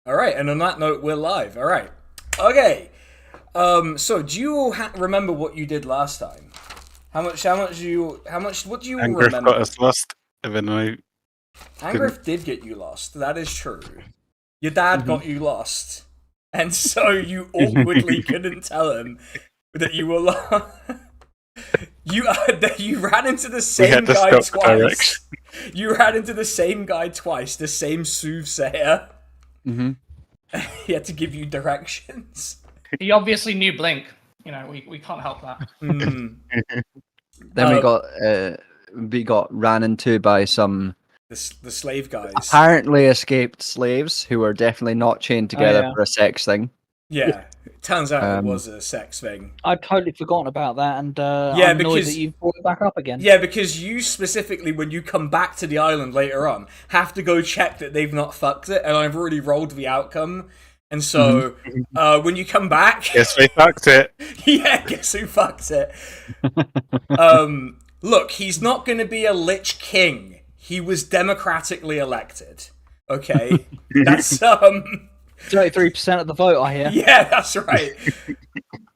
All right, and on that note, we're live. All right. Okay. So do you all remember what you did last time? What do you all Angriff got remember? us lost, and then I couldn't. Angriff did get you lost. That is true. Your dad Mm-hmm. got you lost, and so you awkwardly couldn't tell him that you were lost. You ran into the We same had to guy stop twice. direction. You ran into the same guy twice, the same soothsayer. Mm-hmm. He had to give you directions. He obviously knew Blink. You know, we can't help that. Then we got ran into by some The slave guys. apparently escaped slaves who were definitely not chained together yeah. for a sex thing. Yeah, it turns out it Um, was a sex thing. I'd totally forgotten about that, and Yeah, I'm annoyed because- that you brought it back up again. Yeah, because you specifically, when you come back to the island later on, have to go check that they've not fucked it, and I've already rolled the outcome. And so, when you come back, Yes, we fucked it. yeah, guess who fucked it? Look, he's not going to be a Lich King. He was democratically elected. Okay, that's 33% of the vote, I hear. yeah, that's right.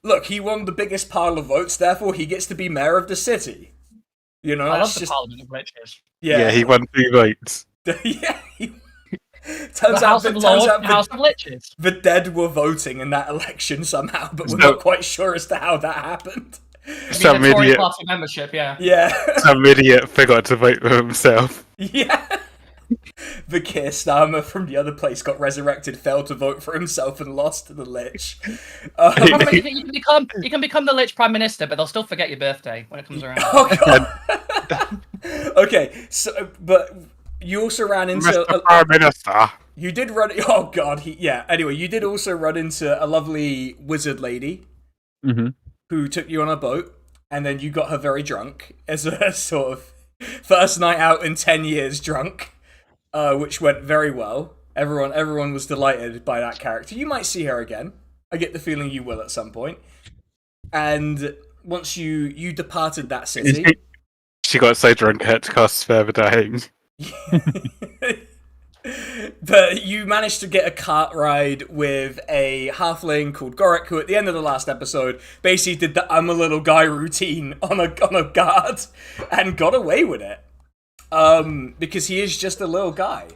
Look, he won the biggest pile of votes, therefore he gets to be mayor of the city. You know, I that's love the just Parliament of Witches. Yeah, he won 2 votes. yeah. The Turns out, House of turns Lords, out House of Liches. the dead were voting in that election somehow, but we're So- not quite sure as to how that happened. Some The Tory idiot, Party membership, yeah. Yeah, some idiot forgot to vote for himself. yeah. The Keir Starmer from the other place got resurrected, failed to vote for himself, and lost to the Lich. Remember, you can become the Lich Prime Minister, but they'll still forget your birthday when it comes around. Oh god. Okay, so but you also ran into Mr. Prime Minister. you did run. Oh god, yeah. Anyway, you did also run into a lovely wizard lady Mm-hmm. who took you on a boat, and then you got her very drunk as a sort of first night out in 10 years drunk, which went very well. Everyone was delighted by that character. You might see her again. I get the feeling you will at some point. And once you departed that city, She got so drunk, her to cast further dying. but you managed to get a cart ride with a halfling called Gorik, who at the end of the last episode basically did the "I'm a little guy" routine on a guard and got away with it. Because he is just a little guy.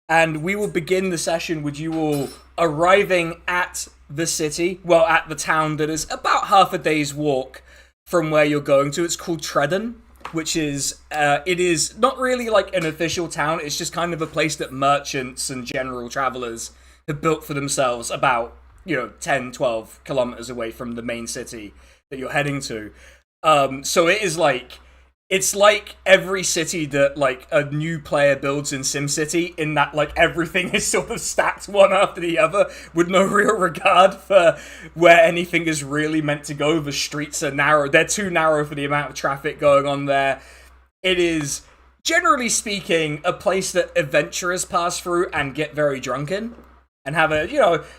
And we will begin the session with you all arriving at the city, well, at the town that is about half a day's walk from where you're going to. It's called Tredden, which is, it is not really like an official town. It's just kind of a place that merchants and general travelers have built for themselves about, 10, 12 kilometers away from the main city that you're heading to. So it is like, it's like every city that like a new player builds in SimCity, in that like everything is sort of stacked one after the other with no real regard for where anything is really meant to go. The streets are narrow. They're too narrow for the amount of traffic going on there. It is, generally speaking, a place that adventurers pass through and get very drunk in. And have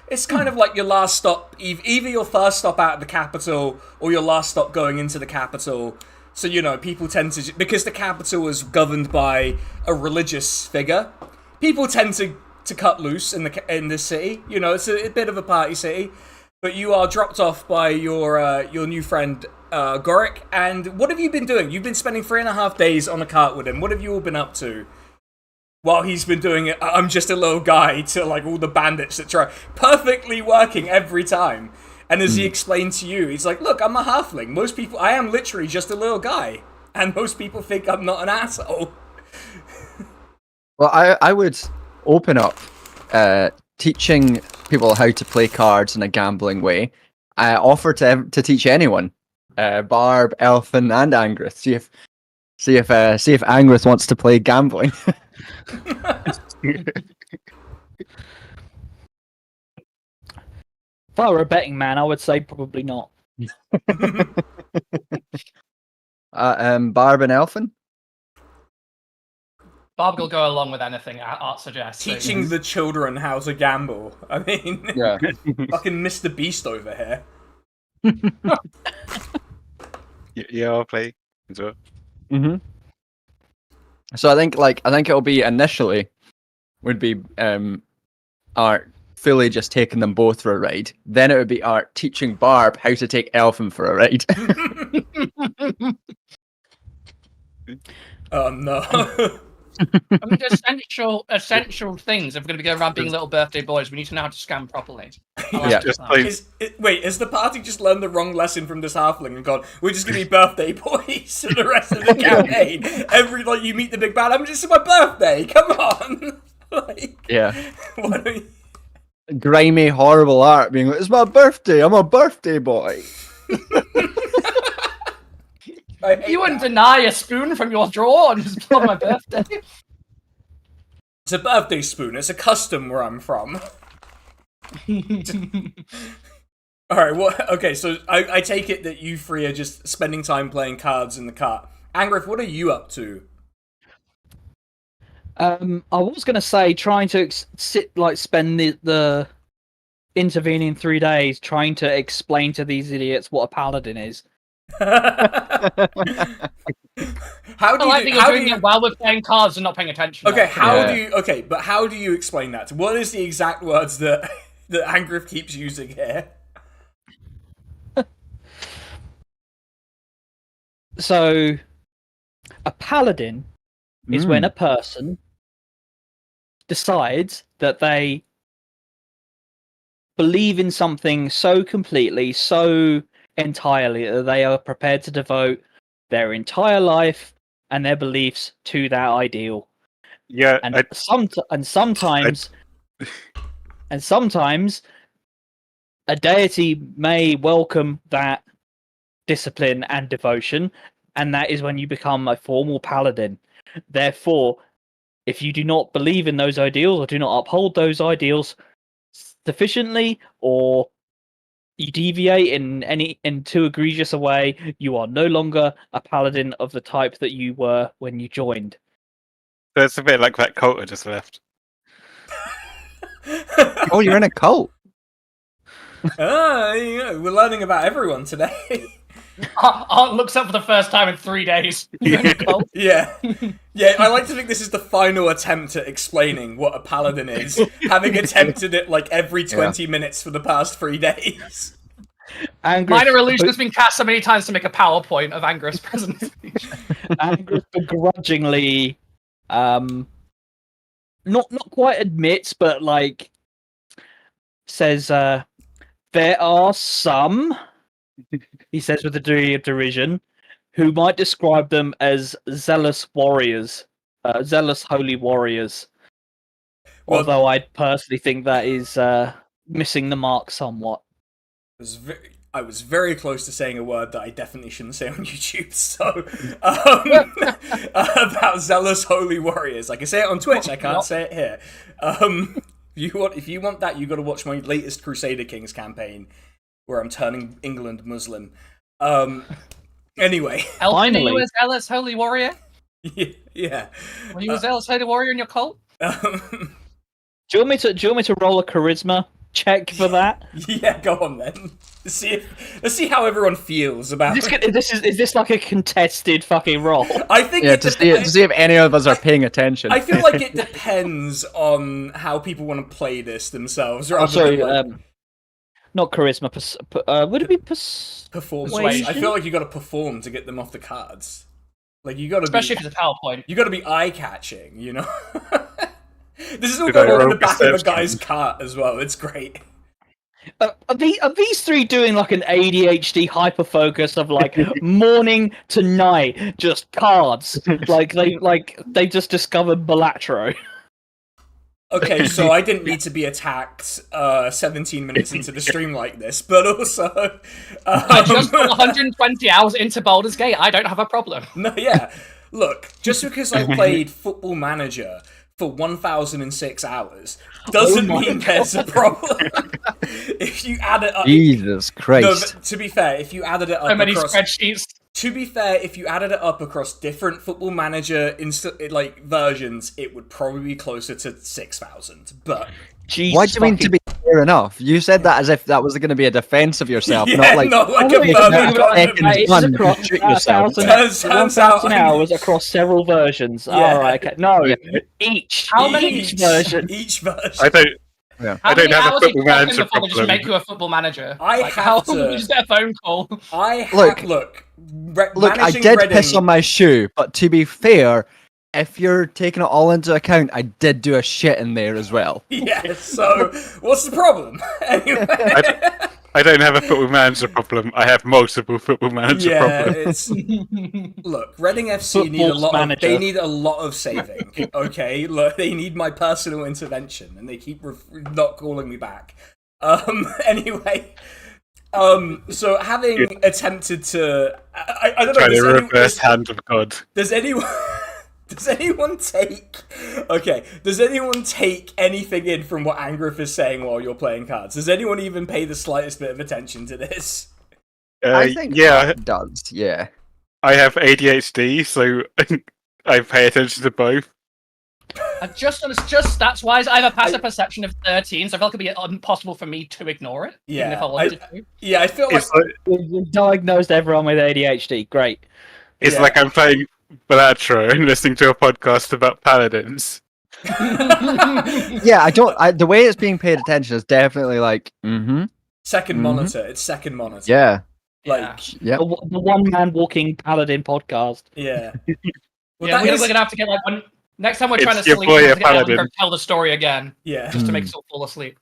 it's kind of like your last stop, either your first stop out of the capital or your last stop going into the capital. So, people tend to, because the capital is governed by a religious figure, people tend to cut loose in this city. It's a bit of a party city. But you are dropped off by your new friend, Gorik. And what have you been doing? You've been spending 3.5 days on a cart with him. What have you all been up to? While he's been doing it, I'm just a little guy to like all the bandits that try. Perfectly working every time. And as he explained to you, he's like, look, I'm a halfling. I am literally just a little guy. And most people think I'm not an asshole. Well, I would open up teaching people how to play cards in a gambling way. I offer to teach anyone, Barb, Elfin, and Angrith. See if Angrith wants to play gambling. If I were a betting man, I would say probably not. Barb and Elfin. Barb will go along with anything Art suggests. Teaching the children how to gamble. I mean, Yeah. fucking Mr. Beast over here. Yeah, I'll play as well. Mm-hmm. So I think it'll be initially would be Art fully just taken them both for a ride. Then it would be Art teaching Barb how to take Elfin for a ride. Oh no. I mean, the essential things if we're going to be going around being little birthday boys. We need to know how to scam properly. Yeah. Just like, Wait, has the party just learned the wrong lesson from this halfling and gone, we're just gonna be birthday boys for the rest of the campaign? Like, you meet the big bad, it's my birthday, come on! Like, Yeah. why don't you... Grimy, horrible Art being like, it's my birthday, I'm a birthday boy. I hate You wouldn't that. deny a spoon from your drawer and just on my birthday. It's a birthday spoon, it's a custom where I'm from. Alright, okay, so I take it that you three are just spending time playing cards in the cart. Angrith, what are you up to? I was gonna say trying to spend the intervening 3 days trying to explain to these idiots what a paladin is. How do I like that you, you're how doing do you, it while we're playing cards and not paying attention. okay, how Yeah. do you, okay, but how do you explain that? What is the exact words that Angrith keeps using here? So, a paladin is when a person decides that they believe in something so completely, so entirely that they are prepared to devote their entire life and their beliefs to that ideal. yeah, And sometimes a deity may welcome that discipline and devotion, and that is when you become a formal paladin. Therefore, if you do not believe in those ideals or do not uphold those ideals sufficiently, or you deviate in too egregious a way, you are no longer a paladin of the type that you were when you joined. so it's a bit like that cult I just left. Oh, you're in a cult. We're learning about everyone today. Art looks up for the first time in 3 days. You're in a cult. Yeah. Yeah, I like to think this is the final attempt at explaining what a paladin is, having attempted it like every 20 minutes for the past 3 days. Minor illusion has been cast so many times to make a PowerPoint of Angrith's presentation. Angrith begrudgingly, not quite admits, but like says, there are some, he says with a degree of derision, who might describe them as zealous warriors, zealous holy warriors. Well, Although I personally think that is missing the mark somewhat. I was very close to saying a word that I definitely shouldn't say on YouTube, so about zealous holy warriors. I can say it on Twitch, I can't say it here. If you want that, you got to watch my latest Crusader Kings campaign, where I'm turning England Muslim. Anyway. Elfin, are you a zealous holy warrior? Yeah. Were you a zealous holy warrior in your cult? Do you want me to roll a charisma check for that? Yeah, go on then. Let's see how everyone feels about it. Is this like a contested fucking roll? I think to see if any of us are paying attention. I feel like it depends on how people want to play this themselves. Not charisma. Would it be performance? persuasion? I feel like you got to perform to get them off the cards. Like you got to, especially if it's a PowerPoint. You got to be eye catching, you know. This is all going on in the back of a guy's cart as well. It's great. Are these three doing like an ADHD hyper focus of like morning to night, just cards? like they just discovered Balatro. Okay, so I didn't need to be attacked 17 minutes into the stream like this, but also I just got 120 hours into Baldur's Gate. I don't have a problem. No, yeah. Look, just because I played Football Manager for 1,006 hours doesn't mean there's a problem. If you add it up, Jesus Christ. No, to be fair, if you added it up So many across spreadsheets. To be fair, if you added it up across different Football Manager versions, it would probably be closer to 6,000. But Jesus, why do you mean to be fair enough? You said that as if that was going to be a defense of yourself, yeah, not like a Turns out 1,000 hours across several versions. Yeah. All right, okay. No, Yeah. each. How many each version? Each version. I don't. Yeah. How I don't many have a hours of football talking manager before they just problem. make you a football manager? I Like, have how to- long did you just get a phone call? Look, I managing did Reading, piss on my shoe, but to be fair, if you're taking it all into account, I did do a shit in there as well. Yeah, so what's the problem? Anyway. I don't have a football manager problem. I have multiple football manager Yeah, problems. it's look, Reading FC need a Football's lot manager. of they need a lot of saving. Okay, look, they need my personal intervention, and they keep not calling me back. Anyway, so having attempted to, I don't know, Trying to does reverse hand of God. does anyone does anyone take anything in from what Angriff is saying while you're playing cards? Does anyone even pay the slightest bit of attention to this? I think yeah, it does. Yeah. I have ADHD, so I pay attention to both. Just stats wise, I have a passive perception of 13, so I feel like it'd be impossible for me to ignore it. Even Yeah, if I wanted to. Yeah, I feel like It's like, We've diagnosed everyone with ADHD. Great. it's Yeah. like I'm playing Balatro and listening to a podcast about paladins. Yeah, the way it's being paid attention is definitely like, second Mhm. monitor. It's second monitor. yeah, Like, yeah. The one man walking paladin podcast. yeah. Well, Yeah, that we're is- gonna have to get like one. Next time we're It's trying to your sleep, boy, we a have to get paladin. Alan to tell the story again, yeah. just to make us all fall asleep.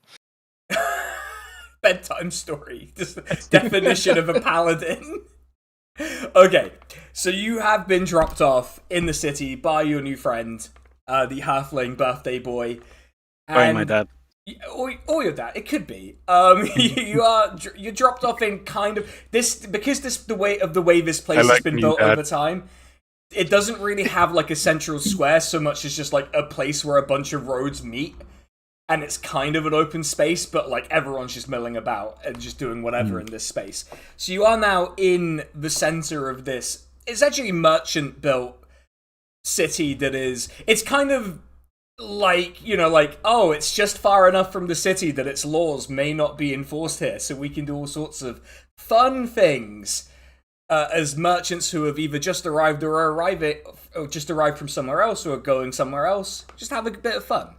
Bedtime story. Just the definition of a paladin. Okay, so you have been dropped off in the city by your new friend, the halfling birthday boy. By my dad. Or your dad. It could be. You're dropped off in kind of the way this place I has like been me, built Dad. over time. It doesn't really have like a central square so much as just like a place where a bunch of roads meet, and it's kind of an open space, but like everyone's just milling about and just doing whatever in this space. So you are now in the center of this. It's actually merchant built city that is. It's kind of like, oh, it's just far enough from the city that its laws may not be enforced here, so we can do all sorts of fun things as merchants who have either just arrived or just arrived from somewhere else or are going somewhere else. Just have a bit of fun.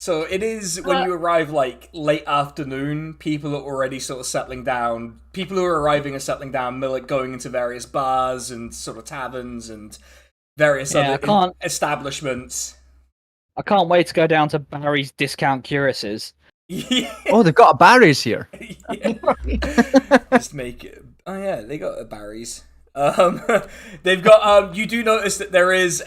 So it is, when you arrive like late afternoon, people are already sort of settling down. People who are arriving are settling down, going into various bars and sort of taverns and various other establishments. I can't wait to go down to Barry's Discount Curiouses. Yeah. Oh, they've got a Barry's here. Yeah. Just make it. Oh yeah, they got a Barry's. They've got. You do notice that there is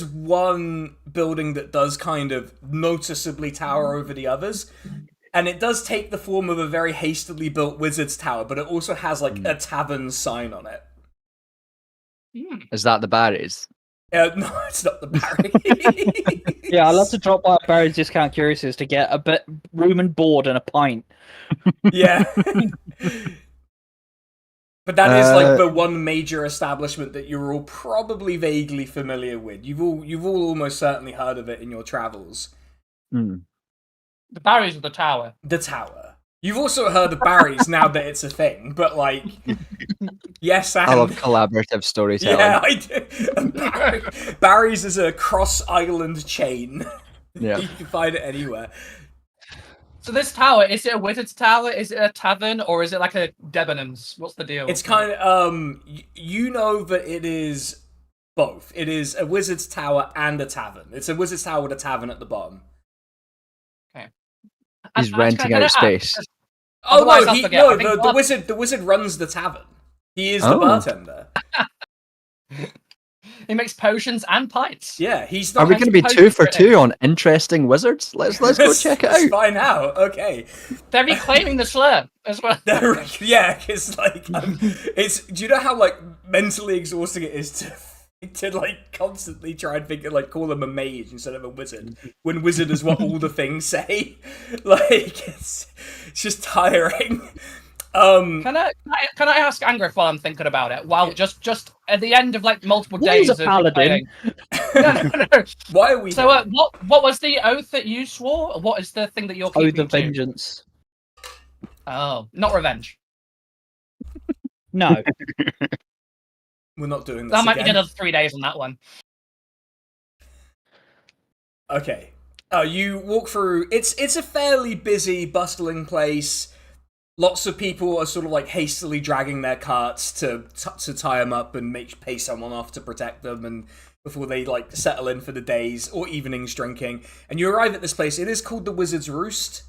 one building that does kind of noticeably tower over the others, and it does take the form of a very hastily built wizard's tower, but it also has like a tavern sign on it. Is that the Barry's? No, it's not the Barry. Yeah, I'd love to drop by Barry's Discount Curiouses to get a bit room and board and a pint. Yeah. But that is like the one major establishment that you're all probably vaguely familiar with. You've all almost certainly heard of it in your travels. Hmm. The Barry's of the tower. The Tower. You've also heard of Barry's now that it's a thing, but like, yes, and I love collaborative storytelling. yeah, I do. Barry's is a cross-island chain. Yeah. You can find it anywhere. So this tower, is it a wizard's tower? Is it a tavern, or is it like a Debenhams? What's the deal? It's kind of you know that it is both. It is a wizard's tower and a tavern. It's a wizard's tower with a tavern at the bottom. He's renting out space. Oh Otherwise, no, I'll forget. I think the wizard runs the tavern. He is the Oh. bartender. He makes potions and pints. Yeah, he's Are not. we going to be 2 for 2 on interesting wizards? Let's go check it Let's out. find out. Okay. They're reclaiming the slur as well. Yeah, because like it's. Do you know how like mentally exhausting it is to like constantly try and think of, like, call him a mage instead of a wizard when wizard is what all the things say. Like it's just tiring. Can I ask Angriff while I'm thinking about it? While just at the end of like multiple days He's a of paladin. playing- no. Why are we So here? what was the oath that you swore? What is the thing that you're keeping Oath of to? Vengeance. Oh, not revenge. No. We're not doing this That might be again. another 3 days on that one. Okay. You walk through. It's a fairly busy, bustling place. Lots of people are sort of like hastily dragging their carts to tie them up and pay someone off to protect them, and before they like settle in for the days or evenings drinking. And you arrive at this place. It is called the Wizard's Roost.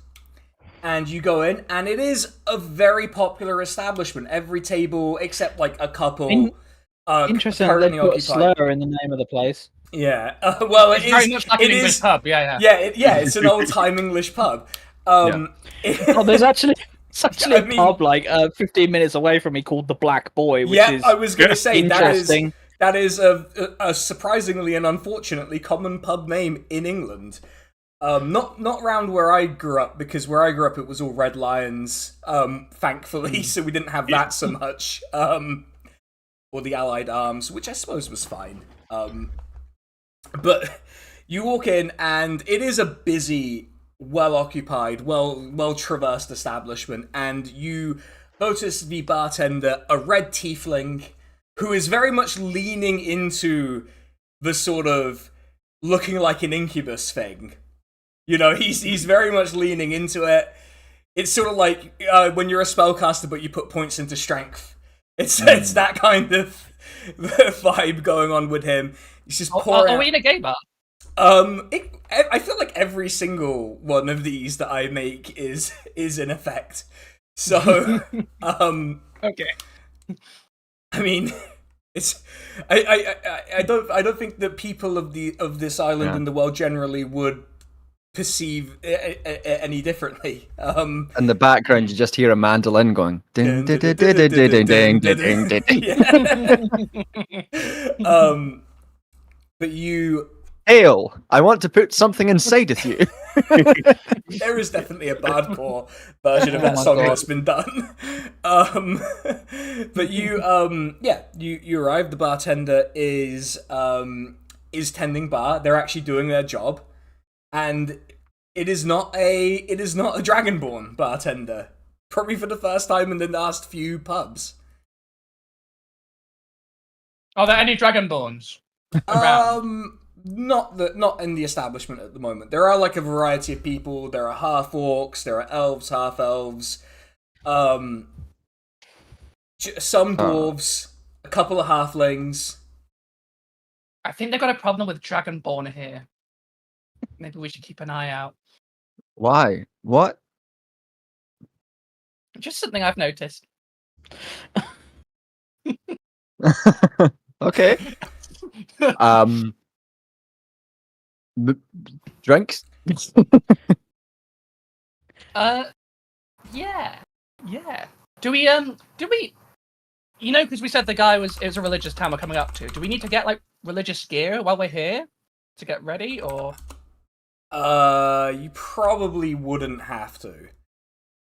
And you go in, and it is a very popular establishment. Every table, except like a couple, Interesting that they put a slur in the name of the place. Yeah, well, It's very much like an English pub. Yeah. It's an old-time English pub. There's actually a pub like 15 minutes away from me called the Black Boy, which is I was going to say interesting. that is a surprisingly and unfortunately common pub name in England. Not round where I grew up, because where I grew up it was all Red Lions, thankfully, so we didn't have that so much. Or the Allied Arms, which I suppose was fine. But you walk in, and it is a busy, well-occupied, well-traversed establishment, and you notice the bartender, a red tiefling, who is very much leaning into the sort of looking like an incubus thing. You know, he's very much leaning into it. It's sort of like when you're a spellcaster, but you put points into strength. It's that kind of vibe going on with him. He's just pouring. Are we in a gay bar? I feel like every single one of these that I make is in effect. So, Okay. I mean, it's I don't think that people of this island and the world generally would perceive any differently. In the background, you just hear a mandolin going ding ding ding ding ding ding ding ding. But you, Hail! I want to put something inside of you. there is definitely a bardcore version of that song that's been done. But you arrive. The bartender is tending bar. They're actually doing their job, and it is not a Dragonborn bartender. Probably for the first time in the last few pubs. Are there any Dragonborns around? Not in the establishment at the moment. There are like a variety of people. There are half orcs. There are elves, half elves. Some dwarves. A couple of halflings. I think they've got a problem with Dragonborn here. Maybe we should keep an eye out. Why? What? Just something I've noticed. Okay. Drinks? Yeah. Do we, because we said the guy it was a religious town we're coming up to. Do we need to get like religious gear while we're here to get ready, or? You probably wouldn't have to.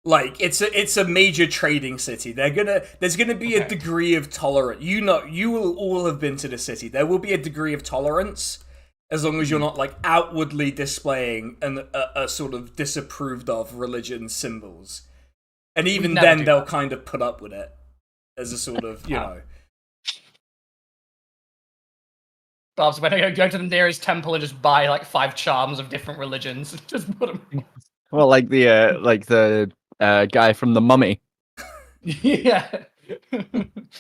Like, it's a major trading city. There's gonna be a degree of tolerance. You will all have been to the city. There will be a degree of tolerance, as long as you're not like outwardly displaying a sort of disapproved of religion symbols. And even then, they'll kind of put up with it as a sort of, you know. Bob's when I go to the nearest temple and just buy like 5 charms of different religions. Just put them. Well, like the guy from The Mummy. Yeah.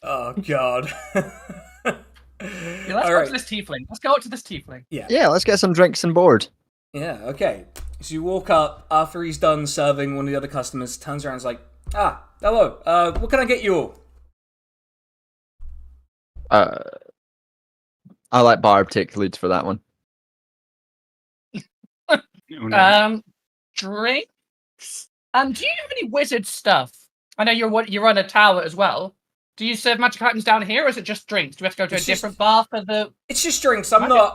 Oh God. Yeah, let's go to this tiefling. Let's go up to this tiefling. Yeah, let's get some drinks and board. Yeah, okay. So you walk up, after he's done serving one of the other customers, turns around and is like, hello, what can I get you all? I'll let Barb take the lead for that one. Drinks? Do you have any wizard stuff? I know you run a tower as well. Do you serve magic items down here, or is it just drinks? Do we have to go to a different bar for the? It's just drinks. I'm not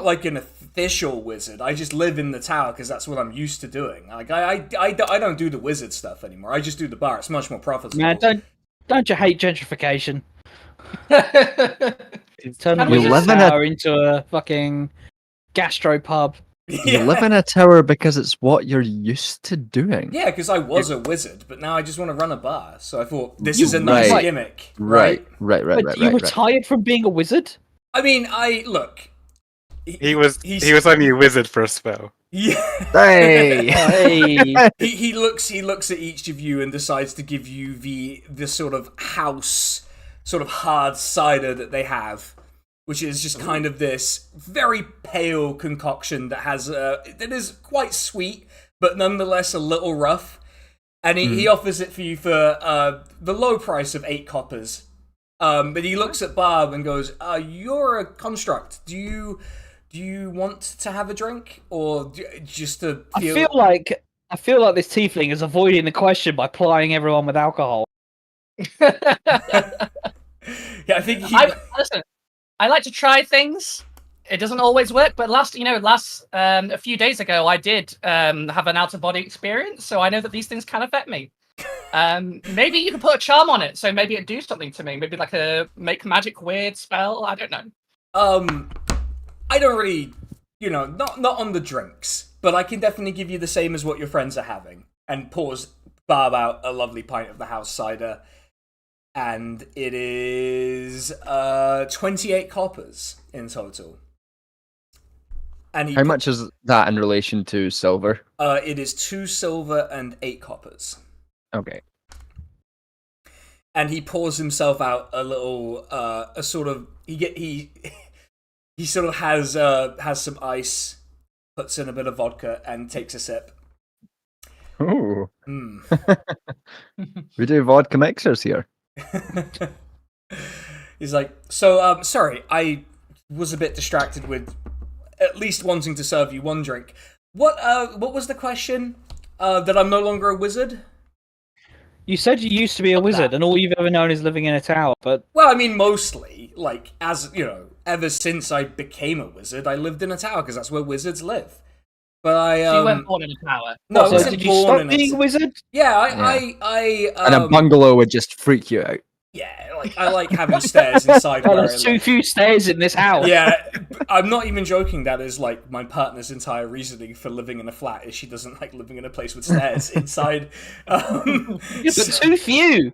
like an official wizard. I just live in the tower because that's what I'm used to doing. Like I don't do the wizard stuff anymore. I just do the bar. It's much more profitable. Man, don't you hate gentrification? Turn You live in tower into a fucking gastropub. You live in a tower because it's what you're used to doing. Yeah, because I was a wizard, but now I just want to run a bar. So I thought this is a nice gimmick. Right. But you retired from being a wizard? I mean, He was only a wizard for a spell. Yeah. Hey. Hey. He looks at each of you and decides to give you the sort of house sort of hard cider that they have, which is just kind of this very pale concoction that has that is quite sweet but nonetheless a little rough. And he offers it for you for the low price of 8 coppers. But he looks at Barb and goes, "You're a construct. Do you want to have a drink, or just to feel?" I feel like this tiefling is avoiding the question by plying everyone with alcohol. Yeah, I think Listen, I like to try things. It doesn't always work, but a few days ago, I did have an out of body experience, so I know that these things can affect me. Maybe you can put a charm on it, so maybe it'd do something to me. Maybe like a make magic weird spell. I don't know. I don't really, not on the drinks, but I can definitely give you the same as what your friends are having. And pours Barb out a lovely pint of the house cider, and it is 28 coppers in total. And How much is that in relation to silver? It is 2 silver and 8 coppers. Okay. And he pours himself out a little, a sort of he sort of has some ice, puts in a bit of vodka, and takes a sip. Ooh. We do vodka mixers here. He's like, so sorry, I was a bit distracted with at least wanting to serve you one drink. What was the question? That I'm no longer a wizard? You said you used to be a wizard, and all you've ever known is living in a tower. But well, I mean, mostly, like, as ever since I became a wizard, I lived in a tower because that's where wizards live. But So you weren't born in a tower. No, I so wasn't did you born stop in being a wizard? Yeah, And a bungalow would just freak you out. Yeah, like I like having stairs inside. Oh, where there's I too live. few stairs in this house. Yeah, I'm not even joking. That is like my partner's entire reasoning for living in a flat is she doesn't like living in a place with stairs inside. But too few.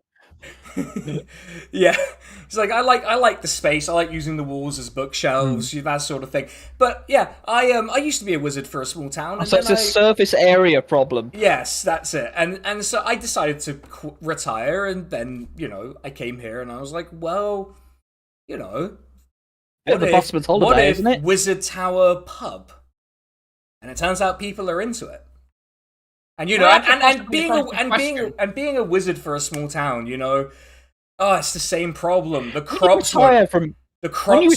Yeah, it's like I like the space. I like using the walls as bookshelves, that sort of thing. But yeah, I used to be a wizard for a small town. And So it's then a surface area problem. Yes, that's it. And so I decided to retire, and then I came here, and I was like, well, Bit of a busman's holiday, what if isn't it? Wizard Tower pub? And it turns out people are into it. And and being a wizard for a small town, it's the same problem. The crops When you retire from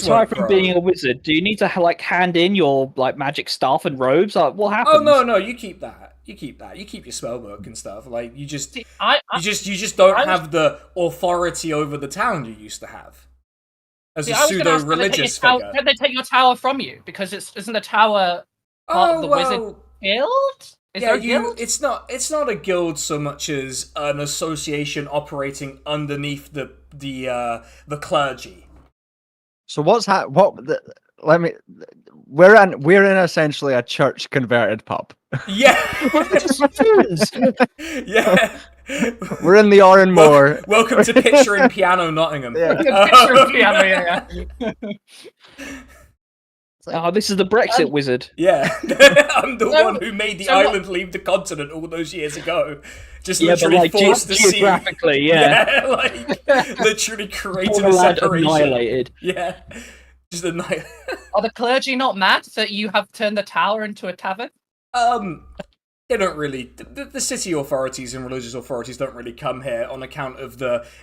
won't grow. being a wizard, do you need to hand in your like magic staff and robes? Like, what happens? Oh no, you keep that. You keep your spell book and stuff. Like you just See, you just don't have the authority over the town you used to have as a pseudo religious figure. Can they take your tower from you? Because isn't the tower part of the wizard guild? Is there a guild? It's not a guild so much as an association operating underneath the clergy. So we're in essentially a church converted pub. Yeah, yeah. We're in the Oran Moor. Welcome to Picture in Piano Nottingham. Yeah. Oh, this is the Brexit wizard. Yeah, I'm the one who made the island leave the continent all those years ago. Just literally forced the sea. Geographically, yeah. Like literally created a All the land separation. annihilated. Yeah, just annihilate. Are the clergy not mad that you have turned the tower into a tavern? They don't really. The city authorities and religious authorities don't really come here on account of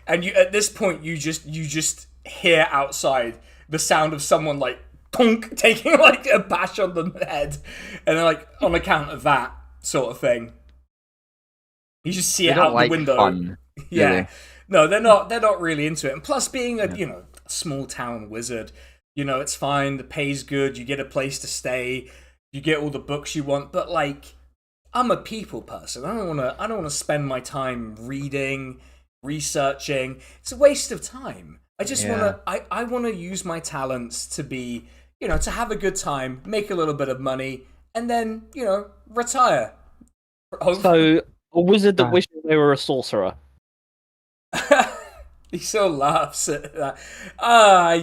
at this point you just hear outside the sound of someone like punk taking like a bash on the head, and they're like on account of that sort of thing. You just see it out the window. Fun, yeah, really. No, they're not. They're not really into it. And plus, being a small town wizard, it's fine. The pay's good. You get a place to stay. You get all the books you want. But like, I'm a people person. I don't want to spend my time reading, researching. It's a waste of time. I just want to. I want to use my talents to be, to have a good time, make a little bit of money, and then retire. So a wizard that wishes they were a sorcerer. He so laughs at that.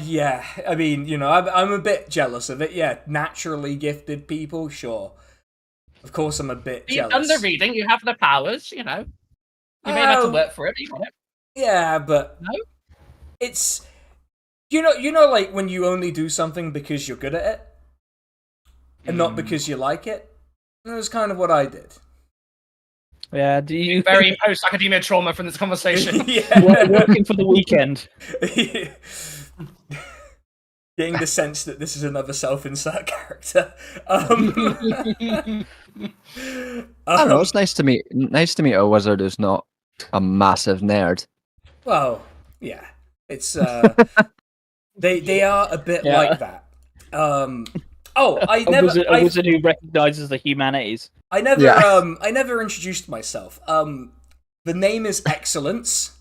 Yeah. I mean, I'm a bit jealous of it. Yeah, naturally gifted people, sure. Of course, I'm a bit You've jealous. done the reading. You have the powers. You may have to work for it, but you got it. Yeah, but No? it's like when you only do something because you're good at it, and not because you like it. That was kind of what I did. Yeah, do you Very post-academia trauma from this conversation. Yeah. working for the weekend? Getting the sense that this is another self-insert character. I don't know. It's nice to meet a wizard who's not a massive nerd. Well, yeah, it's they are a bit like that. A wizard who recognizes the humanities. I never introduced myself. The name is Excellence.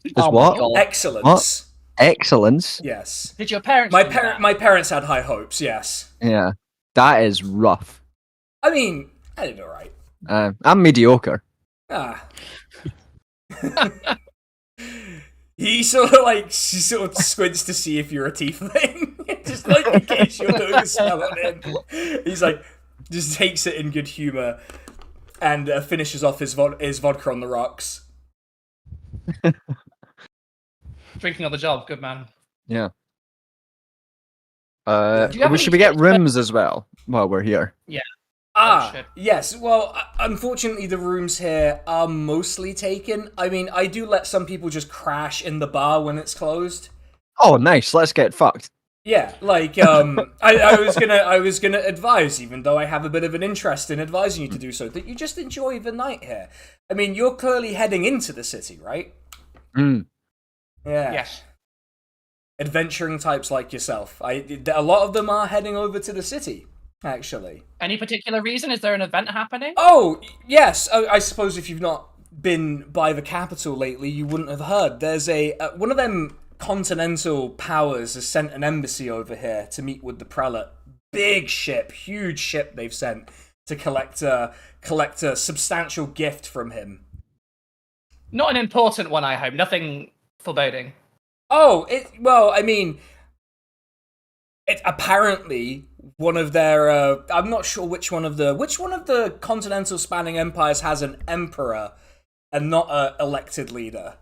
Is what? God. Excellence. What? Excellence. Yes. Did your parents? My parents had high hopes. Yes. Yeah, that is rough. I mean, I did all right. I'm mediocre. He sort of squints to see if you're a tiefling, just like in case you're doing a spell on him. He's like, just takes it in good humor, and finishes off his vodka on the rocks. Drinking on the job, good man. Yeah. Should we get rooms as well while we're here? Shit. Yes. Well, unfortunately, the rooms here are mostly taken. I mean, I do let some people just crash in the bar when it's closed. Oh, nice. Let's get fucked. Yeah, like I was gonna advise, even though I have a bit of an interest in advising you to do so, that you just enjoy the night here. I mean, you're clearly heading into the city, right? Mm. Yeah. Yes. Adventuring types like yourself. A lot of them are heading over to the city, actually. Any particular reason? Is there an event happening? Oh, yes. I suppose if you've not been by the capital lately, you wouldn't have heard. There's one of them continental powers has sent an embassy over here to meet with the prelate. Big ship, huge ship they've sent to collect a substantial gift from him. Not an important one, I hope. Nothing foreboding. Oh, apparently one of their I'm not sure which one of the continental spanning empires has an emperor and not a elected leader.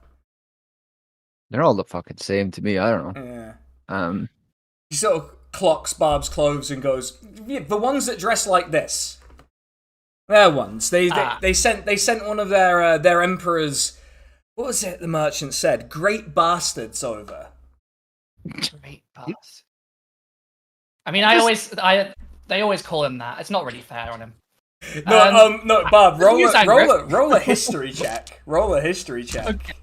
They're all the fucking same to me. I don't know. Yeah. He sort of clocks Barb's clothes and goes, yeah, the ones that dress like this. They're ones. They sent one of their emperors. What was it the merchant said? Great bastards over. Great pass. I mean, they always call him that. It's not really fair on him. No, Bob, roll a history check. Roll a history check. Okay.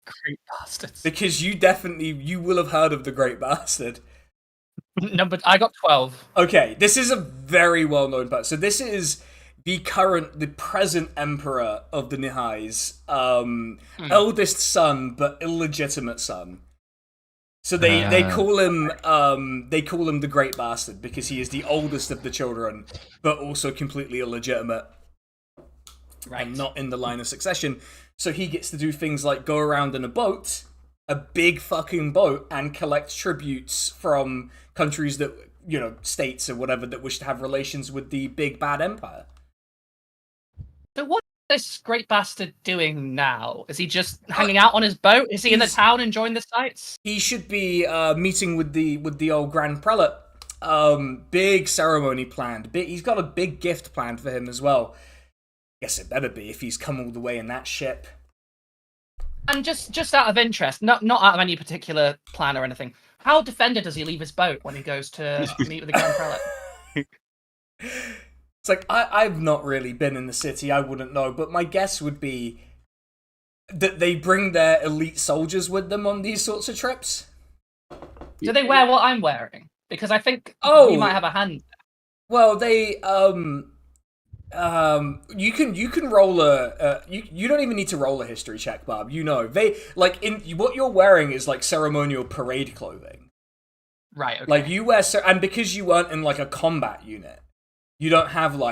Great bastards. Because you will have heard of the Great Bastard. No, but I got 12. Okay, this is a very well-known person. So this is the present emperor of the Nihais, eldest son but illegitimate son. So they call him the Great Bastard because he is the oldest of the children, but also completely illegitimate, Right. and not in the line of succession. So he gets to do things like go around in a boat, a big fucking boat, and collect tributes from countries that, states or whatever that wish to have relations with the big bad empire. So what is this great bastard doing now? Is he just hanging out on his boat? Is he in the town enjoying the sights? He should be meeting with the old Grand Prelate. Big ceremony planned. He's got a big gift planned for him as well. Guess it better be if he's come all the way in that ship. And just out of interest, not out of any particular plan or anything, how defended does he leave his boat when he goes to meet with the Grand Prelate? It's like, I've not really been in the city, I wouldn't know, but my guess would be that they bring their elite soldiers with them on these sorts of trips. Do they wear what I'm wearing? Because I think we might have a hand. Well, they you can roll you don't even need to roll a history check, Bob. They what you're wearing is like ceremonial parade clothing. Right. Okay. Like you wear and because you weren't in like a combat unit, you don't have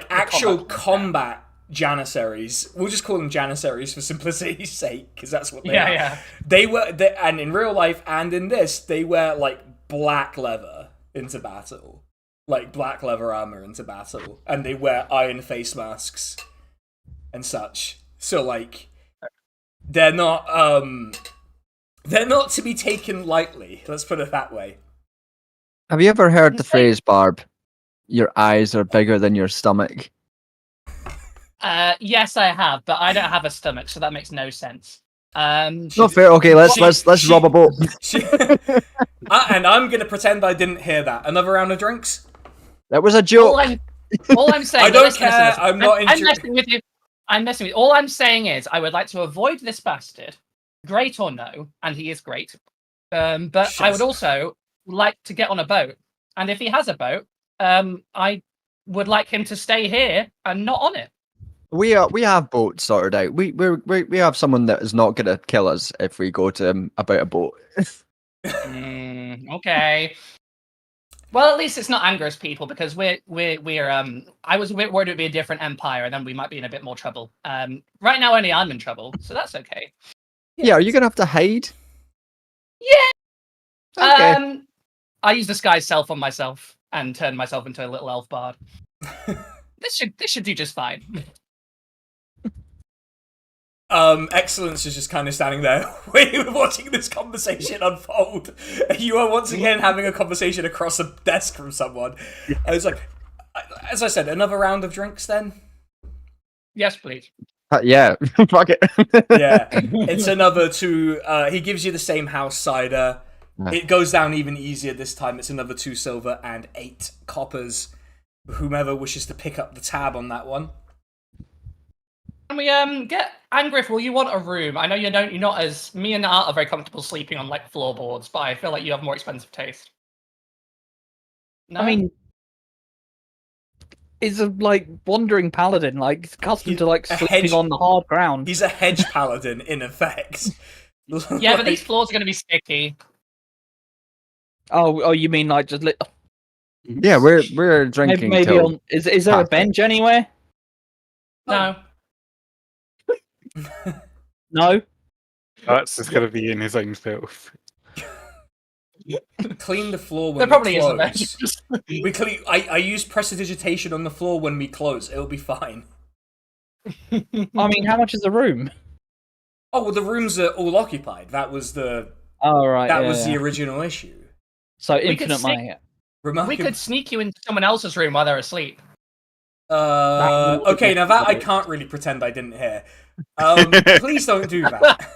actual combat Janissaries. We'll just call them Janissaries for simplicity's sake, because that's what they Yeah, are. yeah. And in real life and in this, they wear like black leather into battle, like black leather armor into battle, and they wear iron face masks and such. So like, they're not to be taken lightly. Let's put it that way. Have you ever heard the phrase, Barb? Your eyes are bigger than your stomach. Yes, I have, but I don't have a stomach, so that makes no sense. Not fair. Okay, let's rob a boat. And I'm gonna pretend I didn't hear that. Another round of drinks. That was a joke. All I'm saying. I don't listen, care. listen. I'm not. I'm messing with you. I'm messing with you. All I'm saying is, I would like to avoid this bastard, great or no, and he is great. But I would also like to get on a boat, and if he has a boat, I would like him to stay here and not on it. We have boats sorted out. We have someone that is not gonna kill us if we go to him about a boat. Okay. Well, at least it's not Anger's people, because we're I was a bit worried it would be a different empire, and then we might be in a bit more trouble. Right now only I'm in trouble, so that's okay. Yeah, are you gonna have to hide? Yeah. Okay. I use disguise self on myself and turn myself into a little elf bard. This should do just fine. Excellence is just kind of standing there, watching this conversation unfold. You are once again having a conversation across a desk from someone. I was like, as I said, another round of drinks then? Yes, please. Yeah, fuck it. Yeah, it's another two. He gives you the same house cider. It goes down even easier this time. It's another 2 silver and 8 coppers. Whomever wishes to pick up the tab on that one. Can we get Angriff? Will you want a room? I know you're not as me and Art are very comfortable sleeping on like floorboards, but I feel like you have more expensive taste. No? I mean, he's a like wandering paladin, like accustomed to like sleeping on the hard ground. He's a hedge paladin in effect. Yeah, but these floors are going to be sticky. Oh, you mean like just Yeah, we're drinking. maybe till on, is there a bench anywhere? No. No. That's just gonna be in his own filth. Clean the floor when There probably is a close. We clean. I use prestidigitation on the floor when we close. It'll be fine. I mean, how much is the room? Oh well, the rooms are all occupied. That was the Oh right, that was the original issue. So We could infinite money. We could sneak you into someone else's room while they're asleep. Okay, now that I can't really pretend I didn't hear. Please don't do that.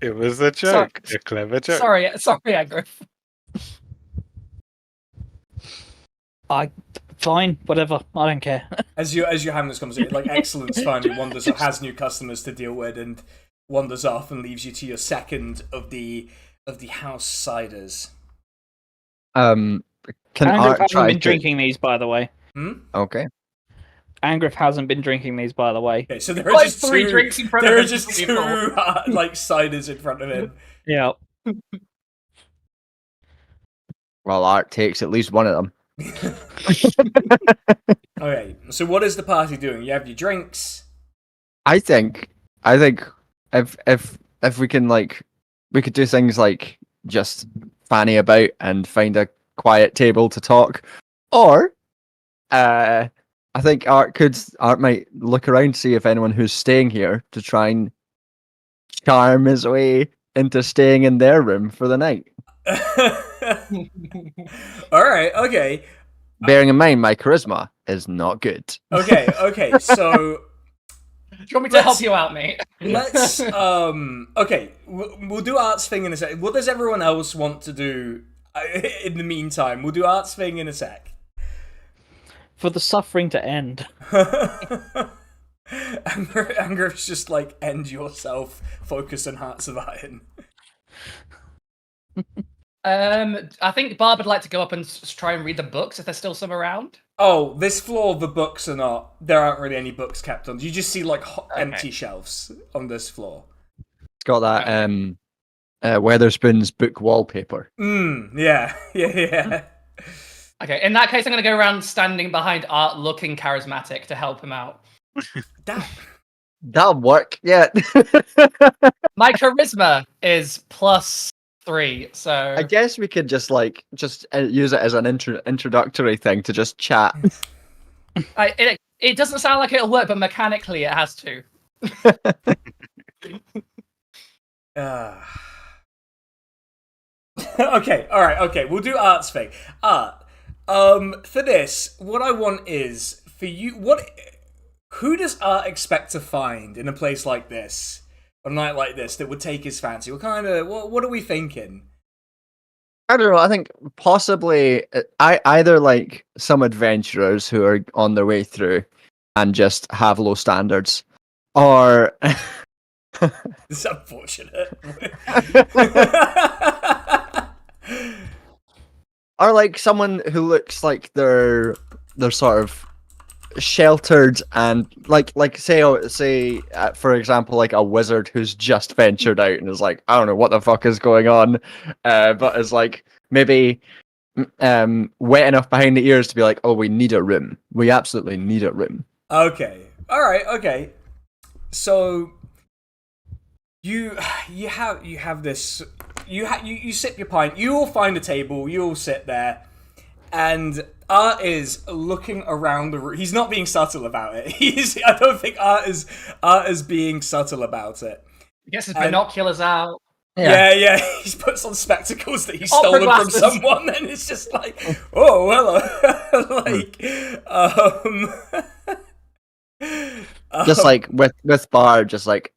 It was a joke, a clever joke. Sorry, Angriff. Fine, whatever. I don't care. As you're having this conversation, like Excellence finally wanders off, has new customers to deal with, and wanders off and leaves you to your second of the house ciders. Can Angriff Art hasn't try been to... drinking these, by the way. Okay. Angriff hasn't been drinking these, by the way. Okay, so there are Like just 3 two, drinks in front there of are him. just two like ciders in front of him. Yeah. Well, Art takes at least one of them. Okay, so what is the party doing? You have your drinks. I think if we can we could do things like just fanny about and find a quiet table to talk, or I think Art might look around, see if anyone who's staying here to try and charm his way into staying in their room for the night. All right, okay. Bearing in mind my charisma is not good. Okay, so Do you want me to help you out, mate? let's okay, we'll do Art's thing in a sec. What does everyone else want to do in the meantime? We'll do Art's thing in a sec. For the suffering to end. Angriff's just like, end yourself, focus on Hearts of Iron. I think Barb would like to go up and try and read the books if there's still some around. Oh, this floor, the books are not. There aren't really any books kept on. You just see like empty shelves on this floor. It's got that Weatherspoon's book wallpaper. Yeah. Okay, in that case, I'm going to go around standing behind Art, looking charismatic to help him out. That'll work. Yeah. My charisma is +3, so I guess we could just use it as an introductory thing to just chat. it doesn't sound like it'll work, but mechanically it has to. Okay, all right, okay. We'll do Art's thing. Art. For this, what I want is for you. Who does Art expect to find in a place like this, a night like this, that would take his fancy? What are we thinking? I don't know. I think possibly either like some adventurers who are on their way through and just have low standards, or It's unfortunate. or like someone who looks like they're sort of sheltered and like say for example like a wizard who's just ventured out and is like, I don't know what the fuck is going on, but is like maybe wet enough behind the ears to be like, oh, we need a room, we absolutely need a room. Okay, all right, okay. So you have this. You sip your pint. You all find a table. You all sit there, and Art is looking around the room. He's not being subtle about it. I don't think Art is being subtle about it. He gets his binoculars out. Yeah. He's put on spectacles that he's stolen from someone, and it's just like, oh, hello, Just like with Bar, just like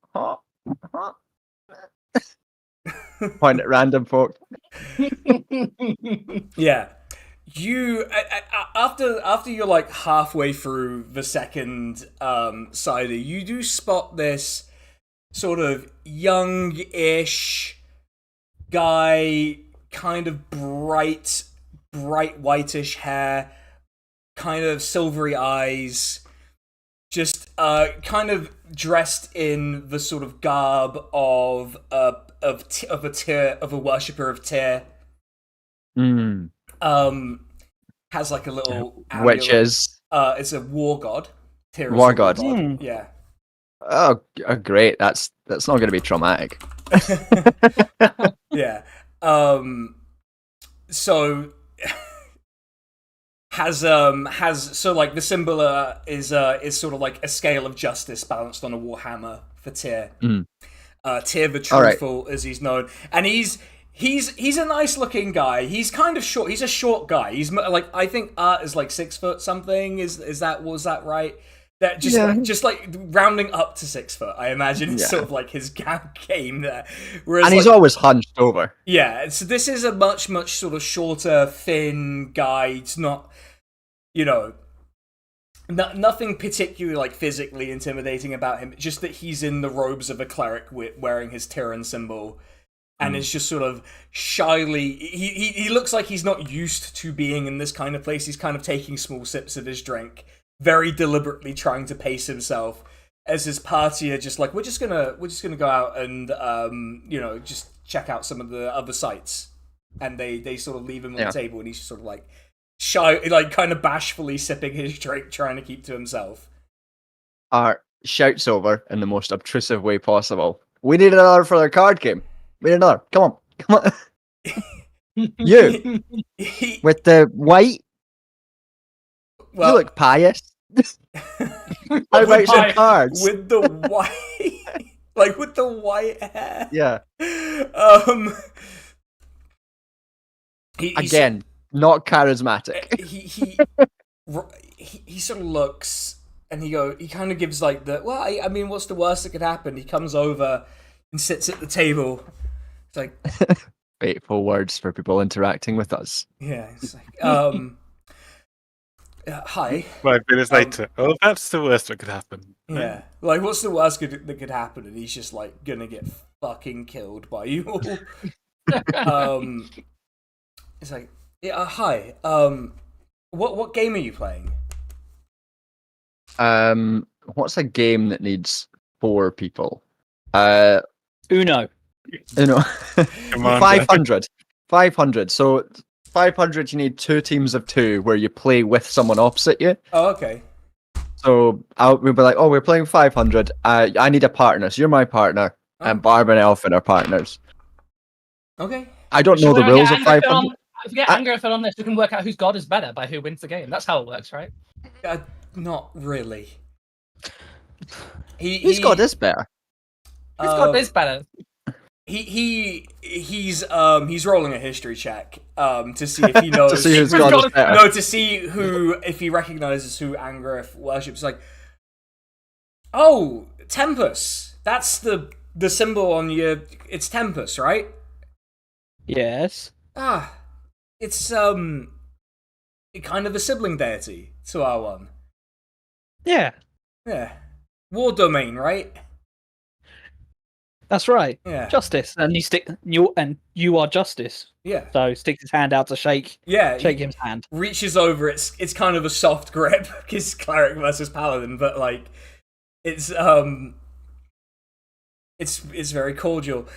point at random folk. Yeah. You after you're like halfway through the second cider, you do spot this sort of young-ish guy, kind of bright whitish hair, kind of silvery eyes, just kind of dressed in the sort of garb of a worshipper of Tyr. Has like a little amulet. Which is it's a war god. Tyr is War a god. Yeah. Oh, great. That's not going to be traumatic. Yeah. So has so like the symbol is sort of like a scale of justice balanced on a warhammer for Tyr. Tyr the Truthful, as he's known, and he's a nice looking guy. He's kind of short. He's a short guy. He's like, I think Art is like 6 foot something. Was that right? That just like rounding up to 6 foot. I imagine it's sort of like his game there. Whereas, and he's always hunched over. Yeah. So this is a much sort of shorter, thin guy. It's not, nothing particularly like physically intimidating about him. Just that he's in the robes of a cleric wearing his Tyran symbol. And is just sort of shyly. He looks like he's not used to being in this kind of place. He's kind of taking small sips of his drink, very deliberately trying to pace himself. As his party are just like, we're just gonna go out and just check out some of the other sites. And they sort of leave him on the table, and he's just sort of like shy, like kind of bashfully sipping his drink, trying to keep to himself. Art shouts over in the most obtrusive way possible. We need another for their card game. We need another. Come on. You with the white. Well, you look pious. How about some cards? With the white, like with the white hair. Yeah. He's again, not charismatic. He sort of looks, and he kind of gives like I mean, what's the worst that could happen? He comes over and sits at the table. It's like fateful words for people interacting with us. Yeah, it's like hi. 5 minutes later. Oh, that's the worst that could happen. Yeah, like what's the worst that could happen? And he's just like gonna get fucking killed by you all. It's like, yeah, hi. What game are you playing? What's a game that needs 4 people? Uno. 500. So 500, you need 2 teams of 2 where you play with someone opposite you. Oh, okay. So we'll be like, oh, we're playing 500. I need a partner. So you're my partner, and Barb and Elfin are partners. Okay. I don't know the rules of 500. If we get Anger fit on this, we can work out whose god is better by who wins the game. That's how it works, right? Not really. Whose god is better? Whose god is better? He's rolling a history check to see if he knows to see whose god is better. No, to see who, if he recognizes who Angrith worships. Like, oh, Tempest. That's the symbol on your. It's Tempest, right? Yes. It's kind of a sibling deity to our one. Yeah. Yeah, war domain, right? That's right. Yeah. Justice, and you are justice. Yeah. So sticks his hand out to shake his hand. Reaches over. It's kind of a soft grip because cleric versus paladin, but like it's very cordial,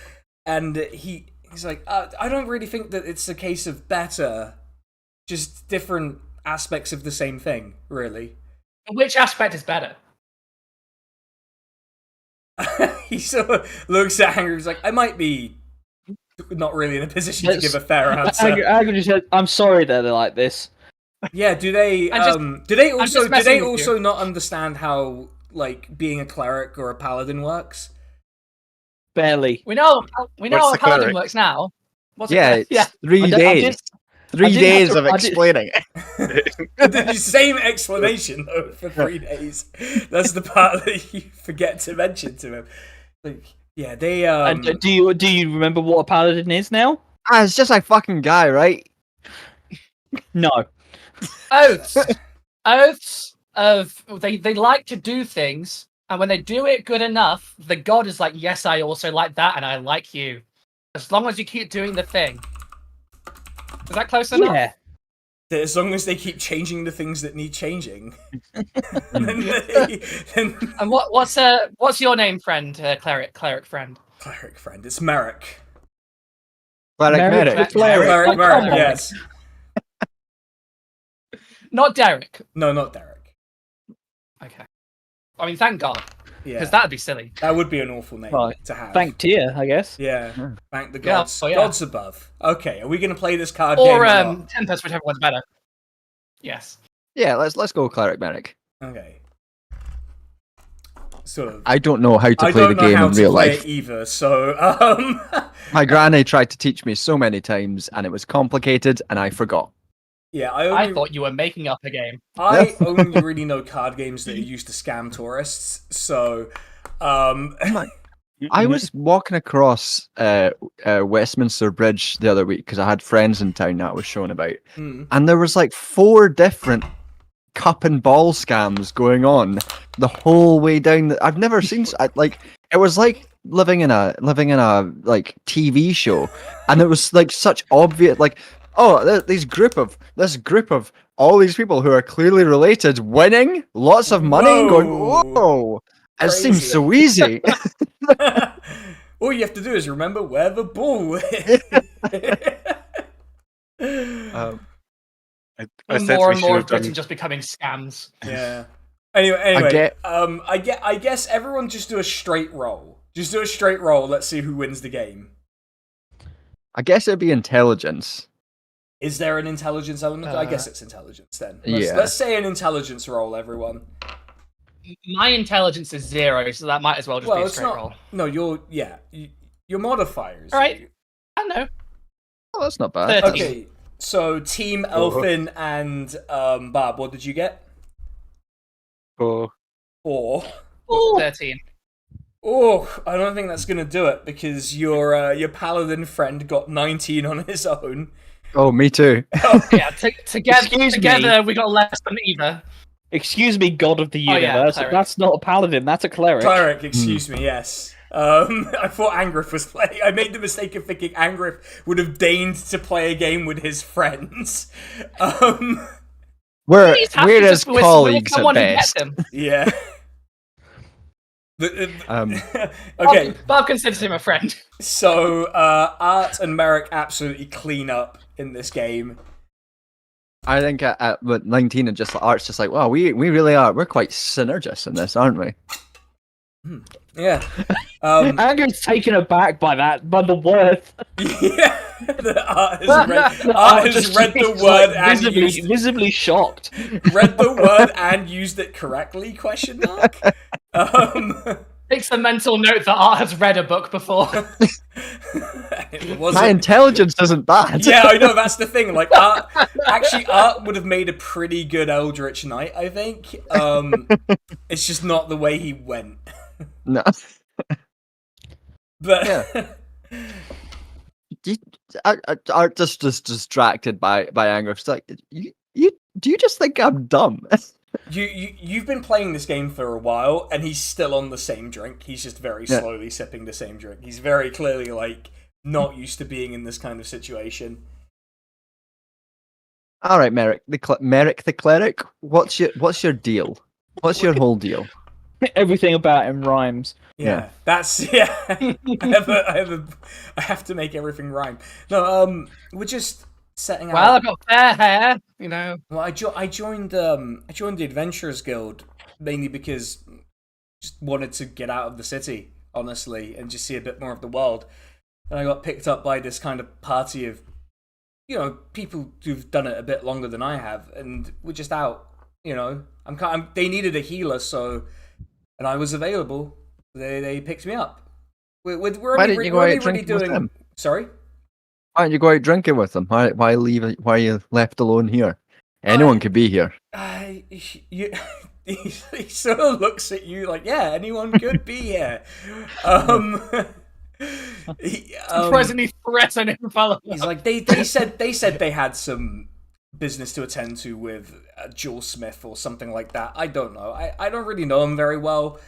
and he's like, I don't really think that it's a case of better, just different aspects of the same thing, really. Which aspect is better? He sort of looks at Angry. He's like, I might be not really in a position to give a fair answer. Angry just said, I'm sorry that they're like this. Yeah, do they also not understand how like being a cleric or a paladin works? Barely. We know how a paladin cleric? works now. What's It's 3 days. 3 days of explaining it. The same explanation though for 3 days. That's the part that you forget to mention to him. Like, yeah, they Do you remember what a paladin is now? It's just a fucking guy, right? No. Oaths of they like to do things, and when they do it good enough, the god is like, yes, I also like that, and I like you, as long as you keep doing the thing. Is that close enough? Yeah. As long as they keep changing the things that need changing. then And what's your name, friend? Cleric friend. Cleric friend. It's Merrick. Cleric. Merrick, Come on. yes. Not Derek. No, not Derek. Okay. I mean, thank God, Yeah. because that'd be silly. That would be an awful name Right. to have. Thank Tyr, I guess. Yeah. Thank the gods. Yeah. Gods above. Okay, are we going to play this card Or game or not? Tempest, whichever one's better. Yes. Yeah, let's go Cleric Merrick. Okay. Sort of. I don't know how to I play don't the know game how in to real play life. it either, so My granny tried to teach me so many times, and it was complicated, and I forgot. yeah, I thought you were making up a game. I only really know card games that are used to scam tourists, so I was walking across Westminster Bridge the other week because I had friends in town that I was showing about, and there was like 4 different cup and ball scams going on the whole way down. I've never seen it was like living in a like TV show, and it was like such obvious this group of all these people who are clearly related winning lots of money and going, whoa. It seems so easy. All you have to do is remember where the ball is. More and more of Britain just becoming scams. Yeah. Anyway, I guess everyone just do a straight roll. Just do a straight roll. Let's see who wins the game. I guess it'd be intelligence. Is there an intelligence element? I guess it's intelligence then. Yeah. Let's say an intelligence roll, everyone. My intelligence is 0, so that might as well just be a straight roll. No, your modifiers. All right. I know. Oh, that's not bad. 13. Okay, so Team Elfin and Barb, what did you get? 4. 4. 13. Oh, I don't think that's gonna do it because your paladin friend got 19 on his own. Oh, me too. Yeah, together we got less than either. Excuse me, God of the Universe. cleric. That's not a paladin, that's a cleric. Cleric, excuse me, yes. I thought Angrith was playing. I made the mistake of thinking Angrith would have deigned to play a game with his friends. We're He's happy as just with colleagues at someone who gets best. him. Yeah. Okay, Bob considers him a friend. so Art and Merrick absolutely clean up in this game. I think at 19 and just Art's just like, wow, we really are. We're quite synergist in this, aren't we? Yeah. Andrew's taken aback by the word. Yeah. Art has read the word and visibly shocked. read the word and used it correctly? Question mark. Takes a mental note that Art has read a book before. It My wasn't. intelligence isn't bad. Yeah, I know, that's the thing. Like, Art would have made a pretty good Eldritch Knight, I think. It's just not the way he went. No. But Yeah. Art just distracted by anger. It's like, do you just think I'm dumb? you've been playing this game for a while, and he's still on the same drink. He's just very slowly sipping the same drink. He's very clearly like not used to being in this kind of situation. All right, Merrick the cleric. What's your deal? What's your whole deal? Everything about him rhymes. Yeah. That's I have to make everything rhyme. No, we're just setting out. Well, I've got fair hair, you know. Well, I joined the Adventurers Guild mainly because I just wanted to get out of the city, honestly, and just see a bit more of the world. And I got picked up by this kind of party of, people who've done it a bit longer than I have, and we're just out. They needed a healer, and I was available. They picked me up. We're only really doing. Sorry. Why don't you go out drinking with them? Why are you left alone here? Anyone could be here. He sort of looks at you like, yeah, anyone could be here. Presently threatening fellow. He's like, they said they had some business to attend to with Joel Smith or something like that. I don't know. I don't really know him very well.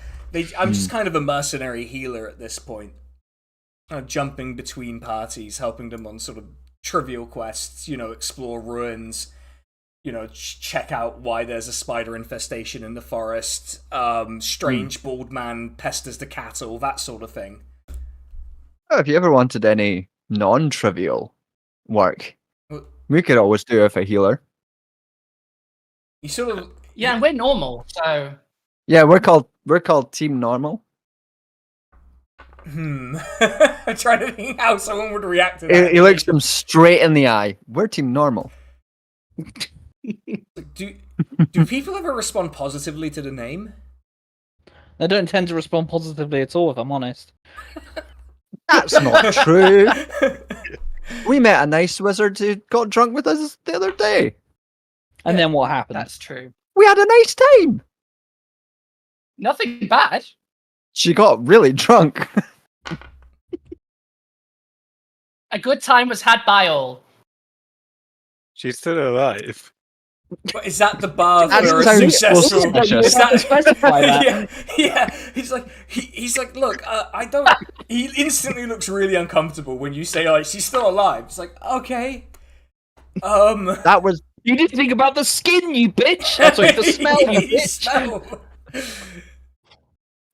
I'm just kind of a mercenary healer at this point. Jumping between parties, helping them on sort of trivial quests, explore ruins, check out why there's a spider infestation in the forest, strange bald man pesters the cattle, that sort of thing. Oh, if you ever wanted any non-trivial work, we could always do it with a healer. You sort of... Yeah, and we're normal, so... Yeah, we're called Team Normal. I'm trying to think how someone would react to that. He looks them straight in the eye. We're Team Normal. Do people ever respond positively to the name? They don't tend to respond positively at all, if I'm honest. That's not true. We met a nice wizard who got drunk with us the other day. And then what happened? That's true. We had a nice time. Nothing bad. She got really drunk. A good time was had by all. She's still alive. But is that the bar That for a sounds successful? suspicious. Is that Specify that. yeah. He's like, look, I don't. He instantly looks really uncomfortable when you say, like, she's still alive. It's like, okay. That was. You didn't think about the skin, you bitch. That's like the smell, you bitch. Smell.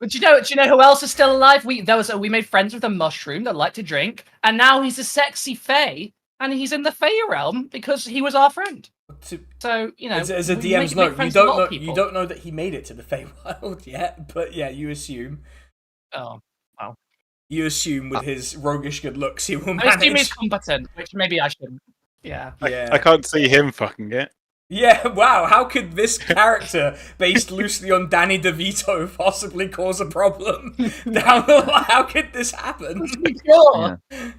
But do you know who else is still alive? We made friends with a mushroom that liked to drink, and now he's a sexy fae, and he's in the Fae realm because he was our friend. So as a we DM's make note, you don't know that he made it to the Feywild yet, but yeah, you assume. Oh, wow. You assume with his roguish good looks, he will I manage. assume he's competent, which maybe I shouldn't. Yeah. I can't see him fucking it. Yeah, wow, how could this character, based loosely on Danny DeVito, possibly cause a problem down the line? How could this happen? Sure. Yeah.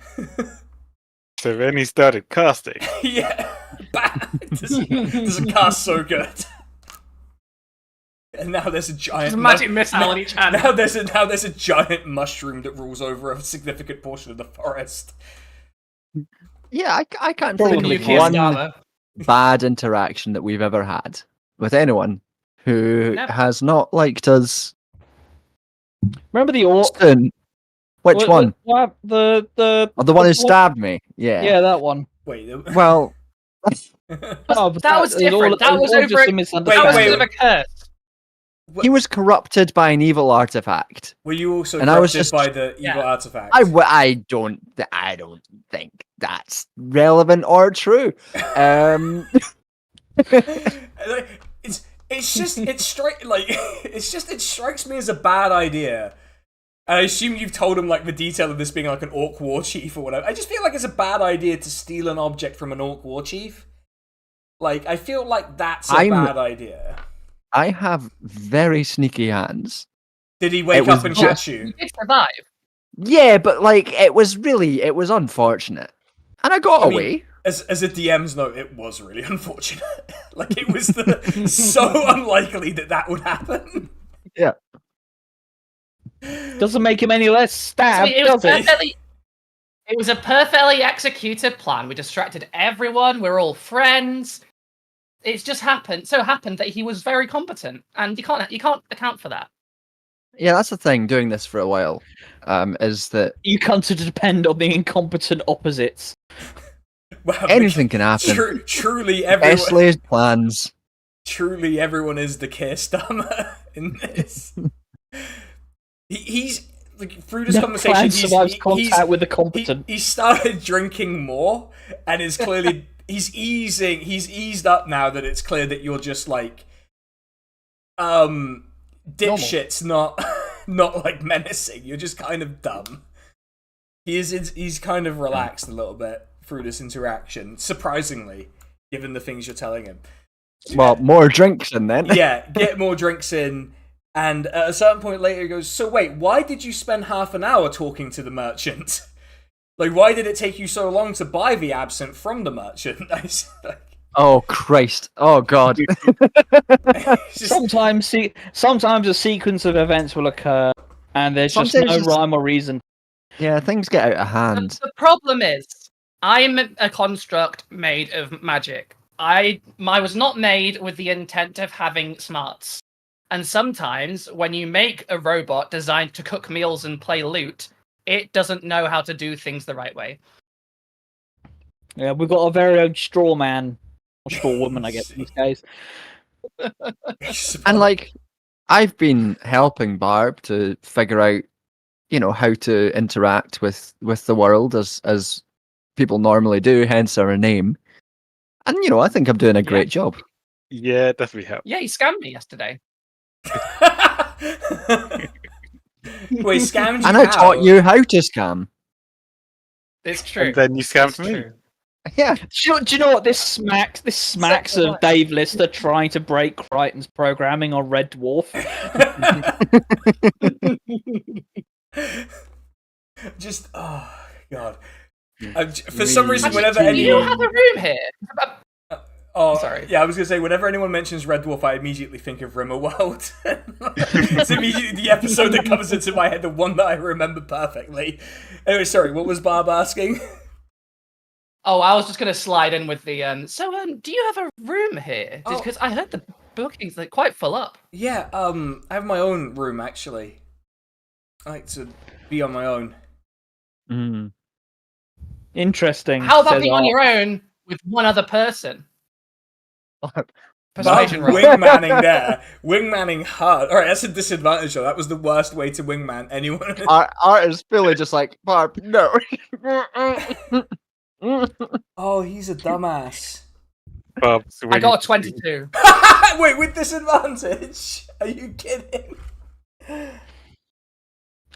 So then he started casting. Yeah. Doesn't cast so good. And now there's a giant... There's a magic missile on each hand. Now there's a giant mushroom that rules over a significant portion of the forest. Yeah, I can't Probably think of one Scala. bad interaction that we've ever had with anyone who Never. has not liked us. Remember the orc? Austin. Which one? What, the Oh, the one who stabbed me. Yeah. Yeah, that one. Wait, Well, Oh, but That was different. That was over. just a That was misunderstanding. Wait. a curse. He was corrupted by an evil artifact. Were you also And I was corrupted just- by the evil Yeah. artifact? I don't think that's relevant or true. Like, it's just it strikes me as a bad idea. I assume you've told him like the detail of this being like an orc war chief or whatever. I just feel like it's a bad idea to steal an object from an orc war chief. Like, I feel like that's a bad idea. I have very sneaky hands. Did he wake It was up and just- catch you? You did survive. Yeah, but like it was unfortunate, and I got I mean, away. As a DM's note, it was really unfortunate. Like, it was so unlikely that would happen. Yeah. Doesn't make him any less stabbed, It was does it? It was a perfectly executed plan. We distracted everyone. We're all friends. It's just happened that he was very competent, and you can't account for that. Yeah, that's the thing. Doing this for a while, is that You come to depend on the incompetent opposites. Well, anything can happen. Truly, Best everyone. laid plans. Truly, everyone is the Kirstammer in this. He's like, through this No conversation. plan survives contact with the competent. He started drinking more, and is clearly he's eased up now that it's clear that you're just like dipshits, not like menacing. You're just kind of dumb. He's kind of relaxed a little bit through this interaction, surprisingly, given the things you're telling him. Well, more drinks and then. Yeah, get more drinks in, and at a certain point later he goes, so wait, why did you spend half an hour talking to the merchant? Like, why did it take you so long to buy the absinthe from the merchant? Oh Christ! Oh God! It's just- Sometimes a sequence of events will occur, and there's just Sometimes no it's- rhyme or reason. Yeah, things get out of hand. The problem is, I'm a construct made of magic. I was not made with the intent of having smarts. And sometimes, when you make a robot designed to cook meals and play loot, it doesn't know how to do things the right way. Yeah, we've got a very own straw man, or straw woman, I guess, these days. And like, I've been helping Barb to figure out, how to interact with the world as people normally do. Hence our name. And I think I'm doing a great job. Yeah, definitely help. Yeah, he scammed me yesterday. Wait, scammed you And I how? taught you how to scam. It's true. And then you scammed It's me. true. Yeah. Do you know what this smacks? This smacks of Dave Lister trying to break Crichton's programming on Red Dwarf. Just, oh god. For some reason, Actually, whenever Do you anyone, have a room here? oh Sorry. yeah, I was gonna say whenever anyone mentions Red Dwarf, I immediately think of Rimmerworld. It's immediately the episode that comes into my head, the one that I remember perfectly. Anyway, sorry, what was Barb asking? Oh, I was just gonna slide in with the do you have a room here? Oh. Because I heard the bookings are quite full up. Yeah, I have my own room actually. I like to be on my own. Mm. Interesting. How about says being on Art. your own with one other person? Barb Persuasion roll. wingmanning there. Wingmanning hard. Alright, that's a disadvantage though. That was the worst way to wingman anyone. Art is fully just like, Barb, no. Oh, he's a dumbass. Bob, I got a 22. Wait, with disadvantage? Are you kidding?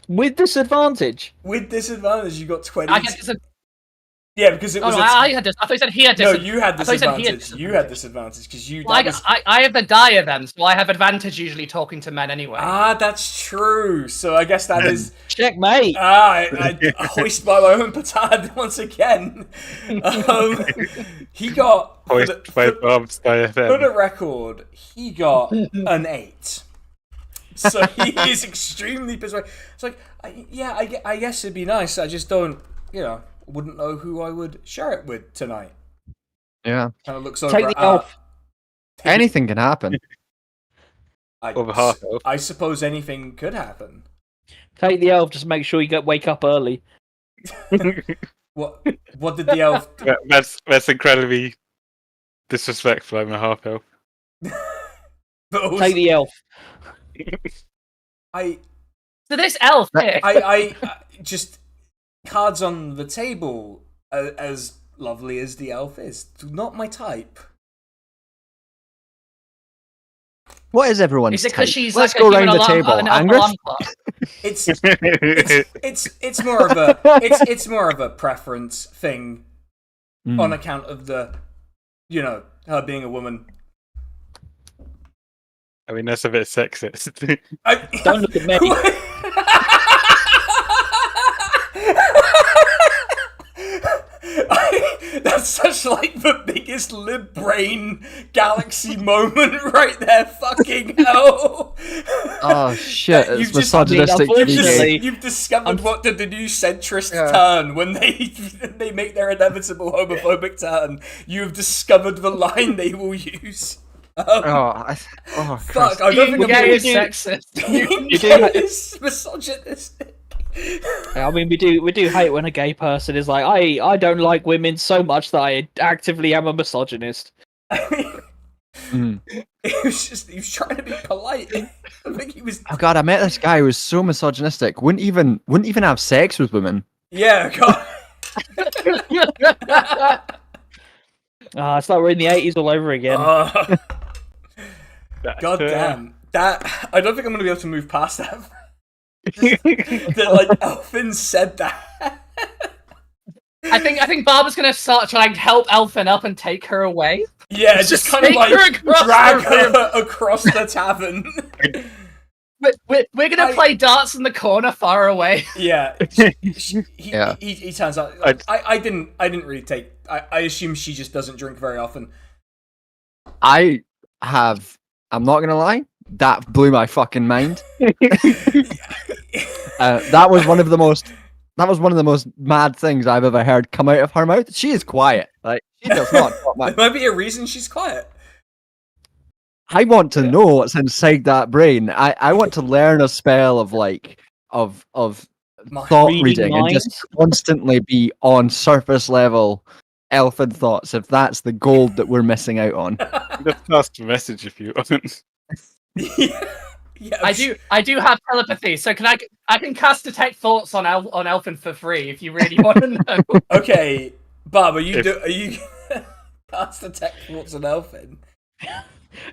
With disadvantage. With disadvantage, you got 20. I get Yeah, because it Oh was. no, I had I thought you said he had No, disadvantage. you had I thought you said he had disadvantage. You had disadvantage because you. Well, that was- I have the die event, so I have advantage usually talking to men anyway. Ah, that's true. So I guess that is. Checkmate. I hoist by my own petard once again. He got. For Hoist by Bob's for the IFM. record, he got an 8. So he is extremely persuasive. It's like, I guess it'd be nice. I just don't, wouldn't know who I would share it with tonight. Yeah. Kind of looks over Take at the elf. Anything can happen. Over half elf. I suppose anything could happen. Take the elf. Just make sure you wake up early. What did the elf? That's incredibly disrespectful. I'm a half elf. But also, Take the elf. I So this elf here. I just cards on the table, as lovely as the elf is, not my type. What is everyone's Is it because type? she's Let's like go a human round the alarm, table. an elf Angus? alarm clock? It's more of a it's more of a preference thing on account of the, her being a woman. I mean, that's a bit sexist. Don't look at me. That's such like the biggest lib brain galaxy moment right there. Fucking hell! Oh shit! You've It's just- misogynistic to be unfortunately- gay. You've discovered what the new centrist Yeah. turn when they make their inevitable homophobic turn. You have discovered the line they will use. Oh, Fuck! Christ. I don't think I'm Gay being is sexist. You do- is misogynistic. I mean, we do hate when a gay person is like, I don't like women so much that I actively am a misogynist. I mean, he was trying to be polite. I think he was. Oh god, I met this guy who was so misogynistic. Wouldn't even have sex with women. Yeah, God. It's like we're in the 80s all over again. God damn. That I don't think I'm gonna be able to move past that. That like Elfin said that. I think Barbara's gonna start trying to help Elfin up and take her away. Yeah, just kind of take like her across drag the room. her across the tavern. We're gonna play darts in the corner far away. Yeah. Yeah. He turns out I didn't really take I assume she just doesn't drink very often. I'm not gonna lie, that blew my fucking mind. That was one of the most mad things I've ever heard come out of her mouth. She is quiet. Like she does not talk There much. might be a reason she's quiet. I want to know what's inside that brain. I want to learn a spell of thought Reading reading and just minds? constantly be on surface level elfin thoughts if that's the gold that we're missing out on. Just pass the message if you want. Yeah, I do have telepathy, so I can cast detect thoughts on Elfin for free if you really want to know. Okay, Bob, are you If- cast the tech thoughts on Elfin?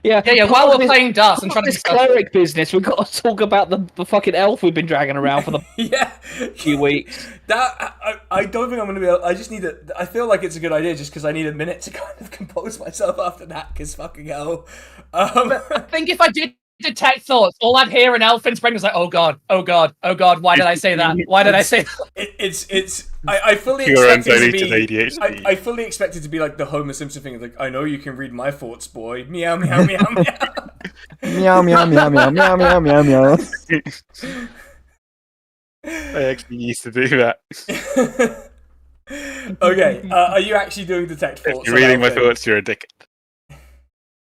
Yeah, Yeah. While we're playing darts, I'm trying to this discuss. cleric business, we've got to talk about the fucking elf we've been dragging around for the Yeah. few weeks. That I don't think I'm gonna be able. I just need to. I feel like it's a good idea just because I need a minute to kind of compose myself after that. Because fucking hell. I think if I did detect thoughts, all I'd hear in Elfin's brain was like, "Oh god, oh god, oh god, why did I say that? Why did I say that?" It's. I fully Pure expect it to undiluted be. ADHD. I fully expect it to be like the Homer Simpson thing. Like, I know you can read my thoughts, boy. Meow meow meow meow. Meow meow meow meow meow meow meow meow. I actually used to do that. Okay, are you actually doing detect thoughts? If you're on reading my Elfin? thoughts, you're a dick.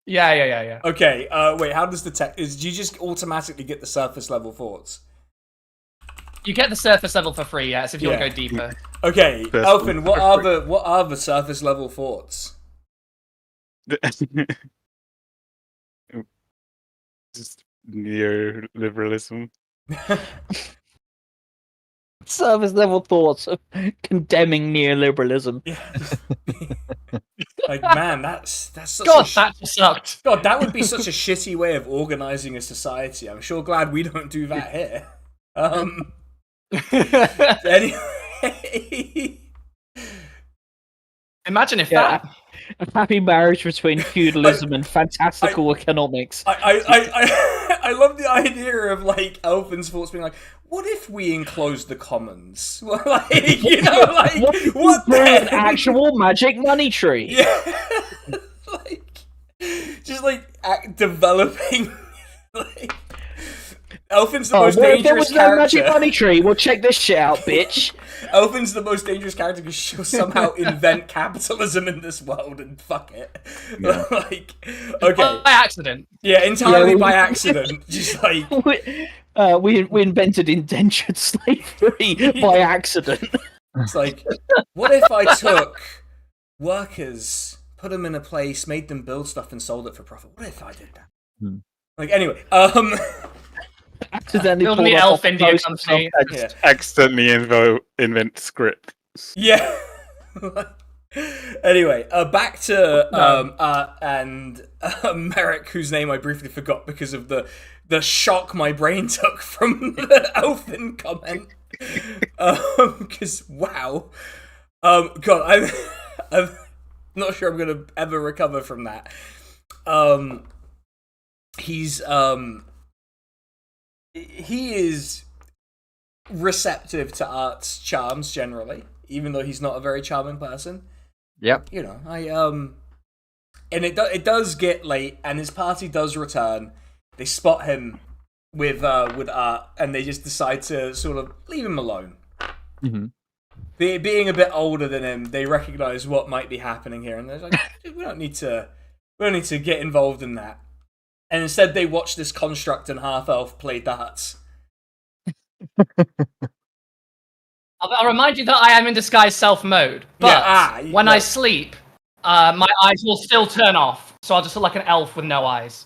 Yeah. Okay, wait, how does do you just automatically get the surface level thoughts? You get the surface level for free, yes, if you want Yeah. to go deeper. Okay, First Elfin, one. what are the surface level thoughts? Just neoliberalism. Surface level thoughts of condemning neoliberalism. Like, man, that's such God, a that just sucked. God, that would be such a shitty way of organizing a society. I'm sure glad we don't do that here. Anyway. Imagine if Yeah. that. A happy marriage between feudalism and fantastical economics. I love the idea of like Elfin's thoughts being like, what if we enclosed the commons? Like, you know, like what For an then? actual magic money tree. Yeah, like just like developing. Like, Elfin's the most Well, if there dangerous was no magic character. money tree, well, check this shit out, bitch. Elfin's the most dangerous character because she'll somehow invent capitalism in this world and fuck it. Yeah. Like, okay, By accident. yeah, entirely Yeah, by accident. Just like, we invented indentured slavery by accident. it's like, what if I took workers, put them in a place, made them build stuff, and sold it for profit? What if I did that? Hmm. Like, anyway, Accidentally Building pulled the up Elf a India post company. of Yeah. Accidentally invent script. Yeah. Anyway, back to No. and Merrick, whose name I briefly forgot because of the shock my brain took from the elfin comment. Because wow, God, I'm not sure I'm gonna ever recover from that. He's he is receptive to art's charms generally, even though he's not a very charming person. Yep. You know, and it does get late, and his party does return. They spot him with art, and they just decide to sort of leave him alone. Mm-hmm. Being a bit older than him, they recognize what might be happening here, and they're like, we don't need to get involved in that. And instead, they watch this construct and half elf play darts. I'll remind you that I am in disguise self mode, but when I sleep, my eyes will still turn off, so I'll just look like an elf with no eyes.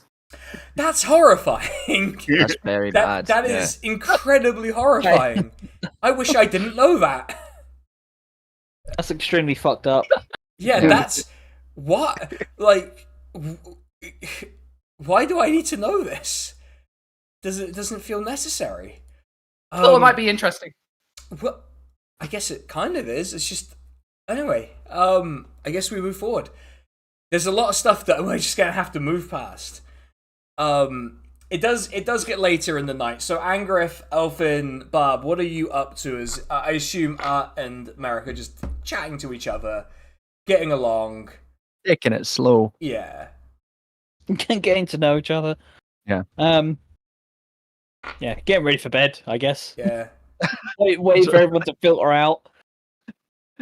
That's horrifying. That's very bad. That is incredibly horrifying. I wish I didn't know that. That's extremely fucked up. Yeah, that's what. Like, why do I need to know this? Doesn't feel necessary. Oh, it might be interesting. Well, I guess it kind of is. It's just anyway. I guess we move forward. There's a lot of stuff that we're just gonna have to move past. It does get later in the night. So Angrith, Elfin, Barb, what are you up to? As I assume Art and Merrick are just chatting to each other, getting along. Taking it slow. Yeah. Getting to know each other. Yeah. Yeah, getting ready for bed, I guess. Yeah. Wait for everyone to filter out.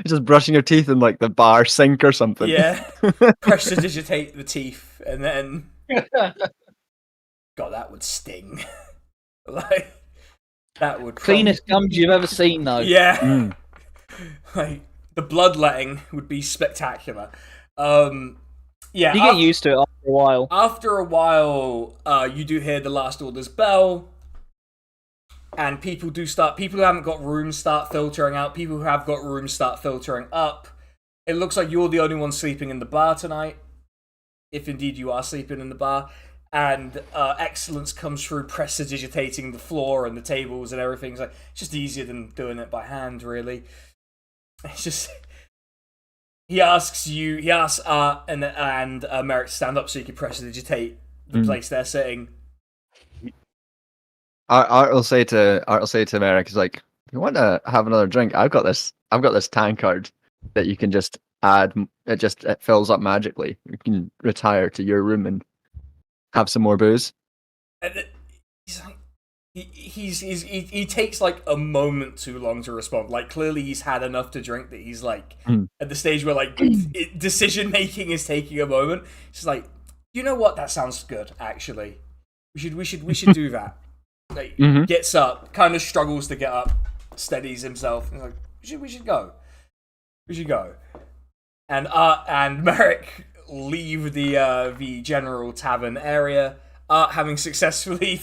Just brushing your teeth in like the bar sink or something. Yeah. Prestidigitate the teeth, and then God, that would sting. Like that would Cleanest gums you've ever seen, though. Yeah. Mm. Like the bloodletting would be spectacular. Yeah. You get used to it after a while. After a while, you do hear the last order's bell, and people who haven't got rooms start filtering out. People who have got rooms start filtering up. It looks like you're the only one sleeping in the bar tonight, if indeed you are sleeping in the bar. And Excellence comes through, prestidigitating the floor and the tables and everything. It's just easier than doing it by hand, really. It's just he asks Art and Merrick to stand up so you can prestidigitate the place they're sitting. Art will say to Merrick, he's like, "If you want to have another drink, I've got this tankard that you can just add. It fills up magically. You can retire to your room and have some more booze." And he's like, he takes like a moment too long to respond. Like clearly he's had enough to drink that he's like at the stage where like decision making is taking a moment. He's like, you know what? That sounds good. Actually, we should do that. Like gets up, kind of struggles to get up, steadies himself. He's like, we should go. And Merrick leave the general tavern area, having successfully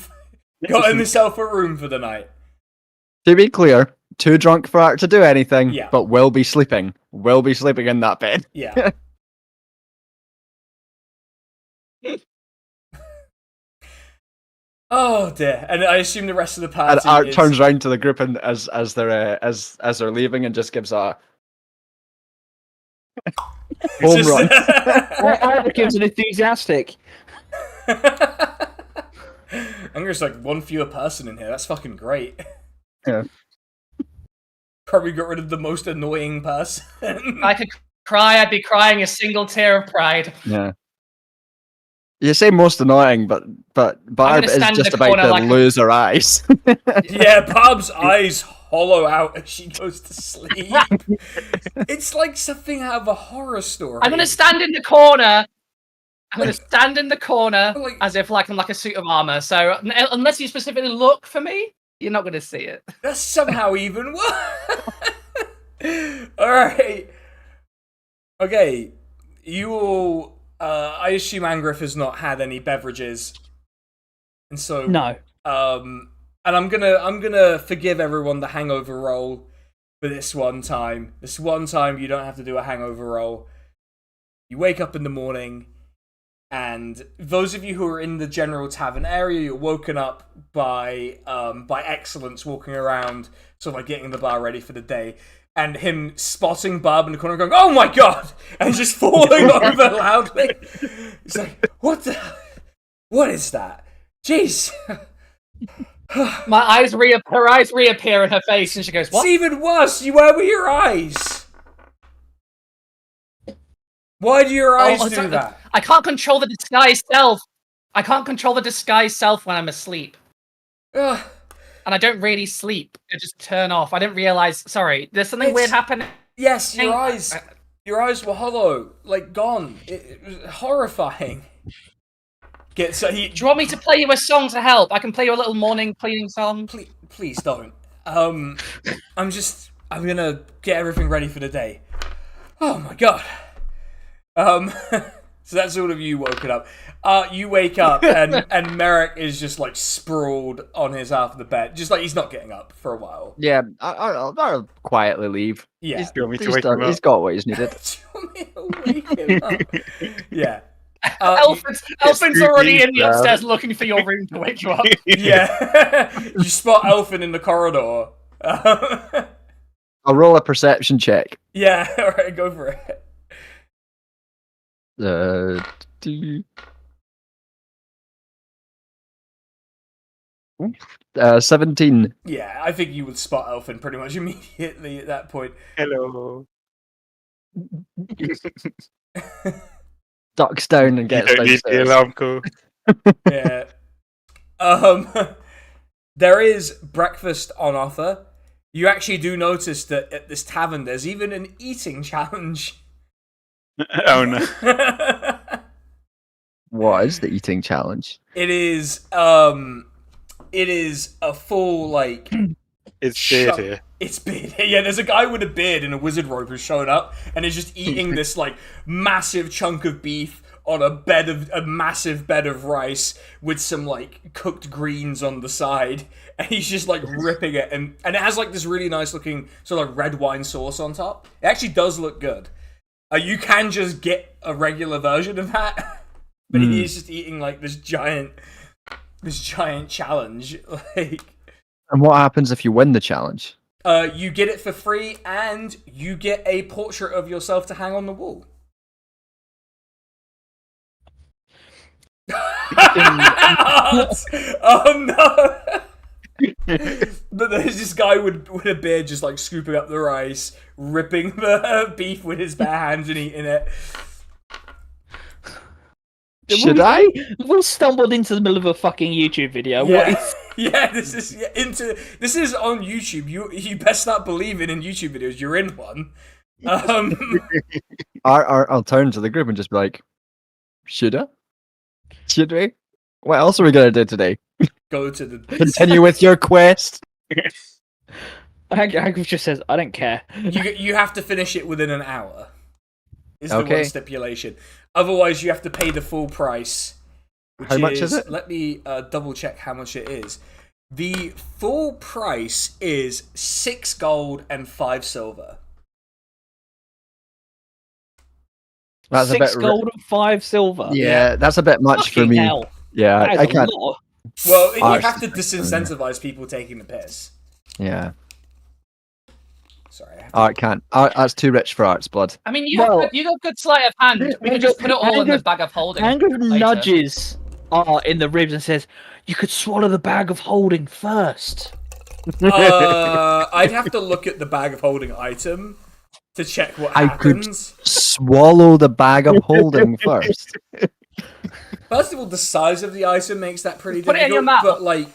gotten himself a room for the night. To be clear, too drunk for Art to do anything, Yeah. but will be sleeping in that bed. Yeah. Oh dear! And I assume the rest of the party. And Art is... turns around to the group and as they're leaving and just gives a home just... run. I gives an enthusiastic. Anger's like one fewer person in here. That's fucking great. Yeah. Probably got rid of the most annoying person. If I could cry, I'd be crying a single tear of pride. Yeah. You say most annoying, but Barb is just about to lose her eyes. Yeah, Barb's eyes hollow out as she goes to sleep. It's like something out of a horror story. I'm gonna stand in the corner. Like- As if like I'm like a suit of armor. So unless you specifically look for me, you're not gonna see it. That's somehow even worse. Alright. Okay. You all... I assume Angrith has not had any beverages. And so... No. And I'm gonna forgive everyone the hangover roll for this one time. This one time you don't have to do a hangover roll. You wake up in the morning, and those of you who are in the general tavern area, you're woken up by Excellence walking around, sort of like getting the bar ready for the day, and him spotting Barb in the corner, going, "Oh my god!" and just falling over loudly. He's like, "What is that? Jeez." Her eyes reappear in her face, and she goes, "What?" It's even worse. Where were your eyes? Why do your eyes do that? I can't control the disguise self. I can't control the disguise self when I'm asleep. Ugh. And I don't really sleep. I just turn off. I didn't realize. Sorry, there's something weird happening. Yes, your eyes were hollow, like gone. It was horrifying. Do you want me to play you a song to help? I can play you a little morning cleaning song. Please don't. I'm gonna get everything ready for the day. Oh my god. So that's all of you woken up. You wake up and Merrick is just like sprawled on his half of the bed, just like he's not getting up for a while. Yeah, I'll quietly leave. Yeah. He's, Do you want me to wake him up? he's got what he's needed. Do you want me to wake him up? Yeah. Elfin's already in the upstairs looking for your room to wake you up. Yeah. You spot Elfin in the corridor. I'll roll a perception check. Yeah, alright, go for it. 17. Yeah, I think you would spot Elfin pretty much immediately at that point. Hello. Ducks down and You gets don't need the downstairs. alarm call. Yeah. There is breakfast on offer. You actually do notice that at this tavern there's even an eating challenge. Oh no. What is the eating challenge? It is a full like It's beard here. It's beard. Yeah, there's a guy with a beard and a wizard robe who's shown up and is just eating this like massive chunk of beef on a massive bed of rice with some like cooked greens on the side, and he's just like ripping it, and it has like this really nice looking sort of like red wine sauce on top. It actually does look good. You can just get a regular version of that, but he is just eating like this giant challenge. Like, And what happens if you win the challenge? you get it for free, and you get a portrait of yourself to hang on the wall. Oh no! But there's this guy with a beard just like scooping up the rice, ripping the beef with his bare hands and eating it. Should I? We stumbled into the middle of a fucking YouTube video. Yeah. What is... Yeah, this is on YouTube. You best start believing in YouTube videos. You're in one. I'll turn to the group and just be like, should I? Should we? What else are we gonna do today? Go to the Continue with your quest. Hank just says, I don't care. You have to finish it within an hour. Is the Okay. one stipulation. Otherwise, you have to pay the full price. Which How much is it? Let me double check how much it is. The full price is 6 gold and 5 silver. That's 6 a bit. gold and 5 silver. Yeah, that's a bit much for Fucking me. hell. Yeah, That is I a can't. lot. Well, you Arts- have to disincentivize people taking the piss. Yeah, Sorry. I have to- art can't. Art, that's too rich for art's blood. I mean, you Well- got good sleight of hand. We could just put it all in the bag of holding. Anger later. nudges Art in the ribs and says, you could swallow the bag of holding first. I'd have to look at the bag of holding item to check what I could- happens. Swallow the bag of holding first. First of all, the size of the item makes that pretty Put difficult. it in your mouth. But like,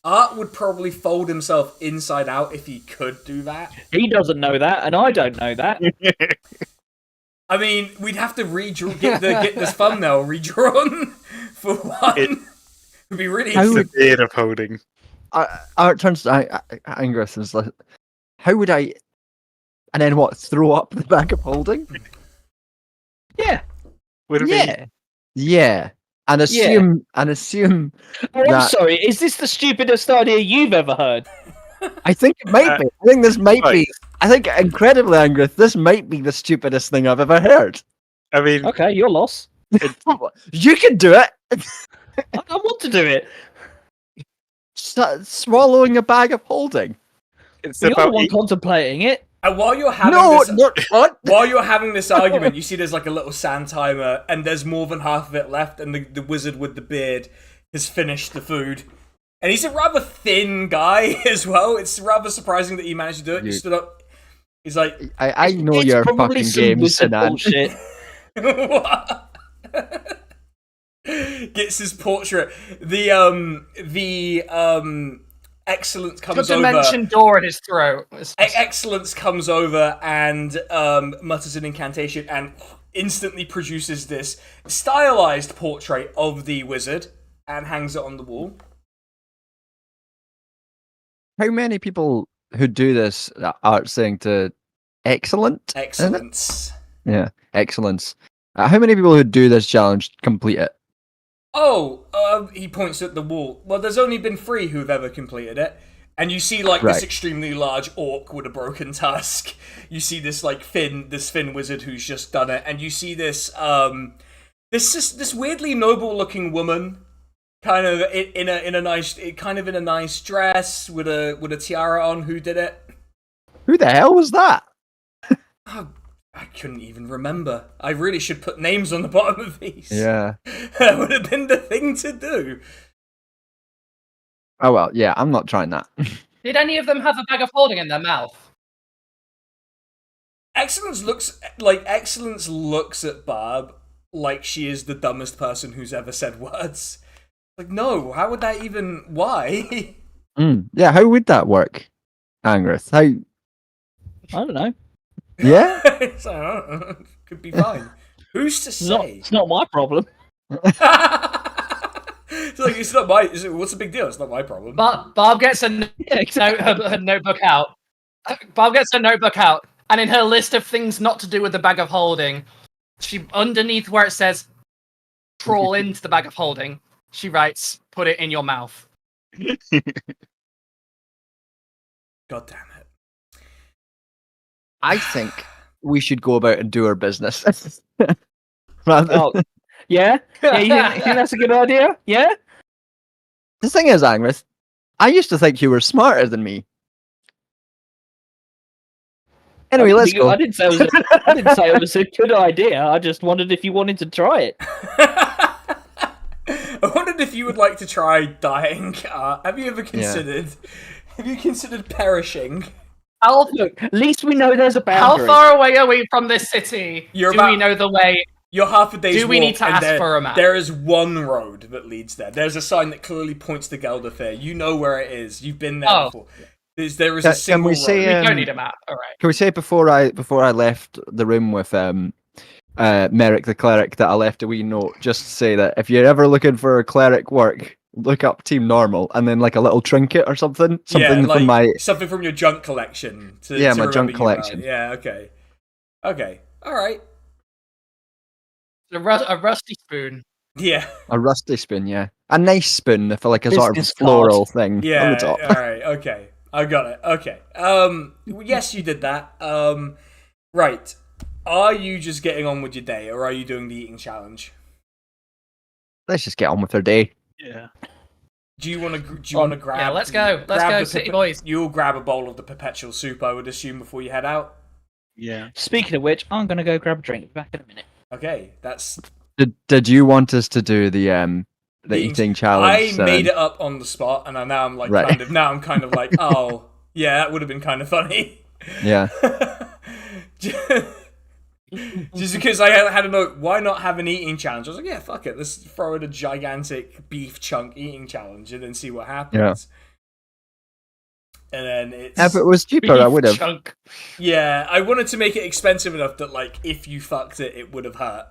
Art would probably fold himself inside out if he could do that. He doesn't know that, and I don't know that. I mean, we'd have to get this thumbnail redrawn for one. It'd be really. How It's would- the beard of holding. Art turns to Angus and is like, how would I? And then what? Throw up the bag of holding? Yeah. Would it be? Yeah. and assume Oh, I'm that sorry. Is this the stupidest idea you've ever heard? I think it might be. I think this might Right. be. I think incredibly, Angrith, this might be the stupidest thing I've ever heard. I mean, Okay, your loss. You can do it. I want to do it. Swallowing a bag of holding. it's You're the about one contemplating it. And while you're having No, this, not what? while you're having this argument, you see there's like a little sand timer, and there's more than half of it left, and the wizard with the beard has finished the food. And he's a rather thin guy as well. It's rather surprising that he managed to do it. He stood up. He's like, I know It's your probably fucking some game, wizard Sinan. bullshit. what? Gets his portrait. The excellence Put comes a over. dimension door in his throat. Excellence comes over and mutters an incantation and instantly produces this stylized portrait of the wizard and hangs it on the wall. How many people who do this are saying to excellent? Isn't it? Excellence. Yeah, excellence. How many people who do this challenge complete it? Oh, he points at the wall. Well, there's only been 3 who've ever completed it. And you see, like, Right. this extremely large orc with a broken tusk. You see this, like, Finn wizard who's just done it. And you see this, this weirdly noble-looking woman, kind of in a nice dress with a tiara on. Who did it? Who the hell was that? Oh, I couldn't even remember. I really should put names on the bottom of these. Yeah. That would have been the thing to do. Oh well, yeah, I'm not trying that. Did any of them have a bag of holding in their mouth? Excellence looks at Barb like she is the dumbest person who's ever said words. Like, no, how would that even... Why? Yeah, how would that work, Angrith? How? I don't know. Yeah. It's like, oh, could be fine. Who's to say? It's not my problem. It's like, it's not my... What's the big deal? It's not my problem. Barb gets her notebook out. Barb gets her notebook out, and in her list of things not to do with the bag of holding, she underneath where it says "crawl into the bag of holding," she writes, "Put it in your mouth." God damn it. I think we should go about and do our business. Rather- Oh, yeah? Yeah, you think that's a good idea? Yeah? The thing is, Angrith, I used to think you were smarter than me. Anyway, let's go. I didn't say it was a good idea. I just wondered if you wanted to try it. I wondered if you would like to try dying. Have you ever considered... Have you considered perishing? Look, at least we know there's a How boundary. far away are we from this city? Do we know the way? You're half a day's Do we walk, need to and ask for a map? There is one road that leads there. There's a sign that clearly points to Gelderfair. You know where it is. You've been there before. There is a single we road. say, We don't need a map. All right. Can we say before I left the room with Merrick the cleric that I left a wee note just to say that if you're ever looking for cleric work, look up Team Normal and then like a little trinket or something like, from my something from your junk collection. To my remember junk you collection. by. Yeah. Okay. All right. A rusty spoon. Yeah. a rusty spoon, yeah, a nice spoon with like a sort of Business floral thing on Yeah. the top. All right. Okay. I got it. Okay. Yes, you did that. Right. Are you just getting on with your day, or are you doing the eating challenge? Let's just get on with our day. Yeah. Do you want to grab? Yeah, let's go. Let's grab go, the city boys. You'll grab a bowl of the perpetual soup, I would assume, before you head out. Yeah. Speaking of which, I'm gonna go grab a drink. Back in a minute. Okay, that's. Did you want us to do the Eating- eating challenge? I made it up on the spot, and now I'm like Right. kind of like, oh yeah, that would have been kind of funny. Yeah. Just because I had a note, why not have an eating challenge? I was like, yeah, fuck it, let's throw in a gigantic beef chunk eating challenge and then see what happens. And then it's If it was cheaper, I would have. Chunk. yeah, I wanted to make it expensive enough that like if you fucked it, it would have hurt.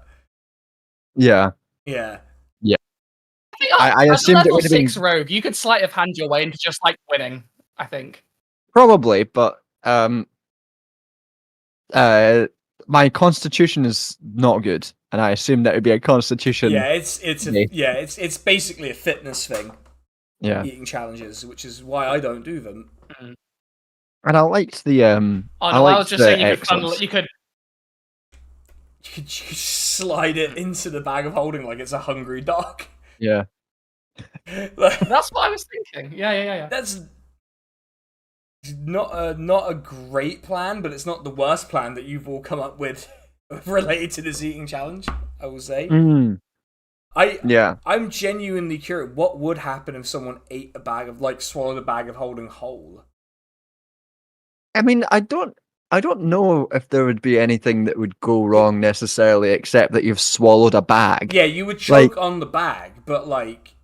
Yeah. Yeah. I as a assumed it level would have been 6 rogue, you could sleight of hand your way into just like winning. I think. probably, but my constitution is not good, and I assume that would be a constitution. Yeah, it's basically a fitness thing. Yeah. Eating challenges, which is why I don't do them. And I liked the Oh no, I was just saying you could You could slide it into the bag of holding like it's a hungry dog. Yeah. That's what I was thinking. Yeah. That's not a great plan, but it's not the worst plan that you've all come up with related to this eating challenge, I will say. I'm genuinely curious. What would happen if someone ate a bag of, like, swallowed a bag of holding whole? I mean, I don't know if there would be anything that would go wrong necessarily, except that you've swallowed a bag. Yeah, you would choke on the bag, but like,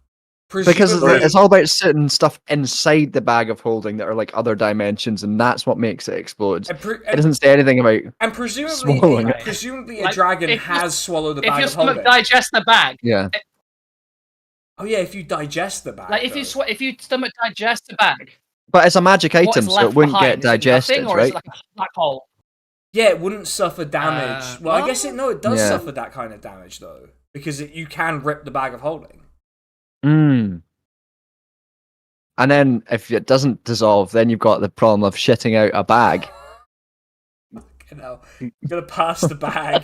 because it's all about certain stuff inside the bag of holding that are like other dimensions, and that's what makes it explode. It doesn't say anything about presumably a dragon has swallowed the bag of holding. If your stomach digests the bag. Yeah. Oh yeah, if you digest the bag. Like if your stomach digests the bag. But it's a magic item, so it wouldn't get digested, or right? Is it like a black hole? Yeah, it wouldn't suffer damage. I guess it does suffer that kind of damage though, because you can rip the bag of holding. And then if it doesn't dissolve, then you've got the problem of shitting out a bag. You know, you're gonna pass the bag.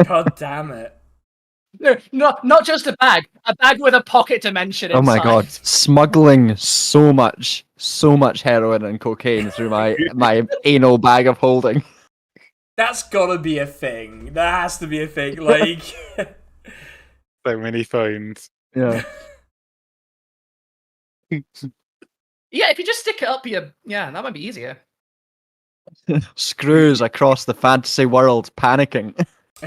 God damn it. No, not just a bag with a pocket dimension inside. Oh my god, smuggling so much heroin and cocaine through my anal bag of holding. That's gotta be a thing. That has to be a thing. Like, so many phones. Yeah. Yeah, if you just stick it up that might be easier. Screws across the fantasy world, panicking.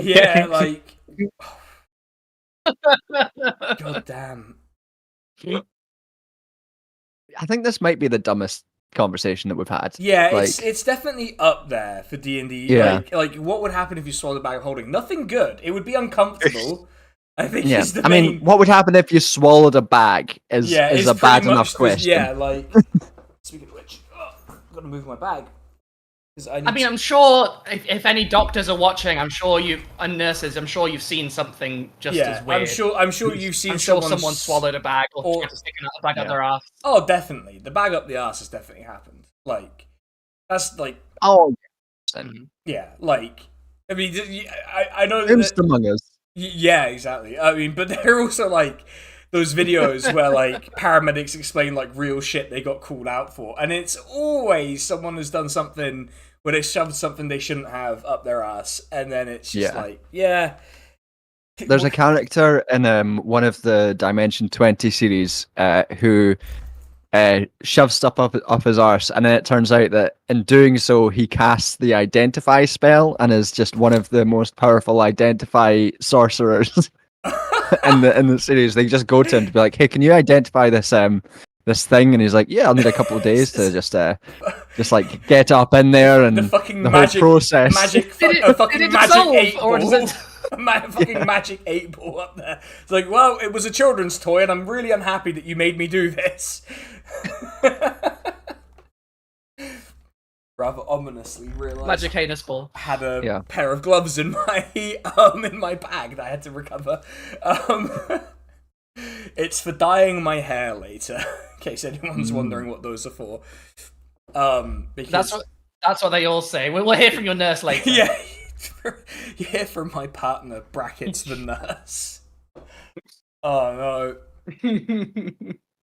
Yeah, like. God damn. I think this might be the dumbest conversation that we've had. Yeah, it's definitely up there for D&D. Yeah. Like what would happen if you swallowed a bag of holding? Nothing good. It would be uncomfortable. I think is the main... I mean, what would happen if you swallowed a bag is a bad enough question. Yeah, like speaking of which, I'm gonna move my bag. I'm sure if any doctors are watching, and nurses, I'm sure you've seen something just as weird. I'm sure you've seen someone swallowed a bag or sticking out a bag up their ass. Oh, definitely. The bag up the ass has definitely happened. Like, that's like... Oh, yeah, like... I mean, I know that... among us. Yeah, exactly. I mean, but they're also like... Those videos where, like, paramedics explain, like, real shit they got called out for. And it's always someone has done something where they shoved something they shouldn't have up their ass. And then it's just There's a character in one of the Dimension 20 series who shoves stuff up his arse. And then it turns out that in doing so, he casts the Identify spell and is just one of the most powerful Identify sorcerers. in the series. They just go to him to be like, "Hey, can you identify this thing?" And he's like, "Yeah, I'll need a couple of days to just like get up in there and the fucking whole process." Magic 8 ball. Fucking magic 8 ball up there. It's like, well, it was a children's toy, and I'm really unhappy that you made me do this. Rather ominously realised Magic Anus ball. I had a pair of gloves in my bag that I had to recover. It's for dyeing my hair later, in case anyone's wondering what those are for. Because that's what they all say. We'll hear from your nurse later. Yeah, you hear from my partner, brackets the nurse. Oh no.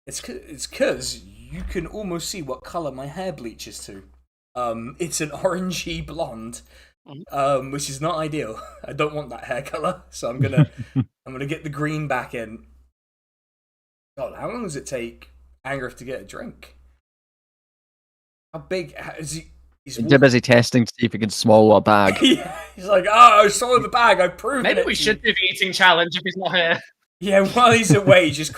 It's because you can almost see what colour my hair bleaches to. It's an orangey blonde, which is not ideal. I don't want that hair color, so I'm gonna get the green back in. God, how long does it take Angriff to get a drink? How big is he? He's busy testing to see if he can swallow a bag. Yeah, he's like, I swallowed the bag. I've proven it. Maybe we should do the eating challenge if he's not here. Yeah, while he's away, just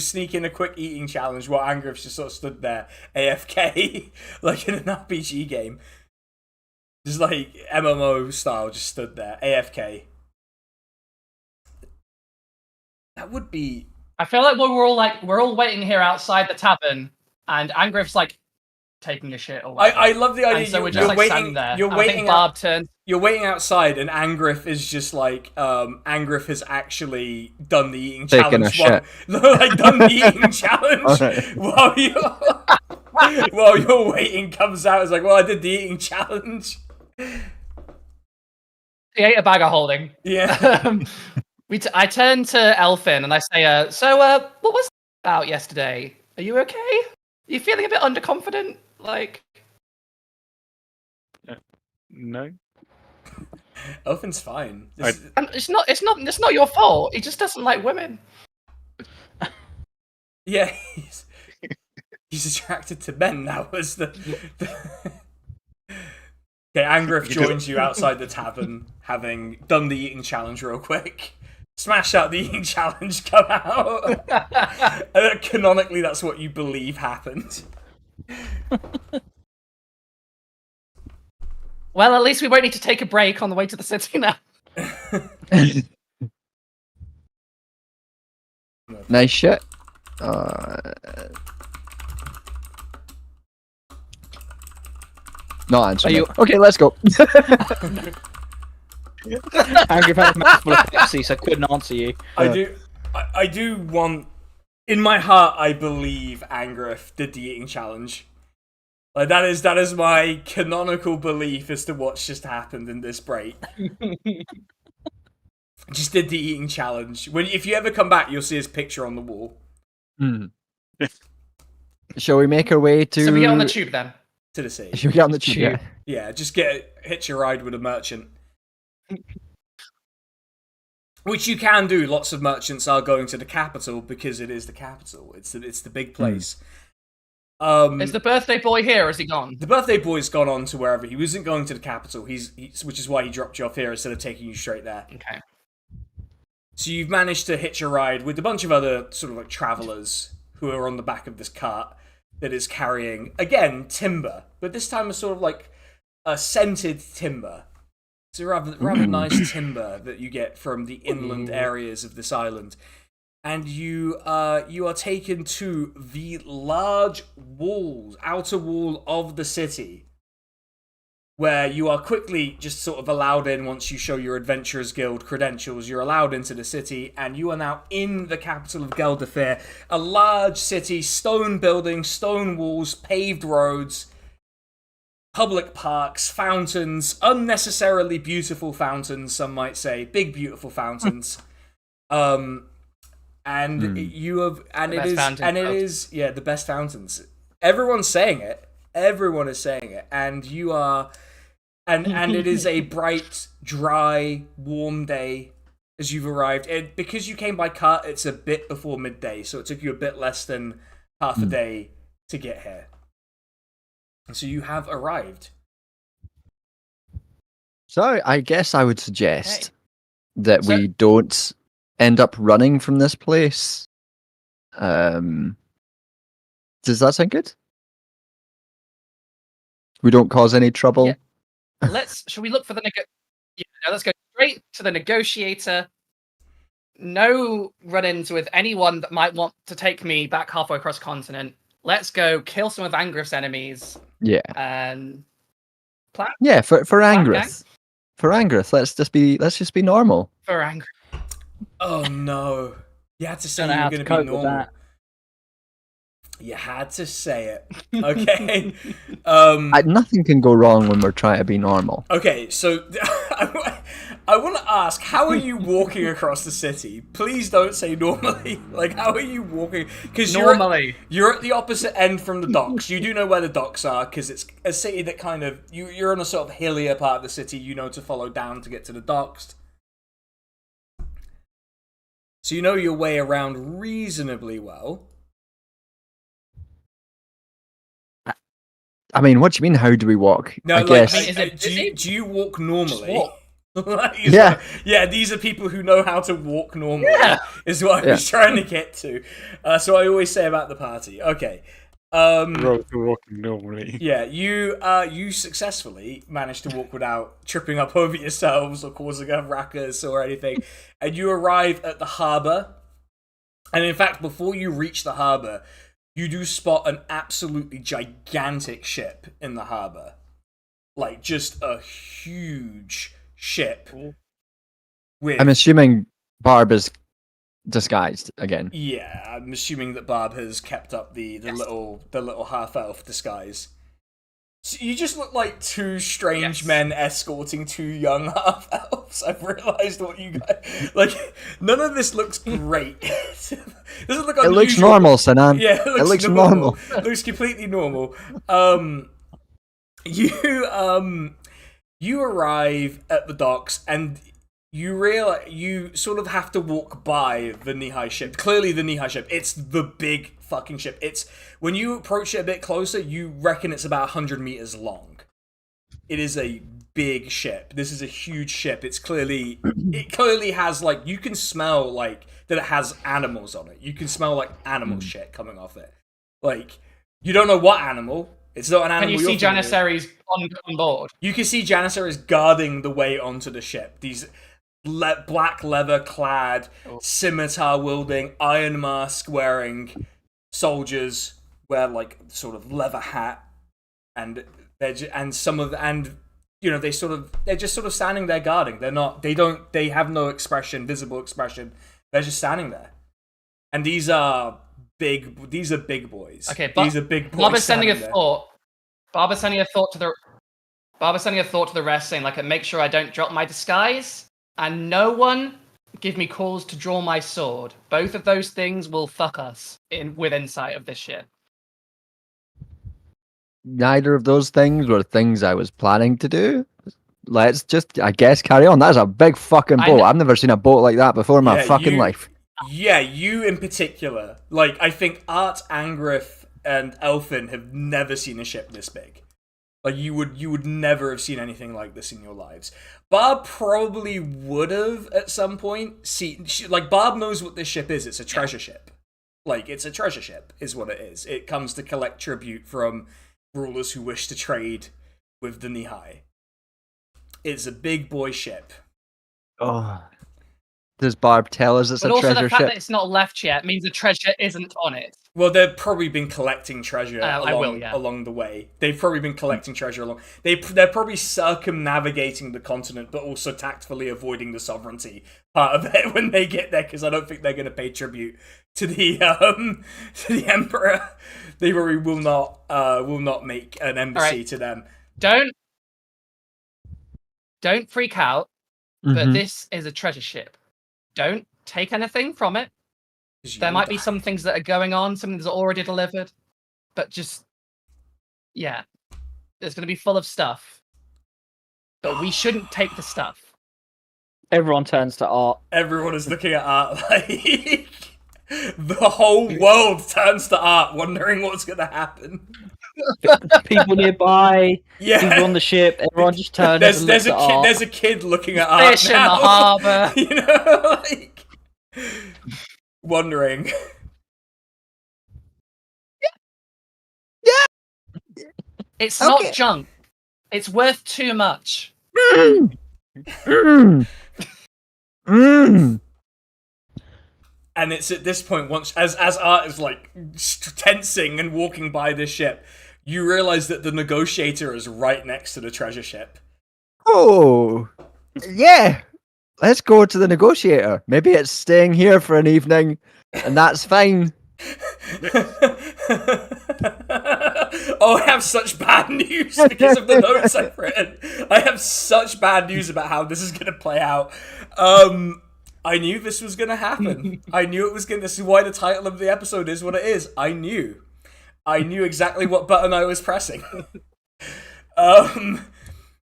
sneak in a quick eating challenge while Angriff's just sort of stood there, AFK, like in an RPG game. Just like MMO style, just stood there, AFK. That would be... I feel like we're all waiting here outside the tavern, and Angriff's like taking a shit or I whatever. love the idea. And so we're You're just like waiting. standing there. You're And I waiting. think Barb turns. You're waiting outside, and Angriff is just like, Angriff has actually done the eating Taking a challenge. Like, done the eating challenge Alright. while you're waiting. Comes out, it's like, well, I did the eating challenge. He ate a bag of holding. Yeah. I turn to Elfin and I say, so, what was about yesterday? Are you okay? Are you feeling a bit underconfident? Like, No. Elfin's fine. it's not your fault. He just doesn't like women. Yeah, he's attracted to men now. Was the... Okay, Angriff joins you outside the tavern, having done the eating challenge real quick. Smash out the eating challenge, come out. Canonically, that's what you believe happened. Well, at least we won't need to take a break on the way to the city now. Nice shit. Not answering. Are you- it. Okay, let's go. Angry had a mouthful of Pepsi, so I couldn't answer you. I do want... In my heart, I believe Angriff did the eating challenge. Like, that is my canonical belief as to what's just happened in this break. Just did the eating challenge. If you ever come back, you'll see his picture on the wall. Shall we make our way to? So we get on the tube then. To the city. Shall we get on the tube? Yeah. Yeah, just hitch a ride with a merchant. Which you can do. Lots of merchants are going to the capital because it is the capital. It's the big place. Is the birthday boy here or is he gone? The birthday boy's gone on to wherever. He wasn't going to the capital. Which is why he dropped you off here instead of taking you straight there. Okay. So you've managed to hitch a ride with a bunch of other sort of like travelers who are on the back of this cart that is carrying, again, timber, but this time a sort of like a scented timber. It's a rather nice timber that you get from the inland areas of this island. And you are taken to the large outer wall of the city, where you are quickly just sort of allowed in once you show your Adventurers Guild credentials. You're allowed into the city, and you are now in the capital of Geldafir. A large city, stone buildings, stone walls, paved roads, public parks, fountains, unnecessarily beautiful fountains, some might say. Big, beautiful fountains. And you have, and it is the best fountains. Everyone's saying it. Everyone is saying it, and you are, and it is a bright, dry, warm day as you've arrived. Because you came by cart, it's a bit before midday, so it took you a bit less than half a day to get here. And so you have arrived. So I guess I would suggest that we don't end up running from this place. Does that sound good? We don't cause any trouble. Yeah. Should we look for the let's go straight to the negotiator. No run-ins with anyone that might want to take me back halfway across the continent. Let's go kill some of Angriff's enemies. Yeah. And plan. Yeah, for Gang? Angrith. For Angrith, let's just be normal. For Angriff. Oh no! You had to say Don't know you how were to going to cope be with normal. that. You had to say it. Okay. Nothing can go wrong when we're trying to be normal. Okay, so I want to ask, how are you walking across the city? Please don't say normally. Like, how are you walking? Because you're at the opposite end from the docks. You do know where the docks are because it's a city that kind of you're on a sort of hillier part of the city. You know to follow down to get to the docks. So you know your way around reasonably well. I mean, what do you mean? How do we walk? No, I like, guess. do you walk normally? Walk. Yeah. Yeah, these are people who know how to walk normally, is what I was trying to get to. So I always say about the party. Okay. Walking normally. Yeah, you successfully managed to walk without tripping up over yourselves or causing a ruckus or anything. And you arrive at the harbour. And in fact, before you reach the harbour, you do spot an absolutely gigantic ship in the harbor. Like, just a huge ship. With... I'm assuming Barb is disguised again. Yeah, I'm assuming that Barb has kept up the little half-elf disguise. So you just look like two strange men escorting two young half-elves. I've realised what you guys... Like, none of this looks great. Doesn't look unusual. It looks normal, Sinan. Yeah, it looks normal. It looks completely normal. You arrive at the docks and you realize you sort of have to walk by the knee-high ship. Clearly the knee-high ship. It's the big fucking ship. It's when you approach it a bit closer, you reckon it's about 100 meters long. It is a big ship. This is a huge ship. It clearly has, like, you can smell, like, that it has animals on it. You can smell, like, animal shit coming off it. Like, you don't know what animal. It's not an animal. Can you see Janissaries on board? You can see Janissaries guarding the way onto the ship. These black leather-clad, scimitar-wielding, iron mask-wearing soldiers wear, like, sort of leather hat, and they're just sort of standing there guarding. They have no visible expression. They're just standing there, and these are big boys. Okay, these are big boys. Bob is sending a thought. Bob is sending a thought to the rest, saying, like, make sure I don't drop my disguise, and no one give me calls to draw my sword. Both of those things will fuck us with insight of this shit. Neither of those things were things I was planning to do. Let's just, I guess, carry on. That's a big fucking boat. I've never seen a boat like that before in my fucking life. Yeah, you in particular. Like, I think Art, Angriff, and Elfin have never seen a ship this big. Like, you would never have seen anything like this in your lives. Barb probably would have at some point seen... Barb knows what this ship is. It's a treasure ship. Like, it's a treasure ship, is what it is. It comes to collect tribute from rulers who wish to trade with the Nihai. It's a big boy ship. Oh. Does Barb tell us it's a treasure ship? But also the fact that it's not left yet means the treasure isn't on it. Well, they've probably been collecting treasure along the way. They've probably been collecting treasure along... They're probably circumnavigating the continent, but also tactfully avoiding the sovereignty part of it when they get there, because I don't think they're going to pay tribute to the Emperor. They probably will not make an embassy to them. Don't freak out, but this is a treasure ship. Don't take anything from it. There might be some things that are going on, some things that are already delivered, but just, yeah, it's going to be full of stuff. But we shouldn't take the stuff. Everyone turns to Art. Everyone is looking at Art like... The whole world turns to Art, wondering what's going to happen. People nearby, people on the ship, everyone just turns and looks at Art. There's a kid looking at Art Fish in the harbour. You know, like... wondering. Yeah. It's not junk. It's worth too much. And it's at this point, once as Art is like tensing and walking by this ship, you realize that the negotiator is right next to the treasure ship. Oh, yeah. Let's go to the negotiator. Maybe it's staying here for an evening, and that's fine. Oh, I have such bad news because of the notes I've written. I have such bad news about how this is going to play out. I knew this was going to happen. I knew it was going to... This is why the title of the episode is what it is. I knew exactly what button I was pressing.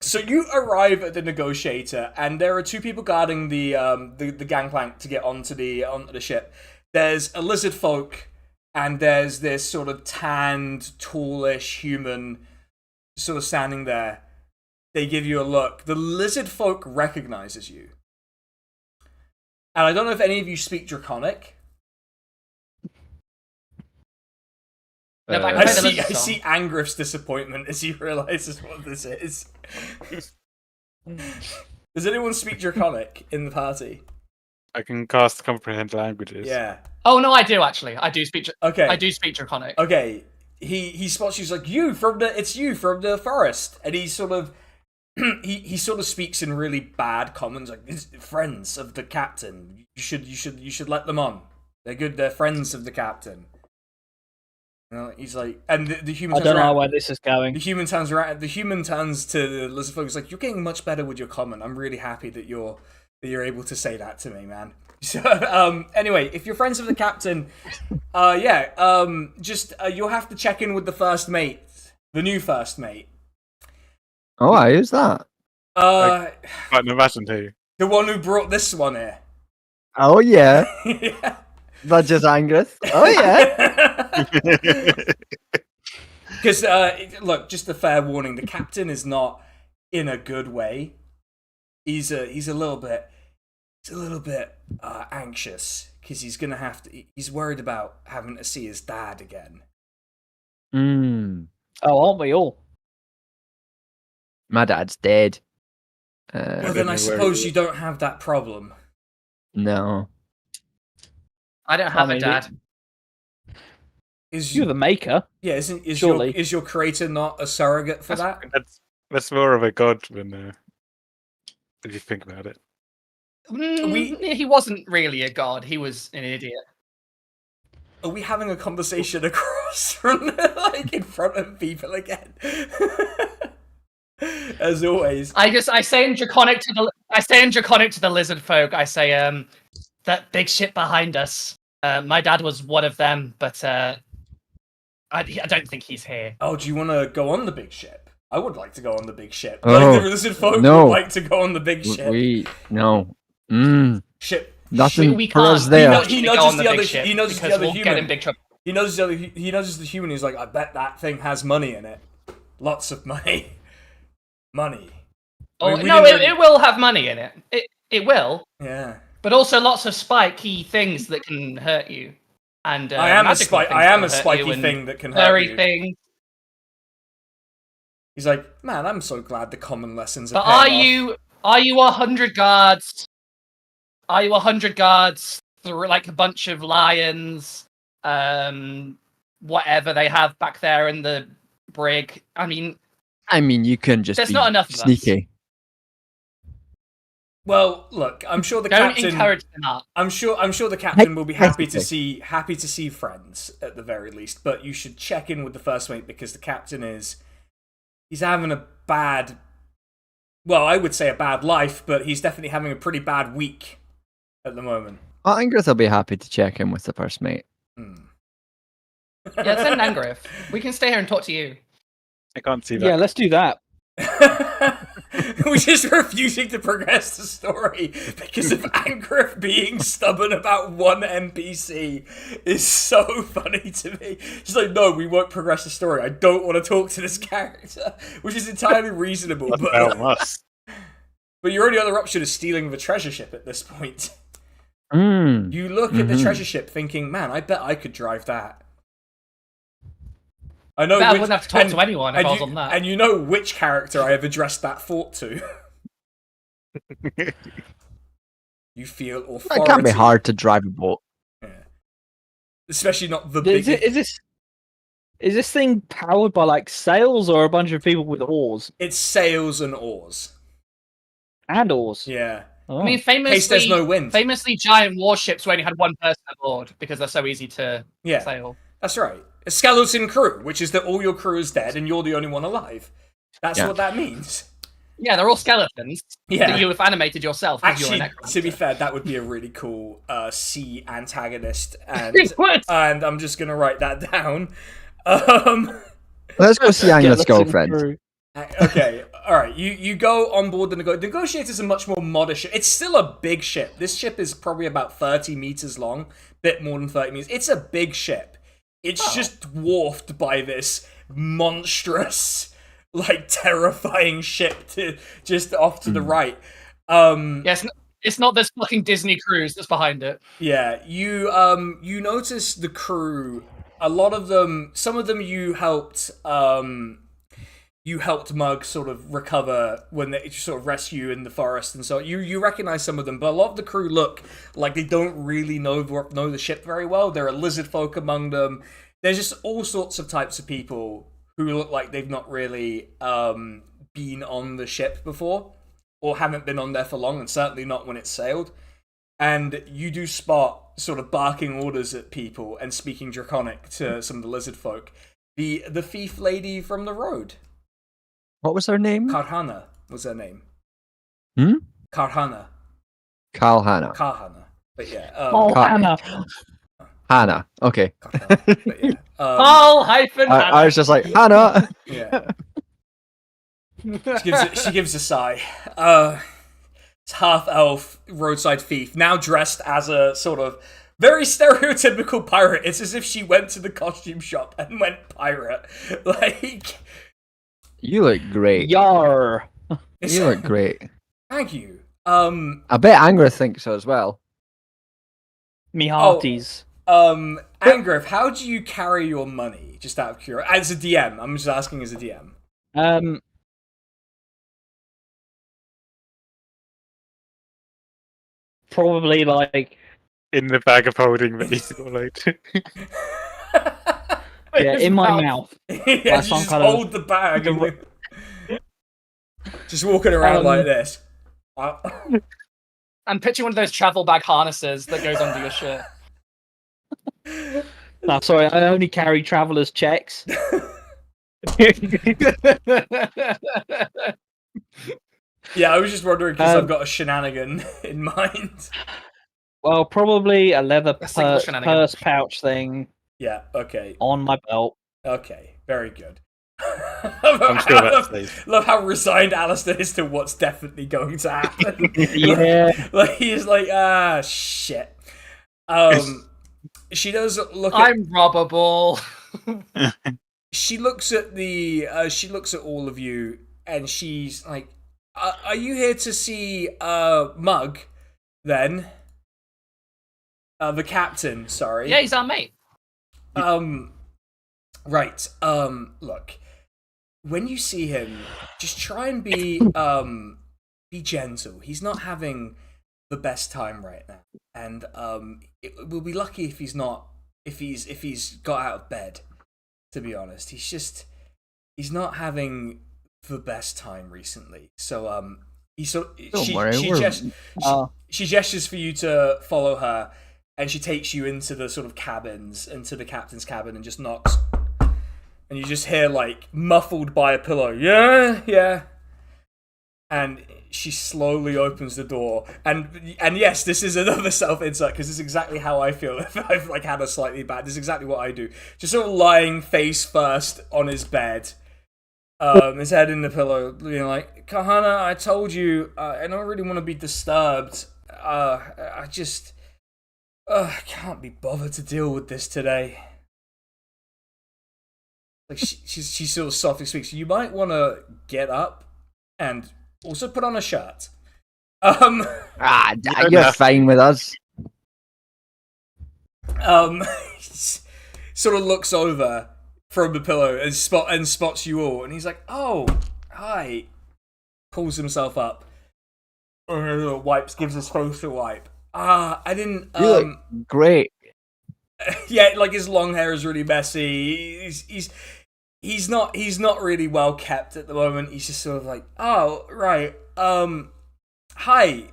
So you arrive at the negotiator, and there are two people guarding the gangplank to get onto the ship. There's a lizard folk, and there's this sort of tanned, tallish human sort of standing there. They give you a look. The lizard folk recognizes you. And I don't know if any of you speak Draconic. No, I see Angriff's disappointment as he realizes what this is. Does anyone speak Draconic in the party? I can cast comprehend languages. Yeah. Oh no, I do actually. I do speak. Okay. I do speak Draconic. Okay. He spots you. He's like, it's you from the forest, and he sort of he sort of speaks in really bad commons, like, "These friends of the captain. You should let them on. They're good. They're friends of the captain." You know, he's like, and the human. I don't know where this is going. The human turns around. The human turns to the lizard folk. He's like, "You're getting much better with your comment. I'm really happy that you're able to say that to me, man." So, anyway, if you're friends of the captain, just you'll have to check in with the first mate, the new first mate. Oh, who's that? I can't imagine who. The one who brought this one here. Oh yeah, Yeah. that's just Angus. Oh yeah. Because look, just a fair warning: the captain is not in a good way. He's a little bit anxious because he's gonna have to. He's worried about having to see his dad again. Oh, aren't we all? My dad's dead. Well, then I suppose you don't have that problem. No. I don't have I a mean, dad. You're the maker. Yeah, is surely. your creator not a surrogate for that? That's more of a god when if you think about it. He wasn't really a god. He was an idiot. Are we having a conversation across from in front of people again? As always. I say in Draconic to the lizard folk, I say that big ship behind us. My dad was one of them, but I don't think he's here. Oh, do you want to go on the big ship? I would like to go on the big ship. Oh, like the lizard folk no. would like to go on the big ship. No. Ship. Nothing We for us can't. there. He Go nudges on the other. big ship He nudges the because other we'll human. get in big trouble. He nudges the human. He's like, I bet that thing has money in it. Lots of money. Money. Oh I mean, we no, didn't really- it will have money in it. It will, Yeah. but also lots of spiky things that can hurt you. And I am a magical spike. things I am that a hurt spiky you and thing that can hurt furry you. things. He's like, man, I'm so glad the common lessons are But paying off. are you 100 guards? Are you 100 guards through like a bunch of lions? Whatever they have back there in the brig. I mean, you can just there's be not enough of us. sneaky. Well, look, I'm sure the Don't captain. encourage them up. I'm sure the captain will be happy to Hypothetically. see friends at the very least. But you should check in with the first mate because the captain he's having a bad. Well, I would say a bad life, but he's definitely having a pretty bad week at the moment. Well, Angus will be happy to check in with the first mate. Yeah, send Angriff. We can stay here and talk to you. I can't see that. Yeah, let's do that. We're just refusing to progress the story because of Angriff being stubborn about one NPC is so funny to me. She's like, no, we won't progress the story. I don't want to talk to this character, which is entirely reasonable. That's about us. But your only other option is stealing the treasure ship at this point. Mm. You look at the treasure ship thinking, man, I bet I could drive that. I know. I wouldn't have to talk to anyone if I was on that. And you know which character I have addressed that thought to. You feel authority. It can't be hard to drive a boat. Yeah. Especially not the Is, biggest. is this thing powered by like sails or a bunch of people with oars? It's sails and oars. And oars. Yeah. Oh. I mean, In case there's no wind. famously, giant warships only had one person aboard because they're so easy to Yeah. sail. That's right. A skeleton crew, which is that all your crew is dead and you're the only one alive. That's Yeah. what that means. Yeah, they're all skeletons Yeah. that you have animated yourself. 'cause Actually, you're to be fair, that would be a really cool sea antagonist, and It would. and I'm just gonna write that down. Let's go see Yeah, Angus' let's girlfriend. improve. Okay, all right. You go on board the Negotiator's a much more modest ship. It's still a big ship. This ship is probably about 30 meters long, bit more than 30 meters. It's a big ship. It's just dwarfed by this monstrous, like terrifying ship to just off to the right. Yes, it's not this fucking Disney cruise that's behind it. Yeah, you notice the crew. A lot of them, some of them you helped you helped Mug sort of recover when they sort of rescue in the forest, and so you recognize some of them, but a lot of the crew look like they don't really know the ship very well. There are lizard folk among them. There's just all sorts of types of people who look like they've not really been on the ship before, or haven't been on there for long, and certainly not when it's sailed. And you do spot sort of barking orders at people and speaking Draconic to some of the lizard folk. The thief lady from the road. What was her name? Karhana was her name. Karhana. Karhana. But yeah. Hannah. Hannah. Okay. Karhana. But yeah. Hyphen I was just like, Hannah! Yeah. She gives a sigh. It's half-elf roadside thief, now dressed as a sort of very stereotypical pirate. It's as if she went to the costume shop and went pirate. Like... You look great. Yar. You look great. Thank you. I bet Angra thinks so as well. Me hearties. Angrif, how do you carry your money? Just out of curiosity. As a DM. I'm just asking as a DM. Probably like In the bag of holding that he's got like. yeah, in my mouth. Yeah, some just kind of- hold the bag. Just walking around like this. I'm picturing one of those travel bag harnesses that goes under your shirt. No, sorry, I only carry travelers' checks. Yeah, I was just wondering because I've got a shenanigan in mind. Well, probably a leather A single shenanigan. purse pouch thing Yeah, okay. on my belt. Okay, very good. I'm sure that's safe. Love how resigned Alistair is to what's definitely going to happen. Yeah. Like he's like, shit. She does look at I'm robbable. she looks at all of you and she's like, are you here to see Mug then? The captain, sorry. Yeah, he's our mate. Right. Look. When you see him, just try and be gentle. He's not having the best time right now. And we'll be lucky if he's got out of bed, to be honest. He's not having the best time recently. So she gestures for you to follow her, and she takes you into the sort of cabins, into the captain's cabin, and just knocks. And you just hear, like, muffled by a pillow, yeah. And she slowly opens the door. And yes, this is another self-insight, because this is exactly how I feel if I've, like, had a slightly bad... This is exactly what I do. Just sort of lying face first on his bed. His head in the pillow, being like, Kahana, I told you, I don't really want to be disturbed. I just... I can't be bothered to deal with this today. Like she sort of softly speaks. You might want to get up and also put on a shirt. You're fine with us. Sort of looks over from the pillow and spots you all, and he's like, "Oh, hi." Pulls himself up. Gives his face a wipe. I didn't. You look great. Yeah, like his long hair is really messy. He's not really well kept at the moment. He's just sort of like, oh right, hi.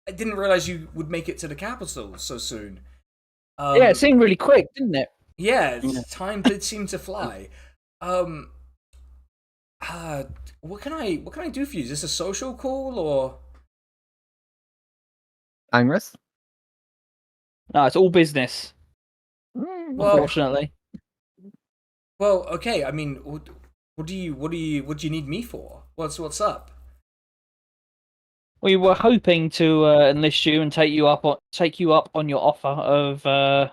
I didn't realize you would make it to the capital so soon. Yeah, it seemed really quick, didn't it? Yeah, time did seem to fly. What can I do for you? Is this a social call or? Angrith? No, it's all business. Well, Unfortunately. Well, okay. I mean, what do you need me for? What's up? We were hoping to enlist you and take you up on your offer of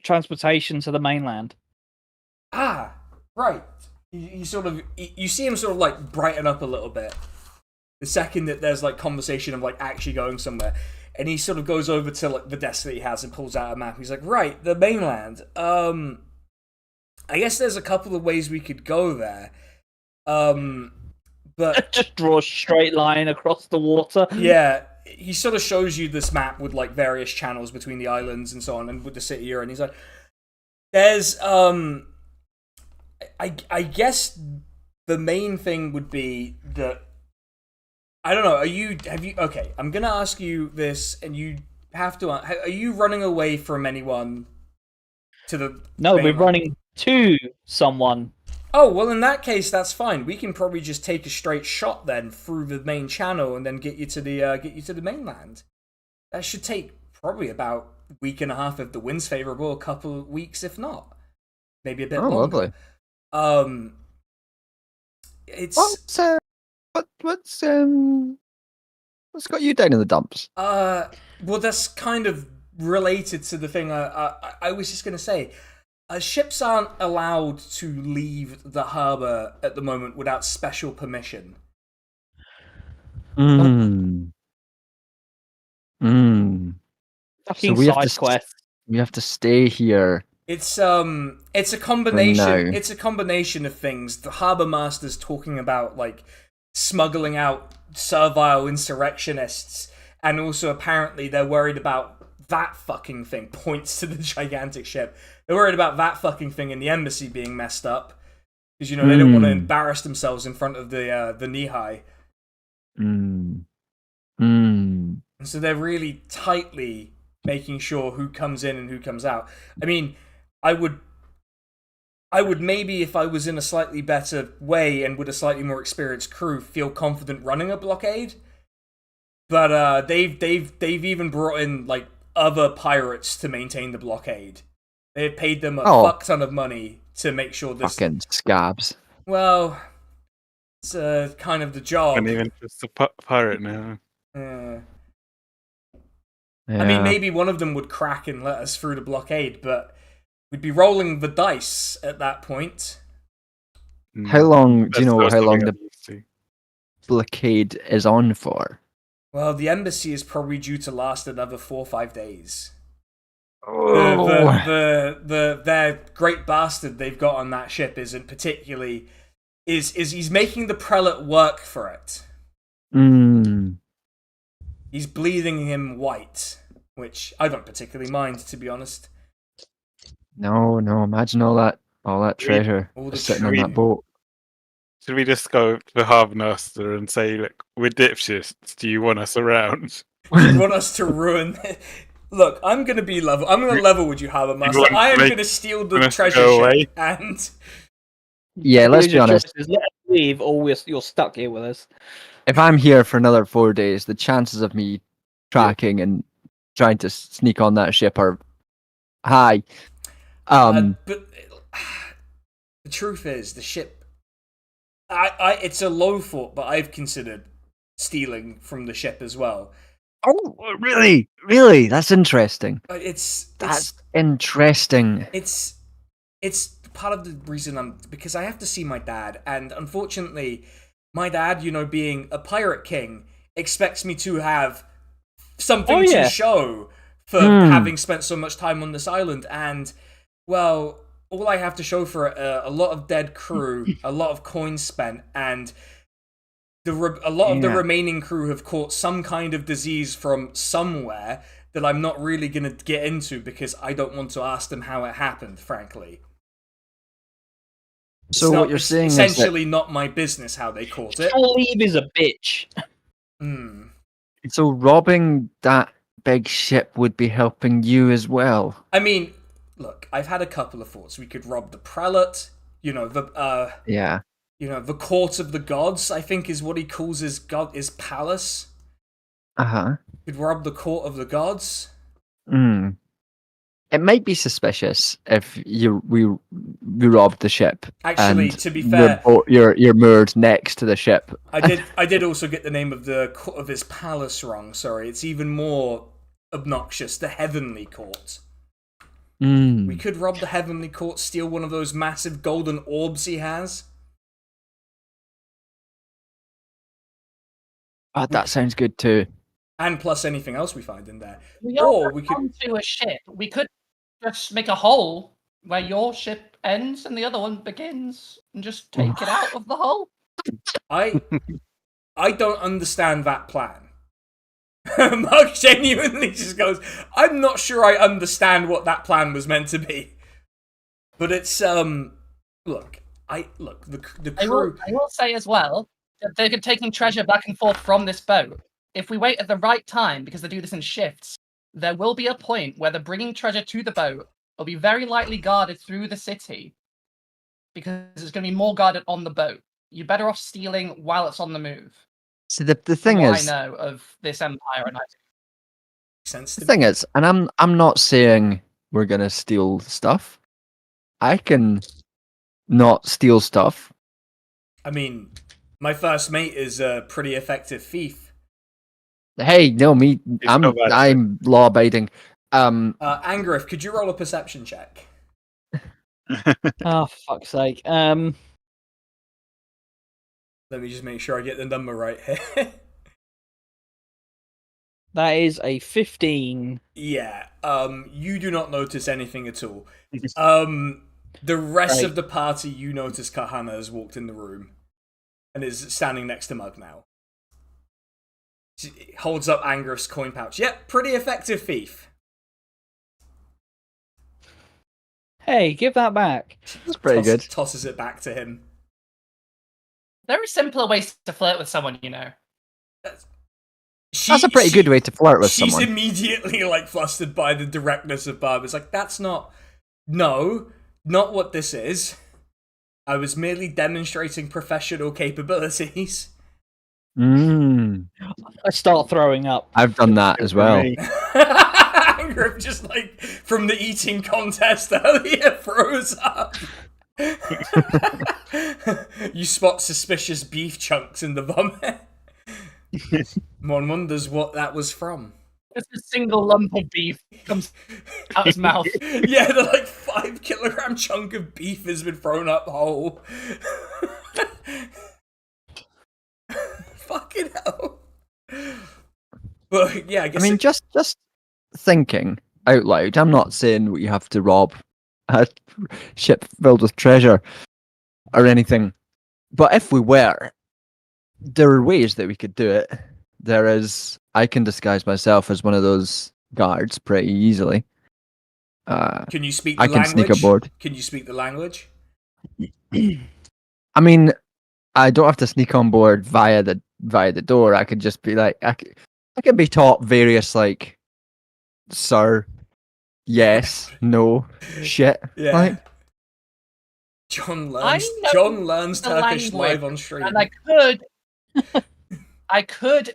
transportation to the mainland. Ah, right. You see him sort of like brighten up a little bit the second that there's like conversation of like actually going somewhere, and he sort of goes over to like the desk that he has and pulls out a map. He's like, right, the mainland. I guess there's a couple of ways we could go there. But Just draw a straight line across the water. yeah, he sort of shows you this map with like various channels between the islands and so on, and with the city you're in. He's like, there's I guess the main thing would be that I don't know. Okay, I'm gonna ask you this, and you have to. Are you running away from anyone to the? No, we're mainland? running to someone. Oh well, in that case, that's fine. We can probably just take a straight shot then through the main channel, and then get you to the mainland. That should take probably about a week and a half if the wind's favorable, a couple of weeks if not, maybe a bit longer. Lovely. It's What's got you down in the dumps? well, that's kind of related to the thing I was just gonna say. Ships aren't allowed to leave the harbor at the moment without special permission. Mm. Mm. Fucking we have side to quest. We have to stay here. It's a combination. now. It's a combination of things. The harbor master's talking about like smuggling out servile insurrectionists, and also apparently they're worried about that fucking thing. Points to the gigantic ship. They're worried about that fucking thing in the embassy being messed up because they don't want to embarrass themselves in front of the Nihai. Mm. And so they're really tightly making sure who comes in and who comes out. I mean, I would maybe, if I was in a slightly better way and with a slightly more experienced crew, feel confident running a blockade. But they've even brought in like other pirates to maintain the blockade. They paid them a fuck ton of money to make sure this fucking scabs. Well, it's kind of the job. And even just a pirate now. Yeah. Yeah. I mean, maybe one of them would crack and let us through the blockade, but we'd be rolling the dice at that point. How long? Do you know That's how long something the I'm used to. blockade is on for? Well, the embassy is probably due to last another 4 or 5 days. Oh. Their great bastard they've got on that ship isn't particularly he's making the prelate work for it. He's bleeding him white, which I don't particularly mind, to be honest. No, imagine all that treasure all the sitting on treasure. that boat. Should we just go to the harbour master and say, look, we're dipshits, do you want us around? You want us to ruin Look, I'm gonna be level. I'm gonna level with you, Harbour Master. want to I am make gonna steal the us treasure go ship, away? and Yeah, let's Choose be your honest. choices. Let us leave, or you're stuck here with us. If I'm here for another 4 days, the chances of me tracking and trying to sneak on that ship are high. but the truth is, the ship. It's a low thought, but I've considered stealing from the ship as well. Oh, really? Really? That's interesting. But it's Interesting. It's part of the reason because I have to see my dad, and unfortunately, my dad, being a pirate king, expects me to have something to show for having spent so much time on this island, and well, all I have to show for it a lot of dead crew, a lot of coins spent, and a lot of the remaining crew have caught some kind of disease from somewhere that I'm not really going to get into because I don't want to ask them how it happened, frankly. So what you're saying is essentially not my business how they caught it. Khalib is a bitch. So robbing that big ship would be helping you as well. I mean, look, I've had a couple of thoughts. We could rob the prelate, the court of the gods, I think is what he calls his palace. We'd rob the court of the gods. It might be suspicious if we robbed the ship. Actually, and to be fair, you're moored next to the ship. I did also get the name of the court of his palace wrong. Sorry, it's even more obnoxious. The heavenly court. We could rob the heavenly court, steal one of those massive golden orbs he has. That sounds good too. And plus anything else we find in there. Or we could come to a ship. We could just make a hole where your ship ends and the other one begins, and just take it out of the hole. I don't understand that plan. Mark genuinely just goes, I'm not sure I understand what that plan was meant to be. But it's look, the crew. I will say as well that they're taking treasure back and forth from this boat. If we wait at the right time, because they do this in shifts, there will be a point where they're bringing treasure to the boat. It'll be very lightly guarded through the city, because it's going to be more guarded on the boat. You're better off stealing while it's on the move. So the thing What is, I know of this empire, and the thing is, and I'm not saying we're gonna steal stuff. I can not steal stuff. I mean, my first mate is a pretty effective thief. Hey, no, me, It's not bad. I'm law abiding. Angrif, could you roll a perception check? Oh, fuck's sake. Let me just make sure I get the number right here. That is a 15. Yeah, you do not notice anything at all. The rest Right. of the party, you notice Kahana has walked in the room and is standing next to Mug now. She holds up Angrif's coin pouch. Yep, pretty effective thief. Hey, give that back. That's pretty good. Tosses it back to him. there are simpler ways to flirt with someone, you know. That's a pretty good way to flirt with she's someone. immediately like flustered by the directness of Barb. It's like, that's not not what this is. I was merely demonstrating professional capabilities. Mm, I start throwing up. I've done that as well. Angrif just like from the eating contest earlier froze up. You spot suspicious beef chunks in the vomit. One wonders what that was from. Just a single lump of beef comes out his mouth. Yeah, the like 5 kilogram chunk of beef has been thrown up whole. Fucking hell. But yeah, I guess. I mean, just thinking out loud. I'm not saying we have to rob a ship filled with treasure or anything, but if we were, there are ways that we could do it. There is. I can disguise myself as one of those guards pretty easily. Can you speak the I can language? sneak aboard. Can you speak the language? I mean, I don't have to sneak on board via the door. I could just be like, I could be taught various like, sir, yes, no, shit. Yeah. Like, John I learns. know John learns the Turkish language, live on stream. And I could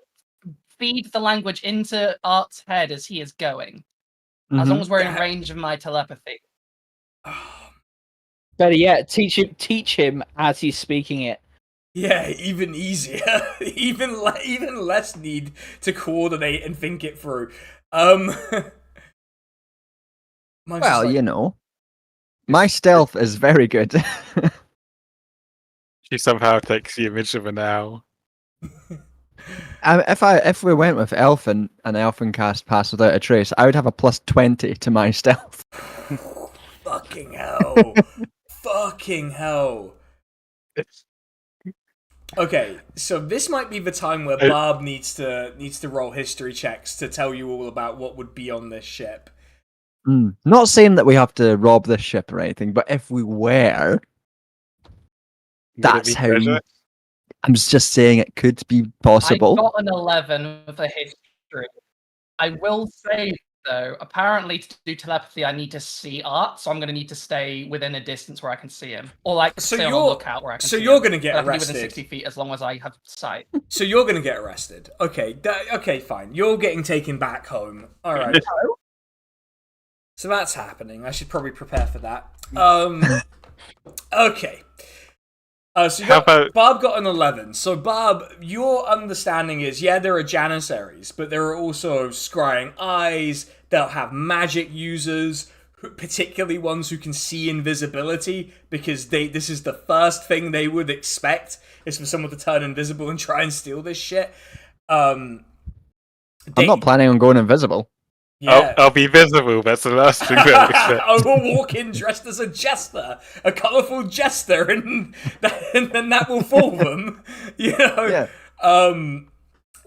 feed the language into Art's head as he is going, as long mhm. as we're in range of my telepathy. Better yet, teach him as he's speaking it. Yeah, even easier. even less need to coordinate and think it through. Mine's just Well, like- you know, my stealth is very good. She somehow takes the image of an owl. If we went with elfin and elfin cast pass without a trace, I would have a +20 to my stealth. Fucking hell. Fucking hell. Okay, so this might be the time where Barb needs to roll history checks to tell you all about what would be on this ship. Not saying that we have to rob this ship or anything, but if we were, Would it that's be how. treasure? I'm just saying it could be possible. I got an 11 with a history. I will say, though, apparently to do telepathy, I need to see Art, so I'm going to need to stay within a distance where I can see him. Or like So stay on the you're- lookout where I can so see you're him. gonna get But I can be within arrested. 60 feet as long as I have sight. So you're gonna get arrested. Okay, okay, fine. You're getting taken back home. All right. So that's happening. I should probably prepare for that. Okay. So How about- Barb got an 11. So Barb, your understanding is, yeah, there are janissaries, but there are also scrying eyes. They'll have magic users, particularly ones who can see invisibility, because this is the first thing they would expect is for someone to turn invisible and try and steal this shit. I'm not planning on going invisible. Yeah. I'll be visible. That's the last thing they'll expect. I will walk in dressed as a jester, a colourful jester, and then that will fool them. You know. Yeah.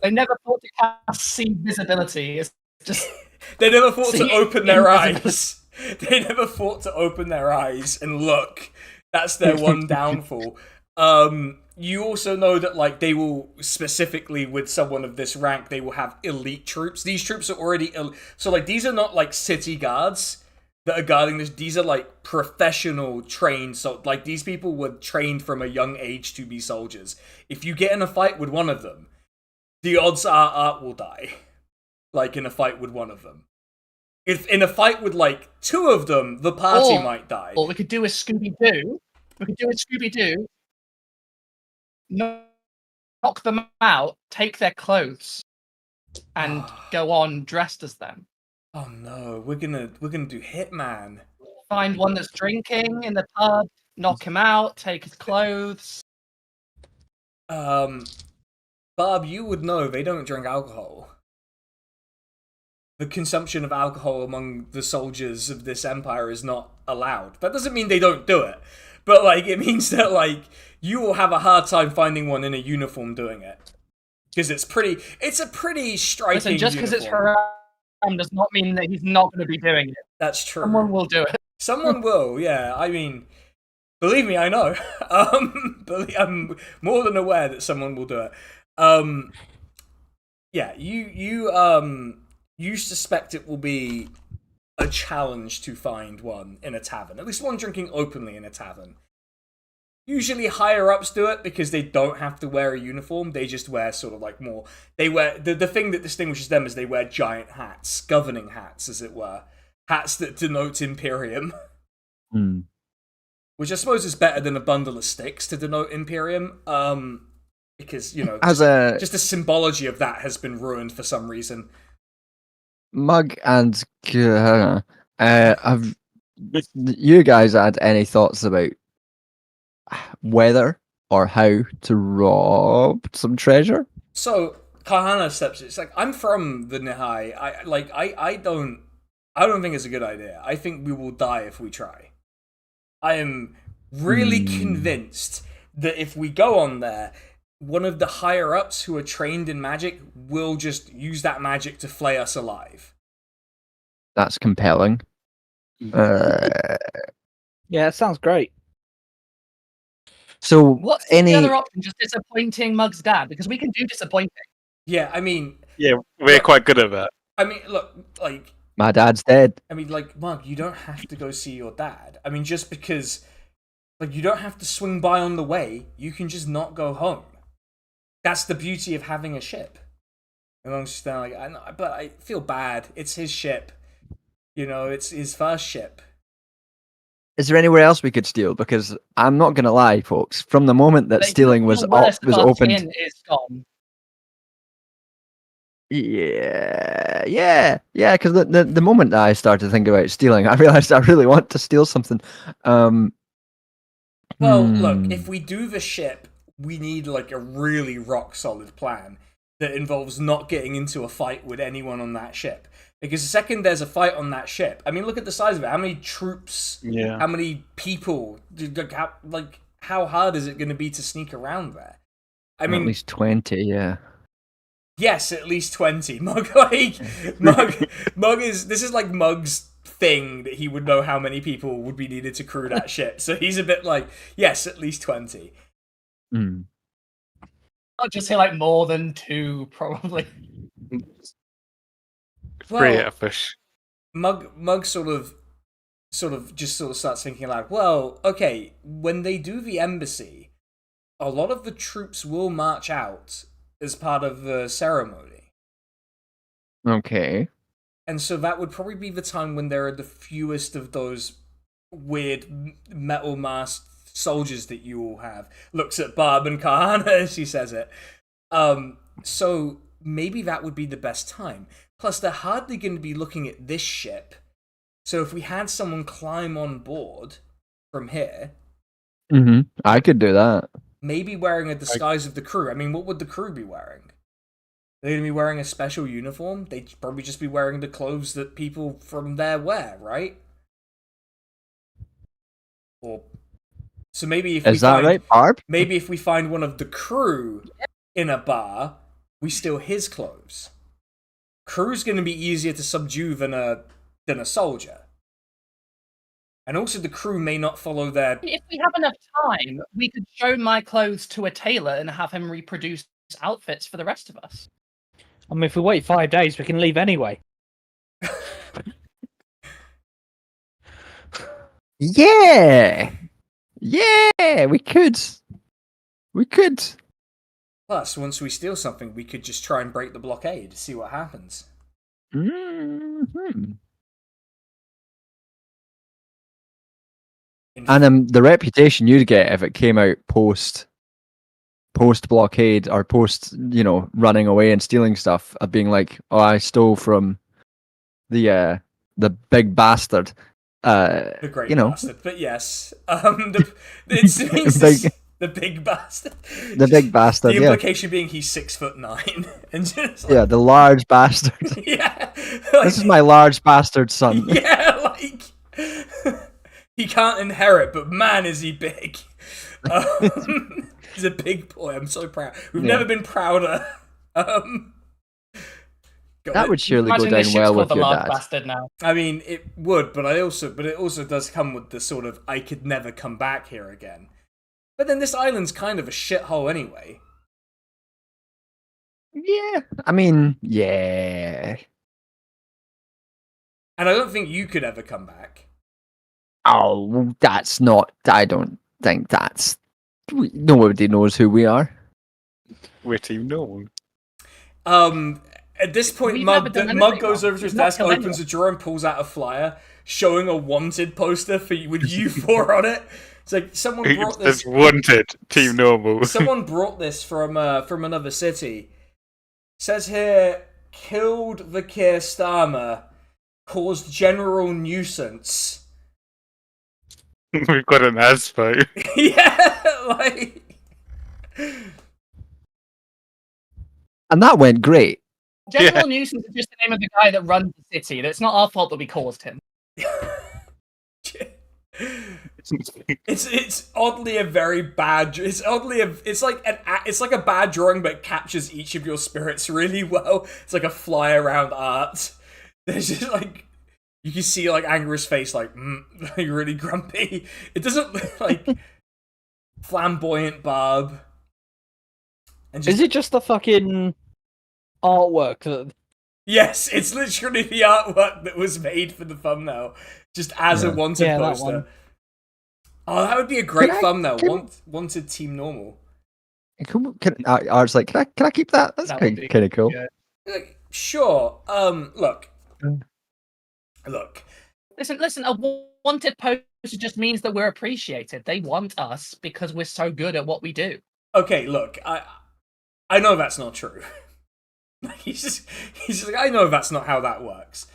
They never thought to cast see visibility. It's just They never thought to See, open their invisible. eyes. They never thought to open their eyes and look. That's their one downfall. You also know that like they will specifically with someone of this rank, they will have elite troops. These troops are already so like these are not like city guards that are guarding this. These are like professional trained. So like these people were trained from a young age to be soldiers. If you get in a fight with one of them, the odds are Art will die. Like in a fight with one of them. If in a fight with like two of them, the party might die. Or we could do a Scooby-Doo. Knock them out, take their clothes, and go on dressed as them. Oh no, we're gonna do Hitman. Find one that's drinking in the pub, knock him out, take his clothes. Bob, you would know they don't drink alcohol. The consumption of alcohol among the soldiers of this empire is not allowed. That doesn't mean they don't do it, but like it means that like you will have a hard time finding one in a uniform doing it because it's a pretty striking. Listen, just because it's uniform. haram does not mean that he's not going to be doing it. That's true. Someone will do it. Someone will, yeah. I mean, believe me, I know. I'm more than aware that someone will do it. Yeah, you suspect it will be a challenge to find one in a tavern. At least one drinking openly in a tavern. Usually higher ups do it because they don't have to wear a uniform. They just wear sort of like more. They wear the thing that distinguishes them is they wear giant hats, governing hats, as it were, hats that denote Imperium. Which I suppose is better than a bundle of sticks to denote Imperium. Because you know, just the symbology of that has been ruined for some reason. Mug and have you guys had any thoughts about whether or how to rob some treasure? So Kahana steps in. It's like, I'm from the Nihai. I don't think it's a good idea. I think we will die if we try. I am really convinced that if we go on there, one of the higher ups who are trained in magic will just use that magic to flay us alive. That's compelling. Yeah, it sounds great. So What's the other option? Just disappointing Mug's dad? Because we can do disappointing. Yeah, I mean... Yeah, we're quite good at that. I mean, look, like... My dad's dead. I mean, like, Mug, you don't have to go see your dad. I mean, just because... Like, you don't have to swing by on the way. You can just not go home. That's the beauty of having a ship. And I'm just like, I know, but I feel bad. It's his ship. You know, it's his first ship. Is there anywhere else we could steal? Because I'm not going to lie, folks. From the moment that stealing was opened, is gone. Yeah. Because the moment that I started thinking about stealing, I realized I really want to steal something. Well, look, if we do the ship, we need like a really rock solid plan that involves not getting into a fight with anyone on that ship. Because the second there's a fight on that ship, I mean, look at the size of it. How many troops? Yeah. How many people? How hard is it going to be to sneak around there? I mean, at least 20. Yeah. Yes, at least 20. Mug is. This is like Mug's thing that he would know how many people would be needed to crew that ship. So he's a bit like, yes, at least 20. I'll just say like more than 2, probably. Three at a push. Mug sort of starts thinking like, well, okay, when they do the embassy, a lot of the troops will march out as part of the ceremony. Okay. And so that would probably be the time when there are the fewest of those weird metal masked soldiers that you all have. Looks at Barb and Kahana as she says it. So maybe that would be the best time. Plus, they're hardly going to be looking at this ship. So if we had someone climb on board from here... I could do that. Maybe wearing a disguise of the crew. I mean, what would the crew be wearing? They're gonna be wearing a special uniform. They'd probably just be wearing the clothes that people from there wear, right? Or so maybe if Is we that find right, Barb? maybe if we find one of the crew in a bar, we steal his clothes. Crew's gonna be easier to subdue than a soldier. And also the crew may not follow their... If we have enough time, we could show my clothes to a tailor and have him reproduce outfits for the rest of us. I mean, if we wait 5 days, we can leave anyway. Yeah, yeah, we could. We could. Plus, once we steal something, we could just try and break the blockade, see what happens. Mm-hmm. In And the reputation you'd get if it came out post blockade or post, running away and stealing stuff of being like, oh, I stole from the big bastard. the great bastard, but yes, it's the big bastard. The big bastard. The Yeah, implication being he's 6'9", and just yeah, the large bastard. yeah. This is my large bastard son. Yeah, he can't inherit, but man, is he big. He's a big boy. I'm so proud. We've never been prouder. That would surely go Imagine down this ship's well called with the your Large dad. Bastard now. I mean, it would, but it also does come with the sort of I could never come back here again. But then this island's kind of a shithole anyway. Yeah, I mean, yeah. And I don't think you could ever come back. Oh, that's not. I don't think that's. Nobody knows who we are. We're team known. At this point, We've never Mug done Mug anything goes wrong. over to his We've not desk, killed opens a drawer, and pulls out a flyer showing a wanted poster for you with you four on it. It's like someone brought this. It's wanted team normal. Someone brought this from another city. Says here, killed the Kirstama, caused general nuisance. We've got an ASPO. Yeah, And that went great. General nuisance is just the name of the guy that runs the city. It's not our fault that we caused him. It's oddly a very bad. It's like a bad drawing, but it captures each of your spirits really well. It's like a fly around art. There's just like you can see like Angra's face, like really grumpy. It doesn't look like flamboyant Barb. And Is it just the fucking artwork that? Yes, it's literally the artwork that was made for the thumbnal, just as a wanted Yeah, that poster. one. Oh, that would be a great Can I- thumbnail. can- Wanted Team Normal. I was like, can I keep that? That's That would kind be of cool. good. Like, sure. Look. Listen. A wanted poster just means that we're appreciated. They want us because we're so good at what we do. Okay, look. I know that's not true. he's just like, I know that's not how that works.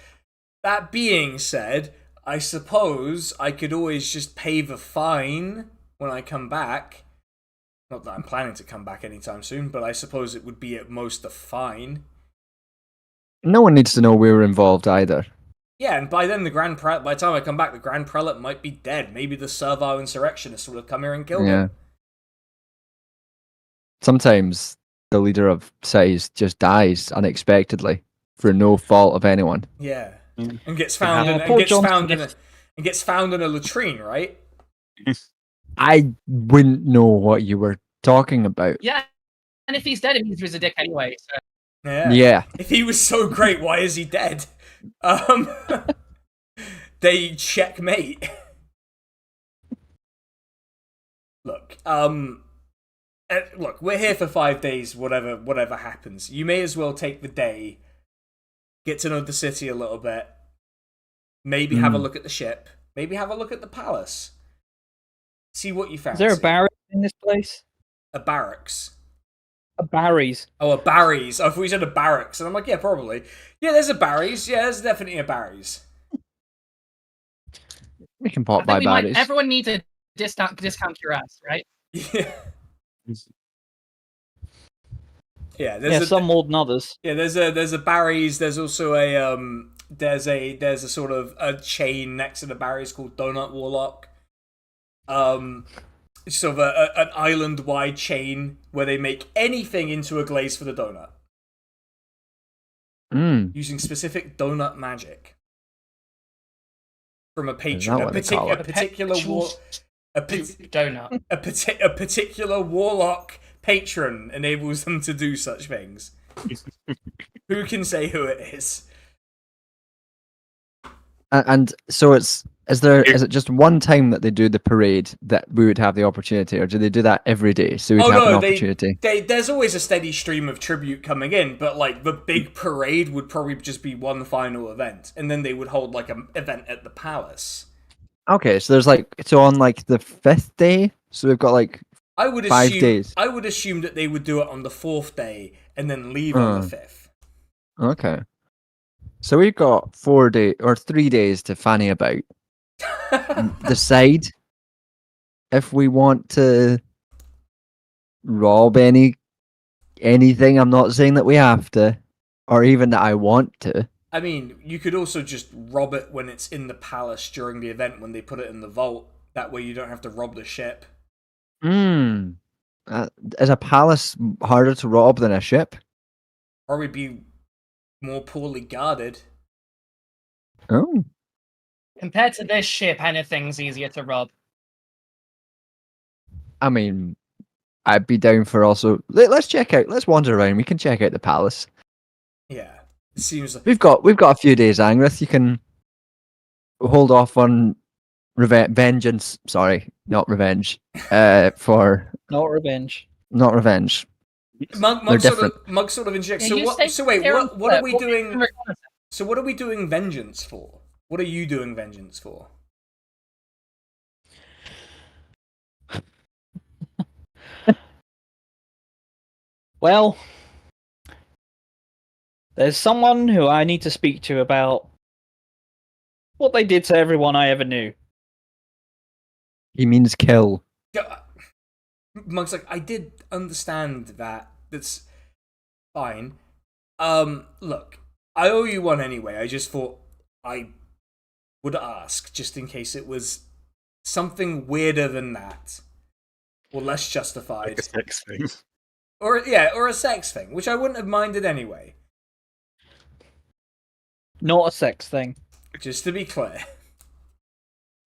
That being said, I suppose I could always just pay the fine when I come back. Not that I'm planning to come back anytime soon, but I suppose it would be at most a fine. No one needs to know we were involved either. Yeah, and by then by the time I come back, the Grand Prelate might be dead. Maybe the servile insurrectionists would have come here and killed Yeah. him. Sometimes the leader of cities just dies unexpectedly for no fault of anyone. Yeah, Mm. and gets found Yeah, in, and poor gets Johnson found in gets- and gets found in a latrine, right? I wouldn't know what you were talking about. Yeah, and if he's dead, it means he's a dick anyway. So Yeah. If he was so great, why is he dead? They checkmate. Look, look, we're here for 5 days. Whatever happens, you may as well take the day, get to know the city a little bit, maybe have a look at the ship, maybe have a look at the palace, see what you Is fancy. there a Barry in this place? A barracks? A Barry's. Oh, a Barry's. I thought you said a barracks, and I'm like, yeah, probably. Yeah, there's a Barry's. Yeah, there's definitely a Barry's. We can I pop think by we might. Barry's. Everyone needs a discount your ass, right? Yeah. Yeah, Yeah, some more than others. Yeah, there's a Barry's. There's also there's a sort of a chain next to the Barry's called Donut Warlock. Sort of an island wide chain where they make anything into a glaze for the donut using specific donut magic from a patron, a particular donut. a particular warlock patron enables them to do such things. Who can say who it is? And so is it just one time that they do the parade that we would have the opportunity, or do they do that every day? So we'd have an opportunity. There's always a steady stream of tribute coming in, but like the big parade would probably just be one final event, and then they would hold like an event at the palace. Okay, so there's on like the 5th day, so we've got like 5 days. I would assume that they would do it on the 4th day and then leave on the 5th. Okay. So we've got 3 days to fanny about. Decide if we want to rob anything. I'm not saying that we have to, or even that I want to. I mean, you could also just rob it when it's in the palace during the event when they put it in the vault. That way you don't have to rob the ship. Is a palace harder to rob than a ship? Probably be more poorly guarded. Oh. Compared to this ship, anything's easier to rob. I mean, I'd be down for also. Let's wander around. We can check out the palace. Yeah, it seems like we've got a few days, Angrith. You can hold off on vengeance. Sorry, not revenge. For not revenge. Not revenge. Mug sort of injects. Yeah, what are we doing? So what are we doing vengeance for? What are you doing vengeance for? Well, there's someone who I need to speak to about what they did to everyone I ever knew. He means kill. Mug's like, I did understand that. That's fine. Look, I owe you one anyway. I just thought I would ask, just in case it was something weirder than that, or less justified. Like a sex thing. Or a sex thing, which I wouldn't have minded anyway. Not a sex thing. Just to be clear.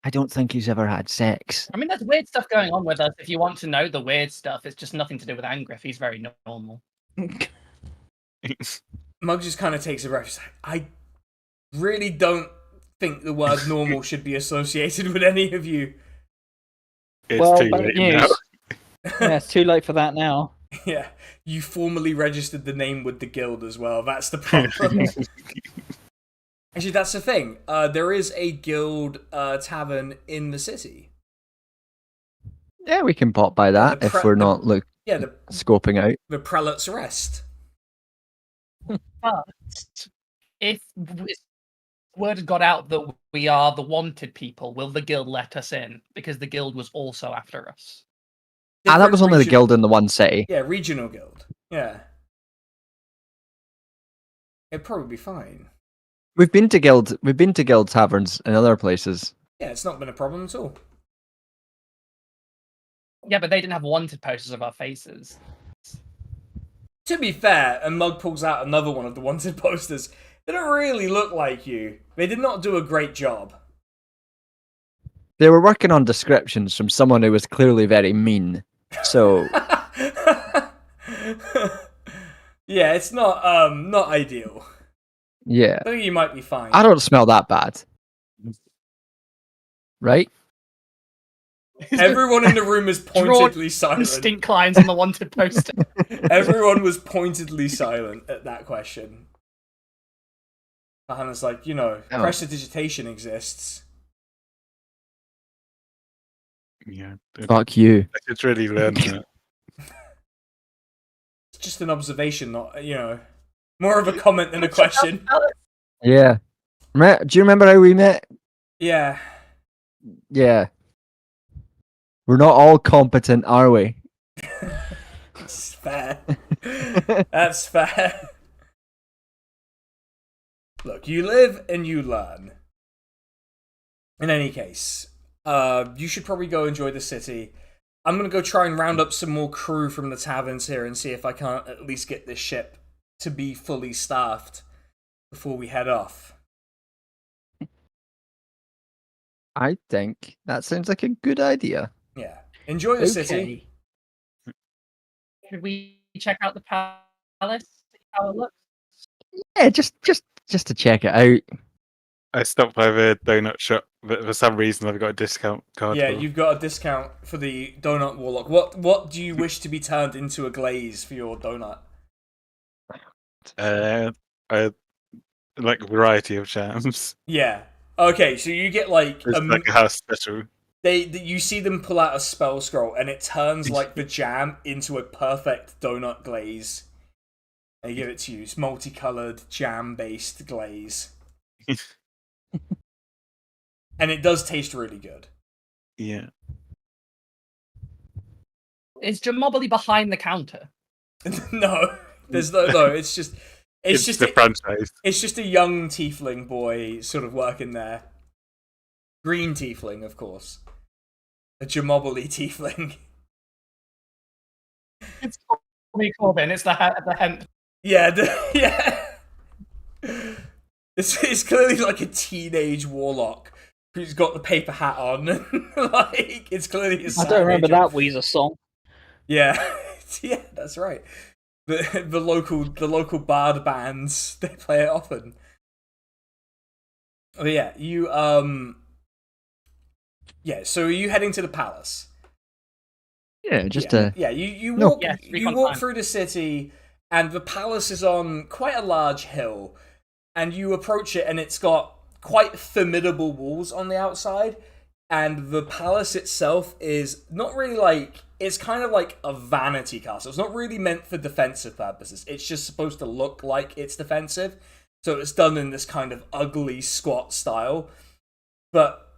I don't think he's ever had sex. I mean, there's weird stuff going on with us. If you want to know the weird stuff, it's just nothing to do with Angriff. He's very normal. Mug just kind of takes a breath. He's like, I really don't think the word normal should be associated with any of you. It's too late now. Yeah, it's too late for that now. Yeah, you formally registered the name with the guild as well. That's the problem. Actually, that's the thing. There is a guild tavern in the city. Yeah, we can pop by that if we're not scoping out. The Prelate's Rest. But if word had got out that we are the wanted people, will the guild let us in? Because the guild was also after us. That was only the guild in the one city. Yeah, regional guild. Yeah. It'd probably be fine. We've been to guild taverns in other places. Yeah, it's not been a problem at all. Yeah, but they didn't have wanted posters of our faces. To be fair, and Mug pulls out another one of the wanted posters. They don't really look like you. They did not do a great job. They were working on descriptions from someone who was clearly very mean. So yeah, it's not ideal. Yeah. I think you might be fine. I don't smell that bad. Right? Everyone in the room is pointedly silent. Distinct lines on the wanted poster. Everyone was pointedly silent at that question. Hannah's like, prestidigitation exists. Yeah. Fuck you. I should really learn that. It's just an observation, not, more of a comment than a question. Yeah. Do you remember how we met? Yeah. Yeah. We're not all competent, are we? It's fair. That's fair. Look, you live and you learn. In any case, you should probably go enjoy the city. I'm gonna go try and round up some more crew from the taverns here and see if I can't at least get this ship to be fully staffed before we head off. I think that sounds like a good idea. Yeah. Enjoy the city. Should we check out the palace? See how it looks? Yeah, just to check it out. I stopped by the donut shop, but for some reason I've got a discount card. Yeah, for- you've got a discount for the donut warlock. What do you wish to be turned into a glaze for your donut? I like a variety of jams. Yeah. Okay, so you get like It's like a house special. you see them pull out a spell scroll and it turns like the jam into a perfect donut glaze. They give it to you. It's multicolored jam-based glaze. And it does taste really good. Yeah. Is Jamobbly behind the counter? No, there's no. It's just It's just a franchise. It's just a young tiefling boy sort of working there. Green tiefling, of course. A Jamobbly tiefling. It's Corbin. It's the hemp. Yeah, yeah. It's clearly like a teenage warlock who's got the paper hat on. Like it's clearly. I don't remember that Weezer song. Yeah, yeah, that's right. The local bard bands, they play it often. Oh yeah, yeah. So are you heading to the palace? Yeah, just you No. walk Yes, you recon walk time. through the city, and the palace is on quite a large hill, and you approach it, and it's got quite formidable walls on the outside, and the palace itself is not really like, it's kind of like a vanity castle. It's not really meant for defensive purposes. It's just supposed to look like it's defensive, so it's done in this kind of ugly squat style, but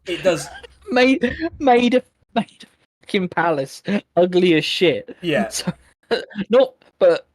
it does. Made a fucking palace ugly as shit. Yeah. So, not, but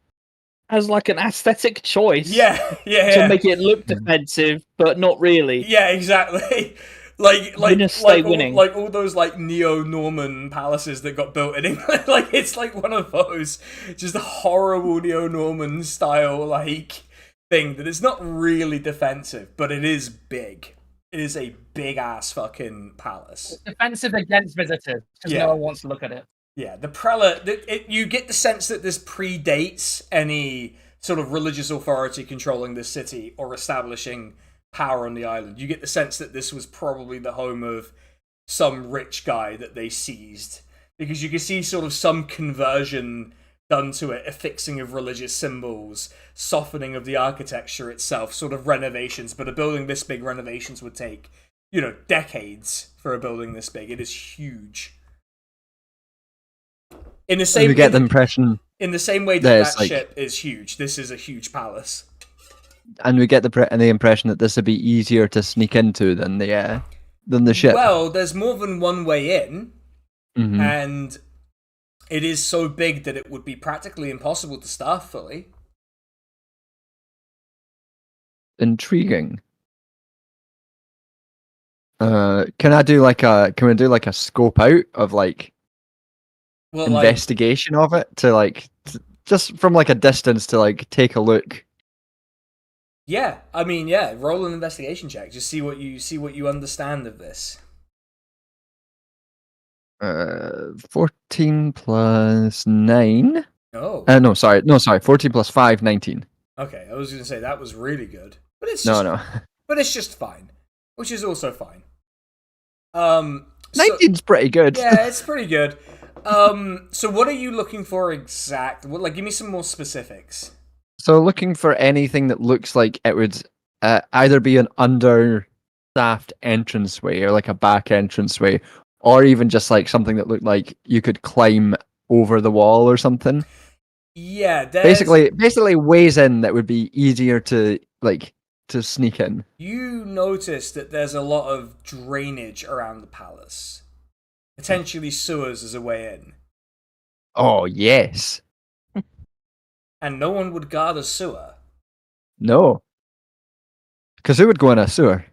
as like an aesthetic choice. Yeah, To make it look defensive, but not really. Yeah, exactly. Like Winners stay all, winning. like all those like neo-Norman palaces that got built in England. Like it's like one of those, just a horrible neo-Norman style like thing that is not really defensive, but it is big. It is a big ass fucking palace. Defensive against visitors because Yeah. no one wants to look at it. Yeah, the prelate. You get the sense that this predates any sort of religious authority controlling this city or establishing power on the island. You get the sense that this was probably the home of some rich guy that they seized, because you can see sort of some conversion done to it, a fixing of religious symbols, softening of the architecture itself, sort of renovations. But a building this big, renovations would take, decades for a building this big. It is huge. In the same, we get the impression, in the same way that that it's like- ship is huge, this is a huge palace. and we get the impression that this would be easier to sneak into than the ship. Well, there's more than one way in, Mhm. and it is so big that it would be practically impossible to staff fully. Intriguing. Can we do like a scope out of like Well, investigation of it to like just from like a distance to like take a look? yeah, I mean, yeah, roll an investigation check. Just see what you understand of this. 14 plus 9. Oh, No, sorry. 14 plus 5, 19. okay. I was going to say that was really good, but it's No, just, no. but it's just fine, which is also fine. So, 19's pretty good. yeah, it's pretty good. So what are you looking for exactly? Well, like, give me some more specifics. So looking for anything that looks like it would either be an understaffed entranceway or like a back entranceway, or even just like something that looked like you could climb over the wall or something. Yeah, there's, Basically ways in that would be easier to sneak in. you notice that there's a lot of drainage around the palace. Potentially sewers as a way in. Oh yes. And no one would guard a sewer. No. Because who would go in a sewer?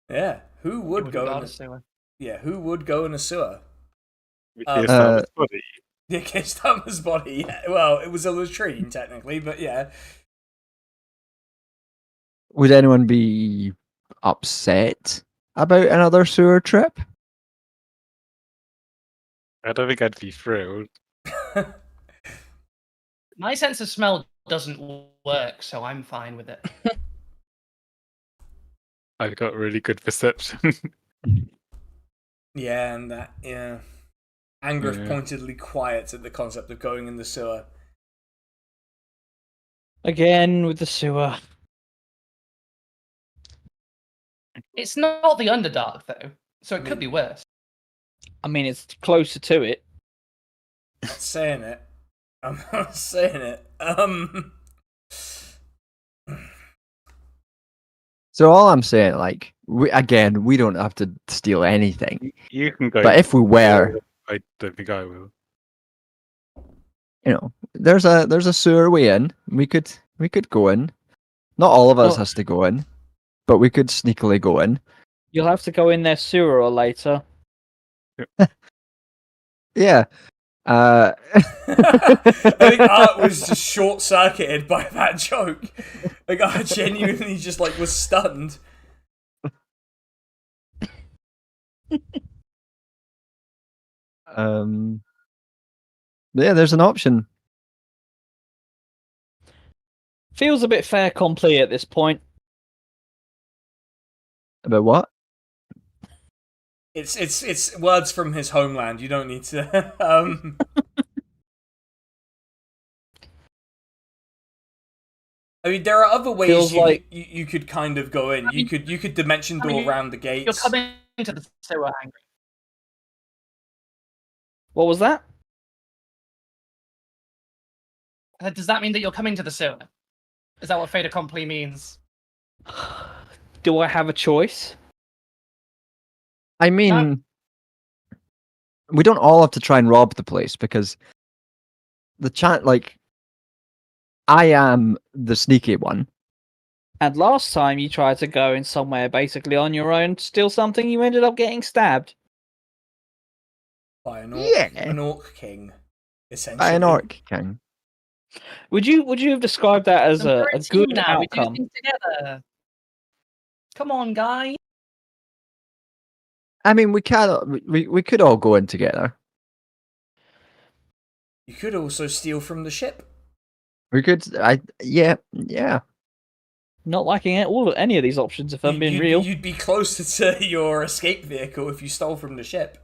Yeah, who would go in a sewer? Yeah, who would go in a sewer? Yes, that was funny. Yeah, Kistama's body. Yeah. Well, it was a latrine technically, but yeah. Would anyone be upset about another sewer trip? I don't think I'd be thrilled. My sense of smell doesn't work, so I'm fine with it. I've got really good perception. Yeah, and that, yeah. Angrith Yeah. pointedly quiet at the concept of going in the sewer. Again with the sewer. It's not the Underdark though, so it could be worse. I mean, it's closer to it. I'm not saying it. I'm not saying it. So all I'm saying, like, we don't have to steal anything. You can go. But if we were, I don't think I will. you know, there's a sewer way in. We could go in. Not all of us Well- has to go in, but we could sneakily go in. You'll have to go in there sooner or later. Yeah. I think Art was just short circuited by that joke. Like, I genuinely just like was stunned. Yeah, there's an option. Feels a bit fair complete at this point. About what? It's words from his homeland. You don't need to. I mean, there are other ways Feels like- you could kind of go in. You could dimension door around the You're gates. coming into the sewer angry. What was that? Does that mean that you're coming to the sewer? Is that what fait accompli means? Do I have a choice? I mean, we don't all have to try and rob the place because I am the sneaky one. And last time you tried to go in somewhere basically on your own, steal something, you ended up getting stabbed. By an Yeah. orc king, essentially. By an orc king. Would you have described that as We're a a team good now. We do outcome? things together. Come on, guys. I mean, we could all go in together. You could also steal from the ship. We could. Yeah. Not liking any of these options if I'm being real. You'd be closer to your escape vehicle if you stole from the ship.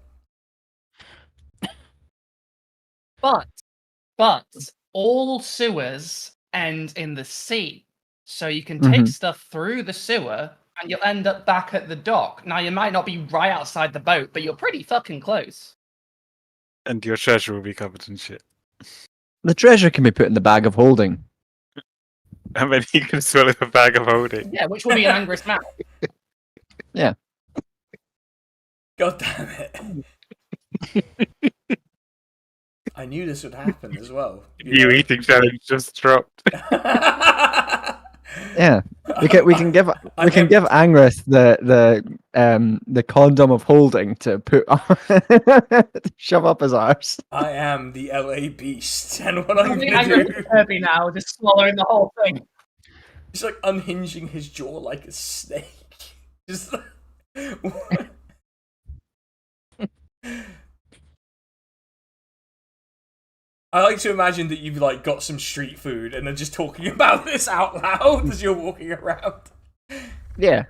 But all sewers end in the sea. So you can take stuff through the sewer and you'll end up back at the dock. Now you might not be right outside the boat, but you're pretty fucking close. And your treasure will be covered in shit. The treasure can be put in the bag of holding. And then you can swallow the bag of holding. Yeah, which will be an Angrist mouth. Yeah. God damn it. I knew this would happen as well. You eating challenge just dropped. Yeah. We can give Angrith the condom of holding to put to shove up his arse. I am the LA beast, and what I'm I gonna think do Angrist is Kirby now, just swallowing the whole thing. is like unhinging his jaw like a snake. Just I like to imagine that you've like got some street food and are just talking about this out loud as you're walking around. Yeah.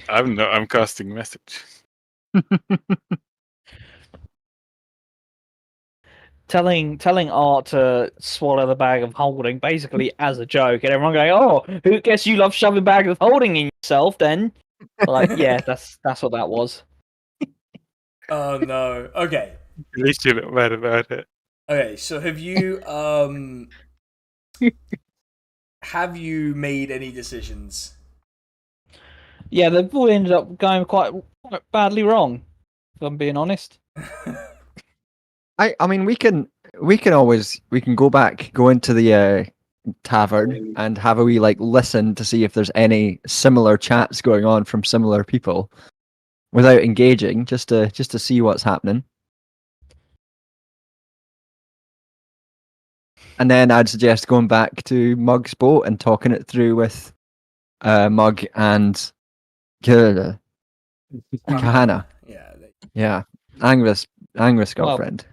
I'm not. I'm casting message. Telling Art to swallow the bag of holding basically as a joke, and everyone going, "Oh, who guess you love shoving bags of holding in yourself?" Then, like, yeah, that's what that was. Oh no. Okay. At least you're not mad about it. Okay, so have you have you made any decisions? Yeah, they've all ended up going quite badly wrong. If I'm being honest. I mean, we can go into the tavern and have a wee listen to see if there's any similar chats going on from similar people without engaging, just to see what's happening. And then I'd suggest going back to Mug's boat and talking it through with Mug and Kahana. Yeah. Yeah, Angus' girlfriend.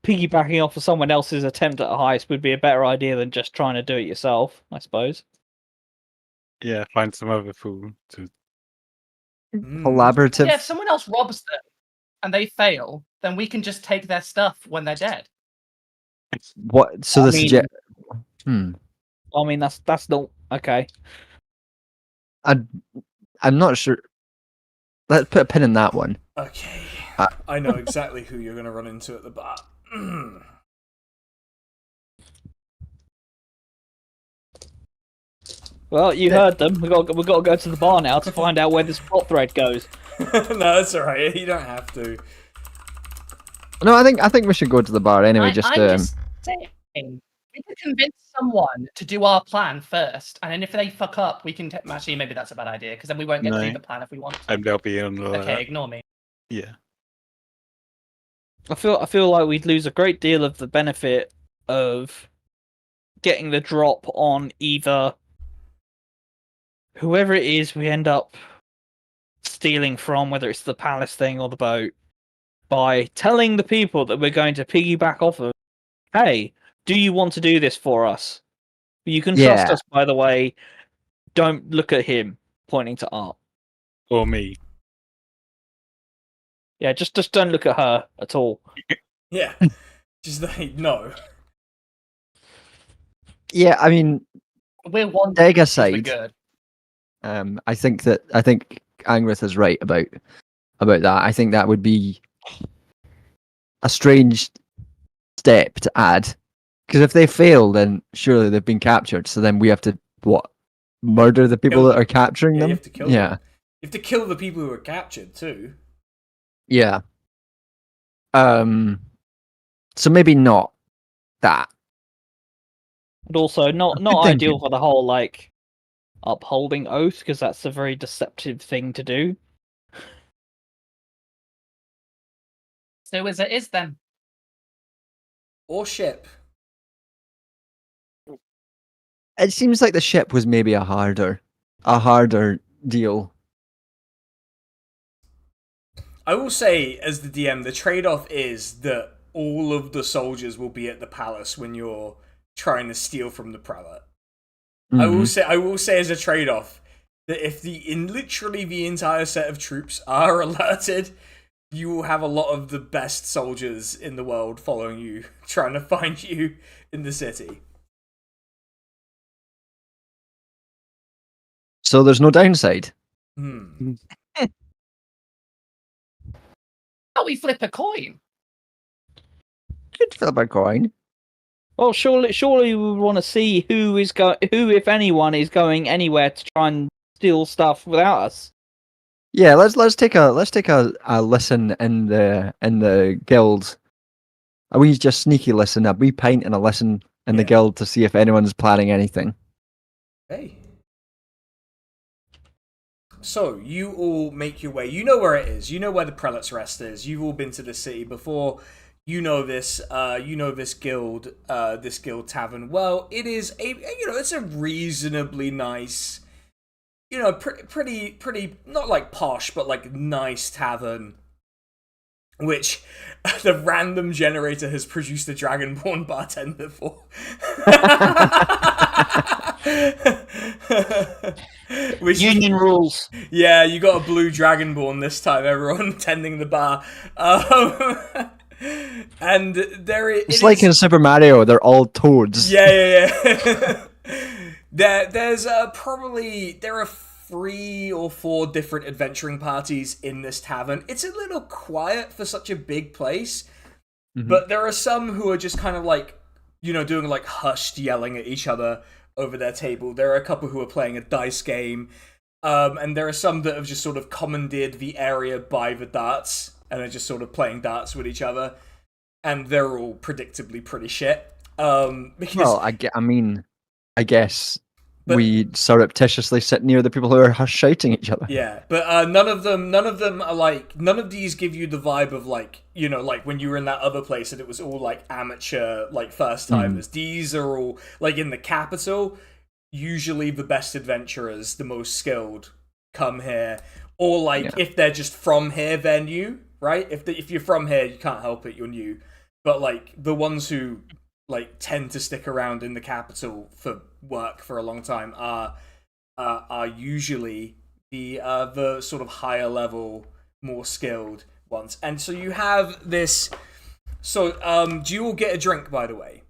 Piggybacking off of someone else's attempt at a heist would be a better idea than just trying to do it yourself, I suppose. Yeah, find some other fool to. Collaborative. Yeah, if someone else robs them and they fail, then we can just take their stuff when they're dead. What? So I the mean- I I mean, that's not okay. I'm not sure. Let's put a pin in that one. Okay. I know exactly who you're going to run into at the bar. Well, you heard them. We got to go to the bar now to find out where this plot thread goes. No, that's alright. You don't have to. No, I think we should go to the bar anyway. I'm just just saying, we can convince someone to do our plan first, and then if they fuck up, we can. Actually, maybe that's a bad idea because then we won't get to No. do the plan if we want to. And they'll be on the. Okay, ignore me. Yeah. I feel like we'd lose a great deal of the benefit of getting the drop on either whoever it is we end up stealing from, whether it's the palace thing or the boat, by telling the people that we're going to piggyback off of, hey, do you want to do this for us? You can trust Yeah. us, by the way. Don't look at him, pointing to Art. Or me. Yeah, just don't look at her at all. Yeah. Just like, no. yeah. I mean, We're one. egg We're aside, good. I think Angrith is right about that. I think that would be a strange step to add, because if they fail, then surely they've been captured. So then we have to murder the people Kill that them. are capturing Yeah, them. you have to kill yeah, them. You have to kill the people who are captured too. yeah. So maybe not that. And also, not Good ideal thinking. for the whole, like, upholding oath, because that's a very deceptive thing to do. So as it is then. Or ship. It seems like the ship was maybe a harder deal. I will say, as the DM, the trade-off is that all of the soldiers will be at the palace when you're trying to steal from the prelate. I will say as a trade-off that if literally the entire set of troops are alerted, you will have a lot of the best soldiers in the world following you, trying to find you in the city. So there's no downside. How we flip a coin? Could flip a coin. Well, surely we would want to see who, if anyone, is going anywhere to try and steal stuff without us. Yeah, let's take a listen in the guild. A wee just sneaky listen, a wee pint and a listen in the Yeah. guild to see if anyone's planning anything. Hey. So, you all make your way. You know where it is. You know where the Prelate's Rest is. You've all been to the city before. You know this guild tavern well. It is it's a reasonably nice, pretty, not like posh, but like nice tavern. Which the random generator has produced a Dragonborn bartender for. Union rules. Yeah, you got a blue Dragonborn this time, everyone tending the bar. And It's like in Super Mario, they're all toads. Yeah. There are 3 or 4 different adventuring parties in this tavern. It's a little quiet for such a big place, but there are some who are just kind of like, doing like hushed yelling at each other over their table. There are a couple who are playing a dice game. And there are some that have just sort of commandeered the area by the darts and are just sort of playing darts with each other, and they're all predictably pretty shit. Because Well, I mean, I guess But- we surreptitiously sit near the people who are shouting at each other. yeah, but none of them are like, none of these give you the vibe of like, you know, like when you were in that other place and it was all like amateur, like first timers. These are all like in the capital. Usually the best adventurers, the most skilled, come here, or like if they're just from here, they're new, right? If you're from here, you can't help it, you're new. But like the ones who like tend to stick around in the capital for work for a long time are usually the sort of higher level, more skilled ones. And so you have this. So do you all get a drink, by the way?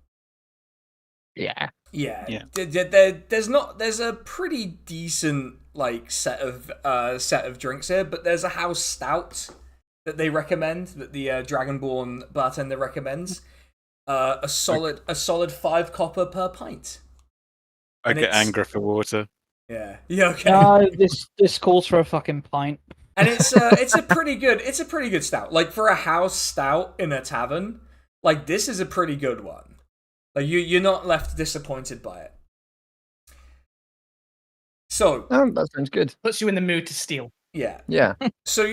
Yeah. Yeah. Yeah. There's a pretty decent like set of drinks here, but there's a house stout that they recommend, that the Dragonborn bartender recommends. A solid 5 copper per pint. I And get it's- angry for water. Yeah. Okay. No, this calls for a fucking pint. And it's a pretty good stout. Like for a house stout in a tavern, like this is a pretty good one. Like you're not left disappointed by it. So That sounds good. Puts you in the mood to steal. yeah. Yeah. So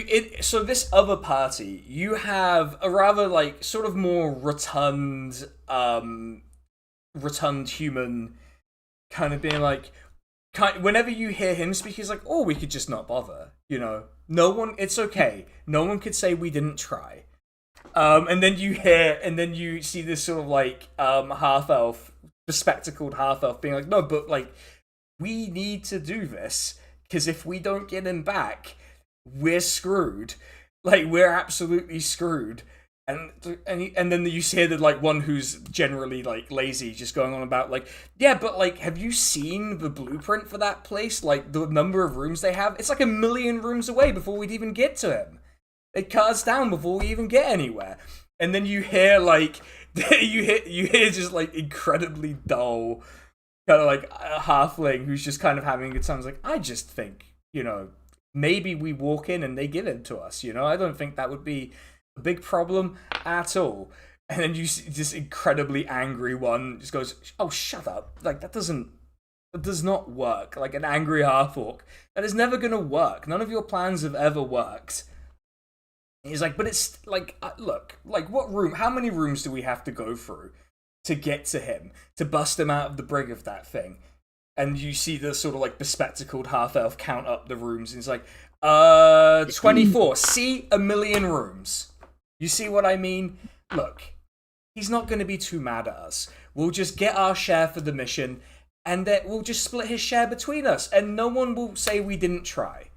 this other party, you have a rather like sort of more rotund human kind of being like, whenever you hear him speak, he's like, oh, we could just not bother, you know. It's okay. No one could say we didn't try. And then you see this sort of like half elf, bespectacled half elf being like, no, but like we need to do this because if we don't get him back, we're screwed. Like we're absolutely screwed. And then you hear the like one who's generally like lazy just going on about like, yeah, but like, have you seen the blueprint for that place? Like the number of rooms they have, it's like 1 million rooms away before we'd even get to him. It cut us down before we even get anywhere. And then you hear like you hear just like incredibly dull kind of like a halfling who's just kind of having a good time. It's like, I just think, you know, maybe we walk in and they give it to us, you know? I don't think that would be a big problem at all. And then you see this incredibly angry one just goes, oh, shut up. Like, that does not work. Like, an angry half-orc. That is never going to work. None of your plans have ever worked. He's like, but it's, like, look, like, what room, how many rooms do we have to go through to get to him, to bust him out of the brig of that thing? And you see the sort of, like, bespectacled half-elf count up the rooms, and he's like, 24. See? 1 million rooms. You see what I mean? Look, he's not going to be too mad at us. We'll just get our share for the mission, and then we'll just split his share between us, and no one will say we didn't try.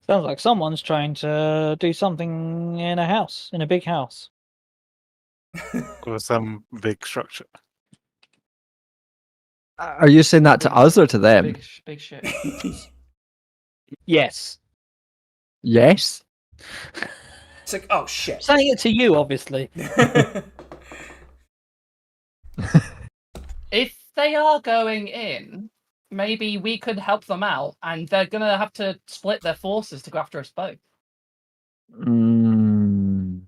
Sounds like someone's trying to do something in a big house. Or some big structure. Are you saying that to us or to them? Big shit. Yes. Yes. It's like, oh shit. Saying it to you, obviously. If they are going in, maybe we could help them out, and they're gonna have to split their forces to go after us both. Mm.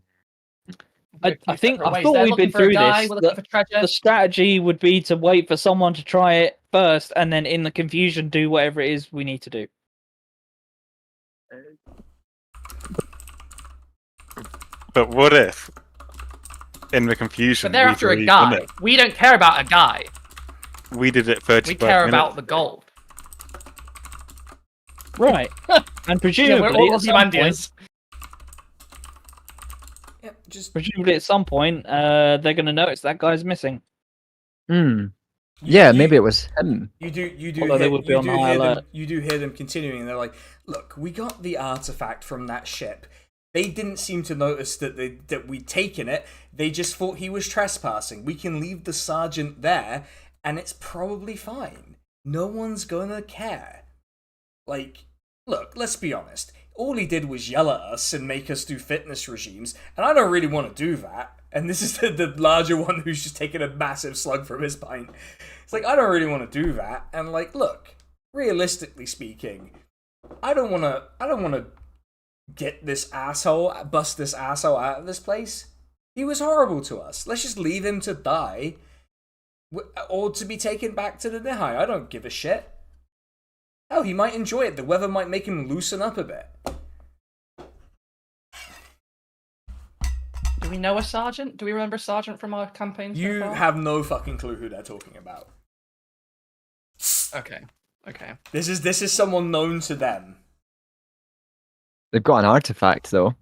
I think Separate I ways. thought They're we've looking been for a through guy, this. we're looking for treasure. The strategy would be to wait for someone to try it first, and then in the confusion, do whatever it is we need to do. But what if, in the confusion, But they're after a guy. We don't care about a guy. We did it 35 We care minutes. about the gold. Right. And Yeah, presumably, we're all at some point, Ozymandias. Yeah, just presumably at some point, they're going to notice that guy's missing. Hmm. Yeah, maybe it was him. You do Although they hear, would be you on do high hear them, alert. you do hear them continuing, and they're like, look, we got the artifact from that ship. They didn't seem to notice that we'd taken it. They just thought he was trespassing. We can leave the sergeant there, and it's probably fine. No one's gonna care. Like, look, let's be honest. All he did was yell at us and make us do fitness regimes, and I don't really want to do that. And this is the larger one who's just taking a massive slug from his pint. It's like, I don't really want to do that. And like, look, realistically speaking, I don't want to bust this asshole out of this place. He was horrible to us. Let's just leave him to die. Or to be taken back to the Nihai. I don't give a shit. Hell, he might enjoy it. The weather might make him loosen up a bit. Do we know a sergeant? Do we remember a sergeant from our campaign? You so far? have no fucking clue who they're talking about. Okay. This is someone known to them. They've got an artifact, though.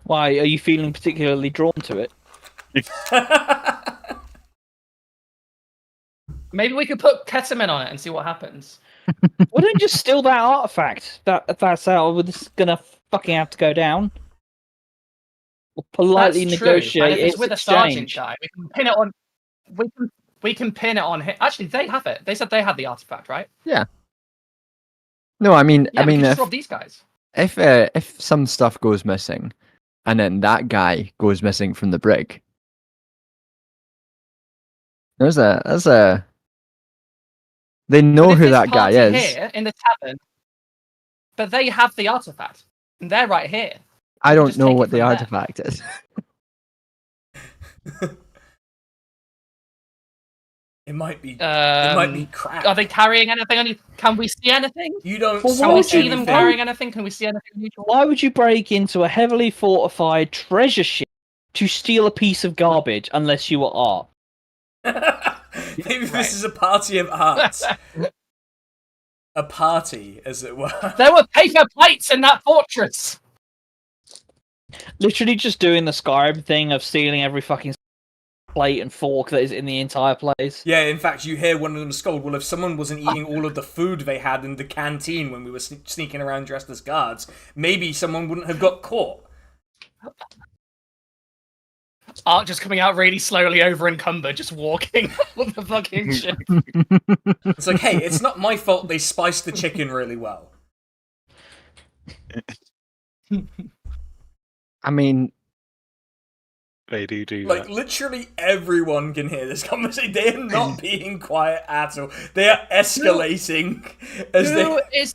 Why are you feeling particularly drawn to it? Maybe we could put ketamine on it and see what happens. Why don't you just steal that artifact? That's how it's gonna fucking have to go down. Or politely That's true. negotiate And if it's its with a sergeant exchange. guy, we can pin it on. We can pin it on him. Actually, they have it. They said they had the artifact, right? No, I mean, Yeah, we can just if rob these guys. if some stuff goes missing, and then that guy goes missing from the brig, there's a. They know But if who this that guy party is. here in the tavern, but they have the artifact, and they're right here. I don't just know take it what the from there. artifact is. It might be crap. Are they carrying anything? Can we see anything? You don't Well, see Can we would see them anything. carrying anything? Can we see anything unusual? Why would you break into a heavily fortified treasure ship to steal a piece of garbage unless you are art? Maybe this is a party of arts. A party, as it were. There were paper plates in that fortress. Literally just doing the Skyrim thing of stealing every fucking plate and fork that is in the entire place. Yeah, in fact, you hear one of them scold, well, if someone wasn't eating all of the food they had in the canteen when we were sneaking around dressed as guards, maybe someone wouldn't have got caught. Art just coming out really slowly over encumbered, just walking on the fucking ship. It's like, hey, it's not my fault they spiced the chicken really well. I mean, They do Like, that. literally everyone can hear this conversation. They are not being quiet at all. They are escalating as Who they... is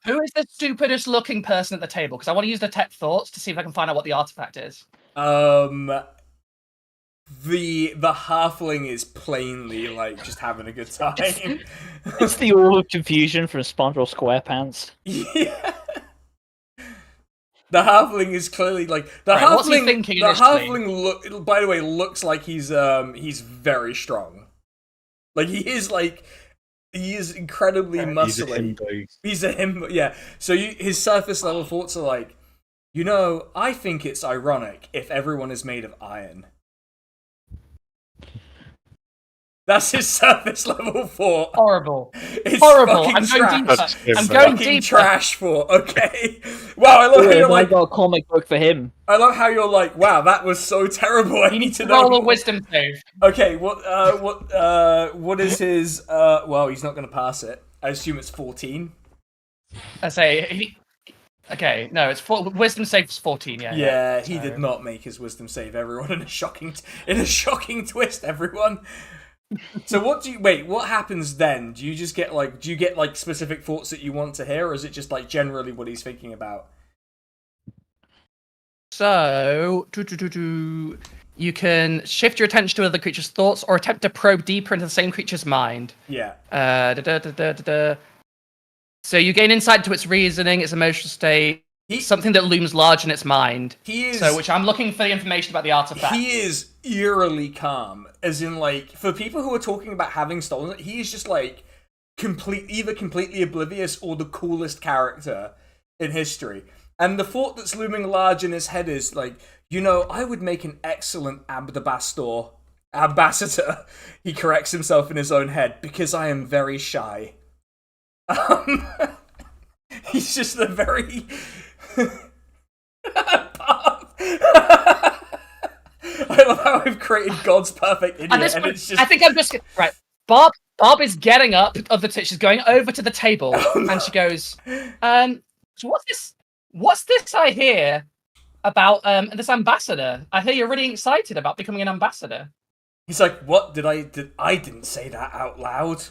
the stupidest looking person at the table? Because I want to use the tech thoughts to see if I can find out what the artifact is. The halfling is plainly, like, just having a good time. It's the Orb of Confusion from SpongeBob SquarePants. Yeah. The halfling is clearly like the Right, halfling. what's he thinking the initially? halfling by the way, looks like he's very strong. Like he is incredibly muscly. He's a himbo. Yeah. So his surface level thoughts are like, I think it's ironic if everyone is made of iron. That's his surface level thought. Horrible. It's Horrible. fucking I'm going trash. deeper. That's him, I'm though. going Fucking deeper. trash for okay. Wow, I love how Oh, you're I like. got a comic book for him. I love how you're like. Wow, that was so terrible. I You need to roll know. a wisdom save. Okay, what is his? Well, he's not going to pass it. I assume it's 14. I say. Okay, no, it's wisdom save is 14. Yeah. Yeah, he So- did not make his wisdom save. Everyone in a shocking twist. Everyone. So what happens then? Do you get specific thoughts that you want to hear, or is it just like generally what he's thinking about? So, you can shift your attention to other creatures' thoughts or attempt to probe deeper into the same creature's mind. Yeah. So you gain insight into its reasoning, its emotional state, something that looms large in its mind. Which I'm looking for the information about the artifact. He is eerily calm, as in like for people who are talking about having stolen it, he is just like either completely oblivious or the coolest character in history. And the thought that's looming large in his head is like, I would make an excellent ambassador. He corrects himself in his own head because I am very shy. He's just a very I love how we've created God's perfect idiot, At this and point, it's just I think I'm just right. Bob is getting up of the table. She's going over to the table, and she goes, "So what's this? What's this I hear about this ambassador? I hear you're really excited about becoming an ambassador. He's like, what I didn't say that out loud.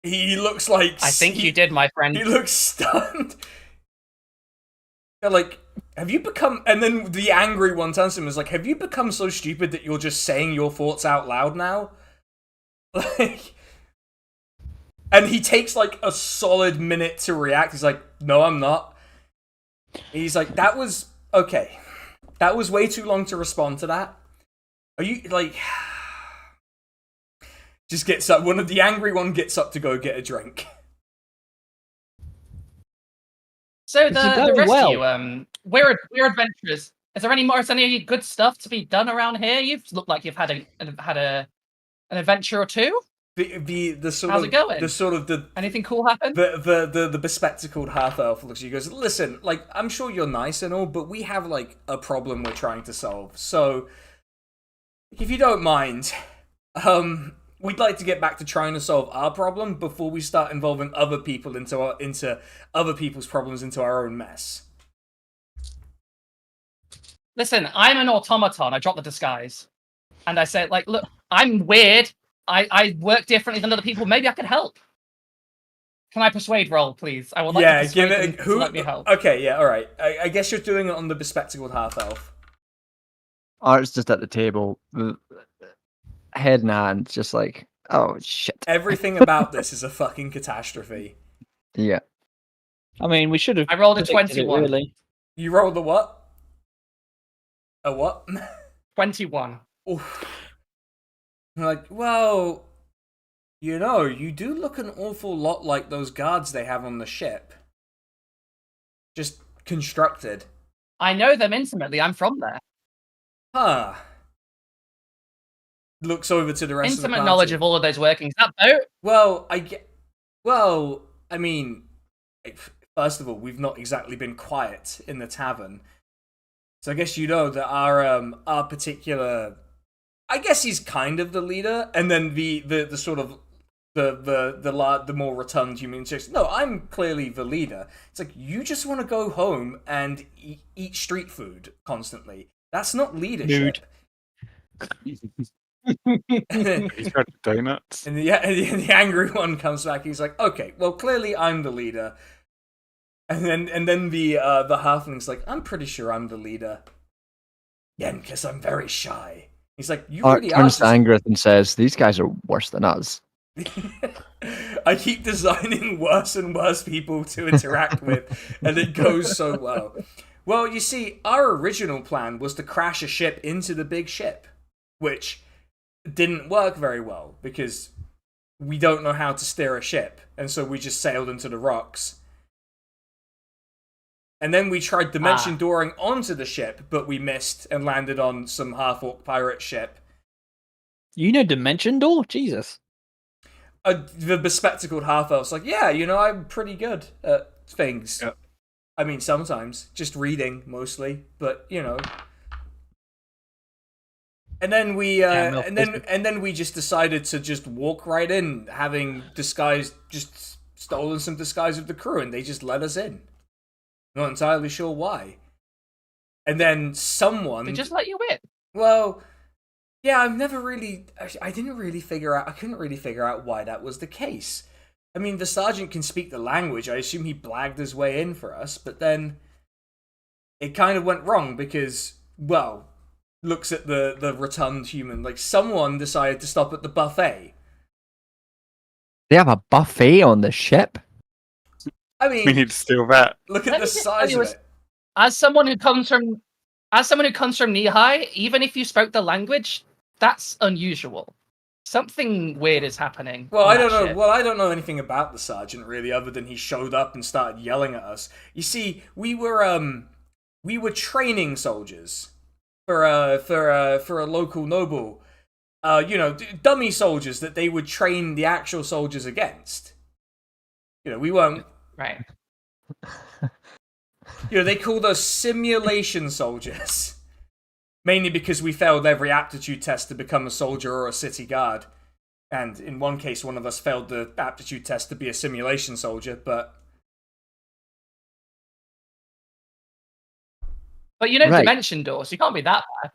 He looks like I think you did, my friend. He looks stunned. They're like, have you become... And then the angry one turns to him and is like, have you become so stupid that you're just saying your thoughts out loud now? Like... And he takes like a solid minute to react. He's like, no, I'm not. He's like, that was... Okay. That was way too long to respond to that. Are you, like... Just gets up. The angry one gets up to go get a drink. So Is he the going rescue, well? we're adventurers. Is there any good stuff to be done around here? You've looked like you've had an adventure or two. The sort How's of it going? the sort of the Anything cool happen? the bespectacled half elf looks at you and goes, listen, like, I'm sure you're nice and all, but we have like a problem we're trying to solve. So if you don't mind, we'd like to get back to trying to solve our problem before we start involving other people into other people's problems into our own mess. Listen, I'm an automaton. I dropped the disguise. And I said, like, look, I'm weird. I work differently than other people. Maybe I could help. Can I persuade roll, please? I would like to persuade them to let me help. Okay, yeah, alright. I guess you're doing it on the bespectacled half-elf. Art's just at the table, head in hand, just like, oh shit. Everything about this is a fucking catastrophe. Yeah. I mean, we should have. I rolled a predicted it, 21. really. You rolled a what? A what? 21. Oof. I'm like, well, you know, you do look an awful lot like those guards they have on the ship. Just constructed. I know them intimately. I'm from there. Huh. Looks over to the rest of the Intimate party. knowledge of all of those workings. That boat? Well, I mean, first of all, we've not exactly been quiet in the tavern. So I guess you know that our particular, I guess he's kind of the leader, and then the sort of the more rotund human says, no, I'm clearly the leader. It's like, you just want to go home and eat street food constantly. That's not leadership. He's got donuts. And the angry one comes back. He's like, okay, well, clearly I'm the leader. And then the halfling's like, I'm pretty sure I'm the leader. Yeah, because I'm very shy. He's like, you Art really are. turns to Angrith and says, these guys are worse than us. I keep designing worse and worse people to interact with, and it goes so well. Well, you see, our original plan was to crash a ship into the big ship, which didn't work very well because we don't know how to steer a ship, and so we just sailed into the rocks. And then we tried dimension dooring onto the ship, but we missed and landed on some half-orc pirate ship. You know Dimension Door? Jesus. The bespectacled half-elf's like, yeah, you know, I'm pretty good at things. Yep. I mean, sometimes. Just reading, mostly. But, you know. And then we, and then we just decided to just walk right in, having just stolen some disguise of the crew, and they just let us in. Not entirely sure why. And then someone... They just let you in? Well, yeah, I couldn't really figure out why that was the case. I mean, the sergeant can speak the language. I assume he blagged his way in for us, but then it kind of went wrong because, well, looks at the rotund human, like someone decided to stop at the buffet. They have a buffet on the ship? I mean, We need to steal that. look at Let the me just size tell of you, it. As someone who comes from knee-high, even if you spoke the language, that's unusual. Something weird is happening. Well, on I that don't know. ship. Well, I don't know anything about the sergeant really, other than he showed up and started yelling at us. You see, we were training soldiers for a local noble. You know, dummy soldiers that they would train the actual soldiers against. You know, we weren't. Right. You know, they called us simulation soldiers. Mainly because we failed every aptitude test to become a soldier or a city guard. And in one case, one of us failed the aptitude test to be a simulation soldier, but... But you know, Right. dimension doors. You can't be that bad.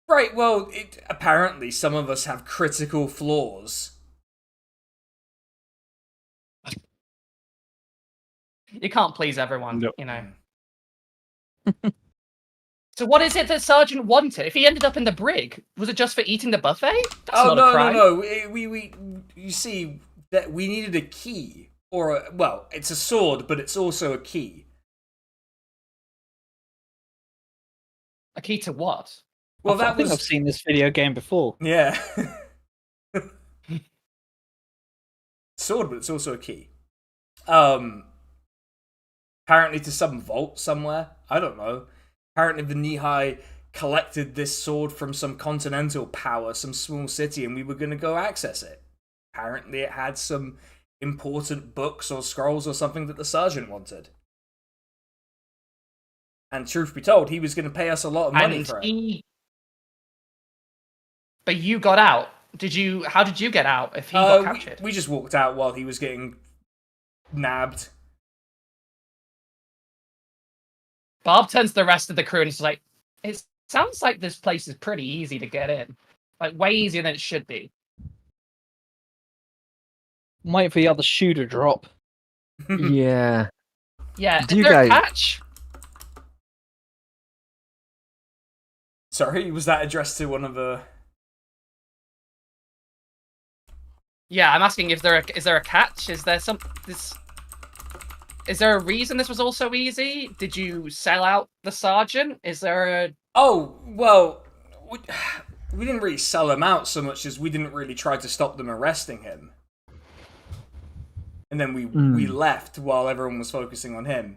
Right, well, apparently some of us have critical flaws. You can't please everyone, No. you know. So what is it that Sergeant wanted? If he ended up in the brig, was it just for eating the buffet? That's Oh, not a crime. no. You see, that we needed a key. Well, it's a sword, but it's also a key. A key to what? Well, I think I've seen this video game before. Yeah. Sword, but it's also a key. Apparently to some vault somewhere. I don't know. Apparently the Nihai collected this sword from some continental power, some small city, and we were going to go access it. Apparently it had some important books or scrolls or something that the sergeant wanted. And truth be told, he was going to pay us a lot of money for it. But you got out. How did you get out if he got captured? We just walked out while he was getting nabbed. Bob turns to the rest of the crew and he's like, it sounds like this place is pretty easy to get in. Like, way easier than it should be. I'm waiting for the other shoe to drop. Yeah. Yeah, Do is you there a guys- catch? Sorry, was that addressed to one of the... Yeah, I'm asking, is there a catch? Is there is there a reason this was all so easy? Did you sell out the sergeant? Is there a... Oh, well, we didn't really sell him out so much as we didn't really try to stop them arresting him. And then we left while everyone was focusing on him.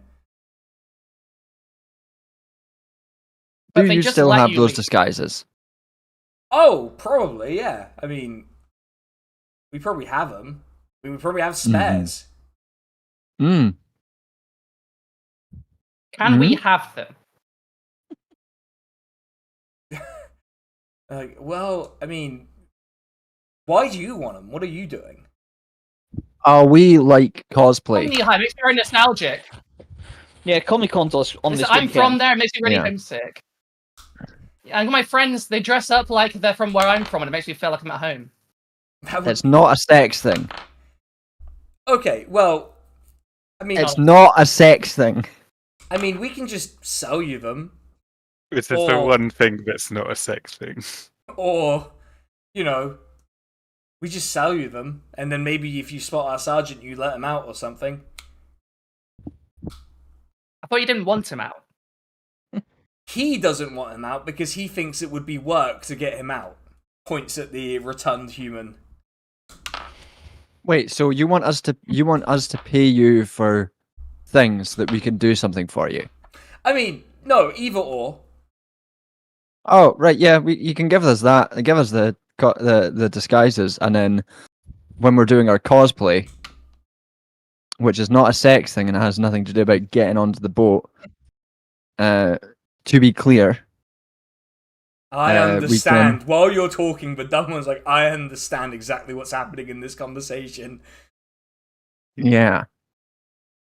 But Do they you just still let have you those leave. disguises? Oh, probably, yeah. I mean, we probably have them. We probably have spares. Mm. Can we have them? Well, I mean, why do you want them? What are you doing? We like cosplay. Nihai makes me very nostalgic. Yeah, Comic-Con's on this I'm weekend. from there, it makes me really Yeah. homesick. And my friends, they dress up like they're from where I'm from, and it makes me feel like I'm at home. That would- It's not a sex thing. Okay, well, I mean, It's not a sex thing. we can just sell you them. This is the one thing that's not a sex thing. Or, you know, we just sell you them, and then maybe if you spot our sergeant, you let him out or something. I thought you didn't want him out. He doesn't want him out because he thinks it would be work to get him out. Points at the rotund human. Wait, so you want us to pay you for things that we can do something for you? I mean, no, either or. Oh, right, yeah, you can give us that. Give us the disguises, and then when we're doing our cosplay, which is not a sex thing and it has nothing to do about getting onto the boat. To be clear, I understand. While you're talking, the dumb one's like, I understand exactly what's happening in this conversation. yeah,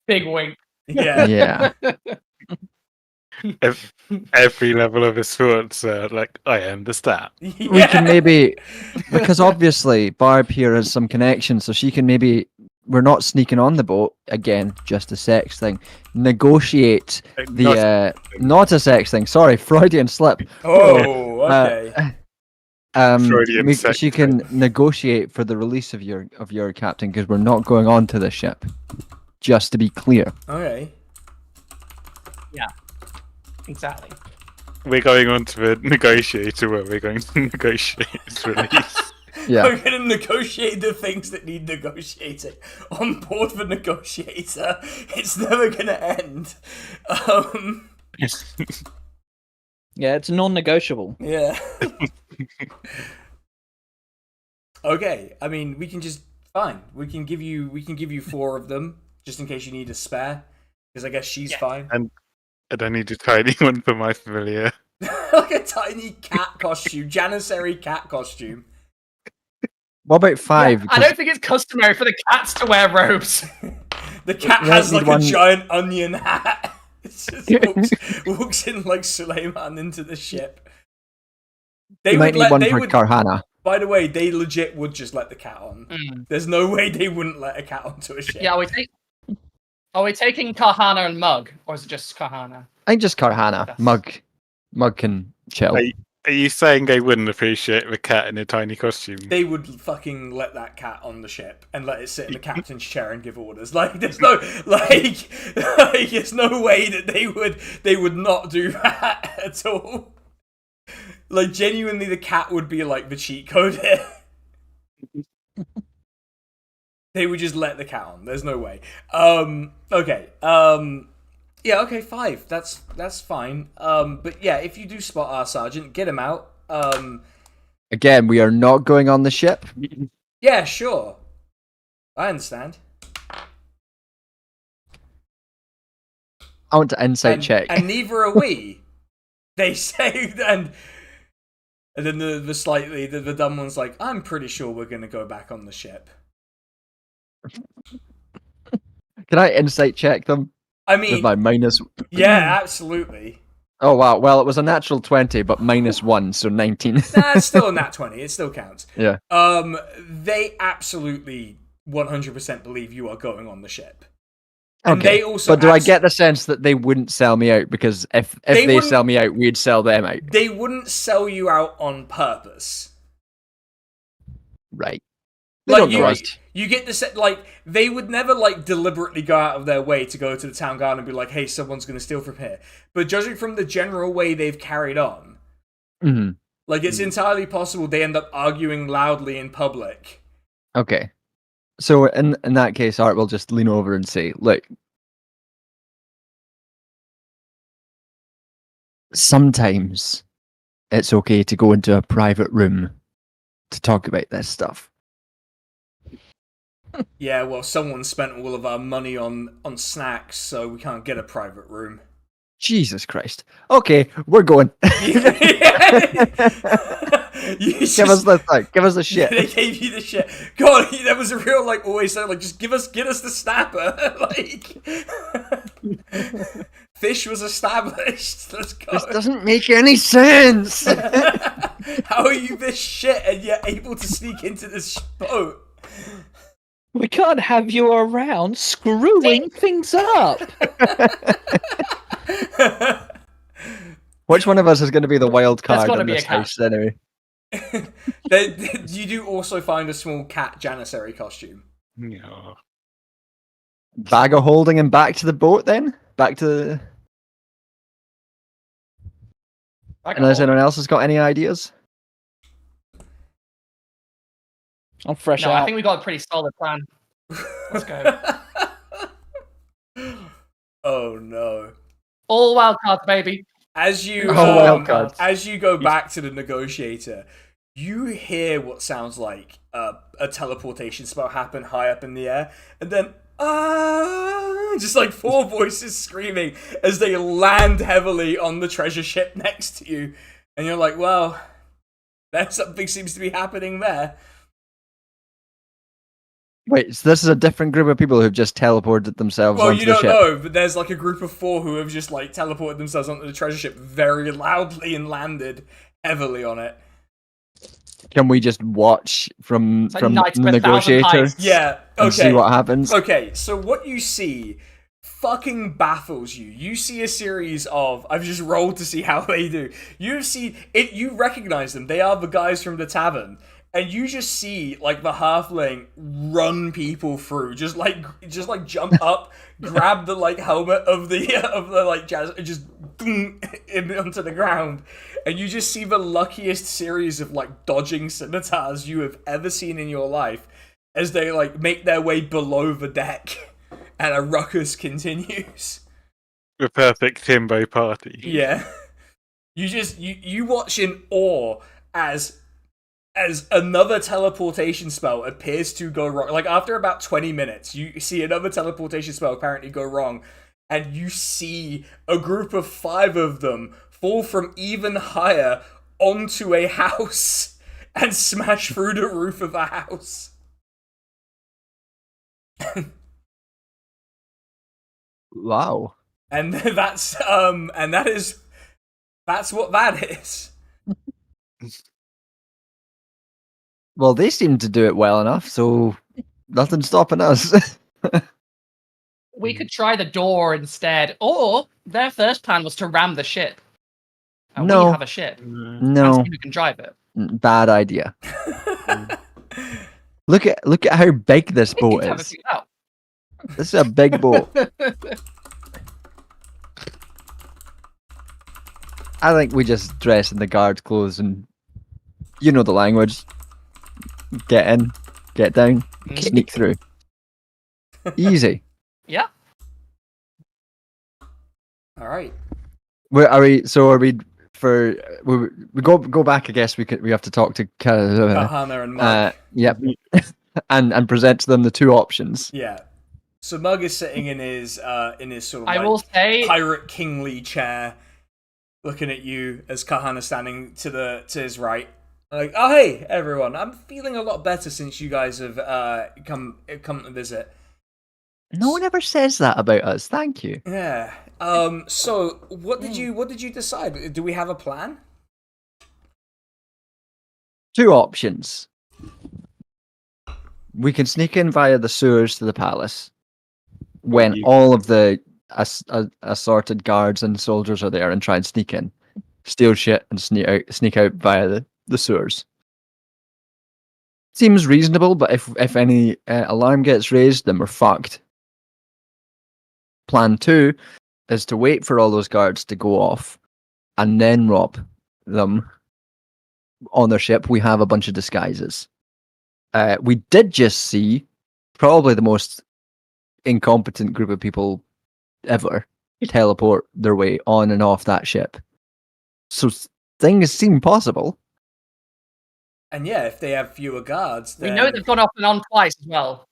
Big wink. Yeah. yeah. Every level of his thoughts like, I understand. We can maybe, because obviously Barb here has some connection, so she can maybe, we're not sneaking on the boat, again, just a sex thing, negotiate the, not a sex thing, sorry, Freudian slip. Oh, okay. Freudian sex she can negotiate for the release of your captain, because we're not going on to the ship, just to be clear. Okay. Yeah. Exactly. We're going on to the negotiator where we're going to negotiate his release. Yeah. We're going to negotiate the things that need negotiating. On board the negotiator. It's never going to end. Yeah, it's non-negotiable. Yeah. Okay, I mean, we can just fine. We can give you 4 of them just in case you need a spare, because I guess she's fine. And I need a tiny one for my familiar. Like a tiny cat costume, janissary cat costume. What about 5? I don't think it's customary for the cats to wear robes. The cat Yeah, has need like one- a giant onion hat. just walks in like Suleiman into the ship. They You might need one for would. Karhana. By the way, they legit would just let the cat on. Mm. There's no way they wouldn't let a cat onto a ship. Yeah, are we taking Karhana and Mug, or is it just Karhana? I think just Karhana. Yes. Mug can chill. Are you saying they wouldn't appreciate the cat in a tiny costume? They would fucking let that cat on the ship and let it sit in the captain's chair and give orders. Like, there's no there's no way that they would not do that at all. Like, genuinely, the cat would be like the cheat code here. They would just let the cat on. There's no way. Okay. Yeah, okay, 5. That's fine. But yeah, if you do spot our sergeant, get him out. Again, we are not going on the ship. Yeah, sure. I understand. I want to insight check. And neither are we. They say, and then the dumb one's like, I'm pretty sure we're gonna go back on the ship. Can I insight check them? I With mean, my minus. yeah, absolutely. Oh wow! Well, it was a natural 20, but -1, so 19. Nah, it's still a nat 20. It still counts. Yeah. They absolutely 100% believe you are going on the ship. And Okay. they also But do I get the sense that they wouldn't sell me out? Because if They they wouldn't- sell me out, we'd sell them out. They wouldn't sell you out on purpose. Right. They Like don't know us. you get the set. Like, they would never like deliberately go out of their way to go to the town guard and be like, "Hey, someone's going to steal from here." But judging from the general way they've carried on, Mhm. like, it's entirely possible they end up arguing loudly in public. Okay. So in that case, Art will just lean over and say, "Look, sometimes it's okay to go into a private room to talk about this stuff." Yeah, well, someone spent all of our money on snacks, so we can't get a private room. Jesus Christ. Okay, we're going. Give us the thing. Give us the shit. They gave you the shit. God, that was a real like always said like just get us the snapper. Like fish was established. Let's go. This doesn't make any sense. How are you this shit and yet able to sneak into this boat? We can't have you around screwing things up. Which one of us is going to be the wild There's card gotta in be a this cat. house anyway? You do also find a small cat janissary costume. Yeah. Bag of holding him back to the boat then? Back to the... Unless anyone else has got any ideas? I'm fresh No, out. I think we got a pretty solid plan. Let's go. Oh no. All wild cards, baby. As you wild cards. as you go back to the negotiator, you hear what sounds like a teleportation spell happen high up in the air, and then just like 4 voices screaming as they land heavily on the treasure ship next to you, and you're like, well, that something seems to be happening there. Wait, so this is a different group of people who've just teleported themselves Well, onto you the don't ship. know, but there's like a group of 4 who have just like teleported themselves onto the treasure ship very loudly and landed heavily on it. Can we just watch from It's like the Knights of a Thousand negotiator Heists. Yeah, and see okay. what happens? Okay, so what you see fucking baffles you. You see a series of... I've just rolled to see how they do. You see... You recognize them. They are the guys from the tavern. And you just see, like, the halfling run people through. Just jump up, grab the, like, helmet of the like, jazz... and just... onto the ground. And you just see the luckiest series of, like, dodging scimitars you have ever seen in your life as they, like, make their way below the deck. And a ruckus continues. The perfect himbo party. Yeah. You watch in awe as another teleportation spell appears to go wrong. Like, after about 20 minutes, you see another teleportation spell apparently go wrong, and you see a group of 5 of them fall from even higher onto a house and smash through the roof of a house. Wow. And that's what that is. Well, they seem to do it well enough, so nothing's stopping us. We could try the door instead, or their first plan was to ram the ship. And we No. have a ship. Mm. And No, see who can drive it. bad idea. Look at how big this We boat could have it is. figured out. This is a big boat. I think we just dress in the guard clothes and you know the language. Get in, get down, sneak through. Easy. Yeah. All right. Where are we? So are we? For we go back. I guess we have to talk to Kahana and Mug. Yep, and present to them the two options. Yeah. So Mug is sitting in his sort of I will say pirate kingly chair, looking at you as Kahana standing to his right. Like, oh hey everyone, I'm feeling a lot better since you guys have come to visit. No one ever says that about us. Thank you. Yeah. So what did you decide? Do we have a plan? Two options. We can sneak in via the sewers to the palace when all of the assorted guards and soldiers are there and try and sneak in, steal shit and sneak out via the sewers. Seems reasonable, but if any alarm gets raised, then we're fucked. Plan 2 is to wait for all those guards to go off and then rob them on their ship. We have a bunch of disguises. We did just see probably the most incompetent group of people ever teleport their way on and off that ship. So things seem possible. And yeah, if they have fewer guards, then... we know they've gone off and on twice as well.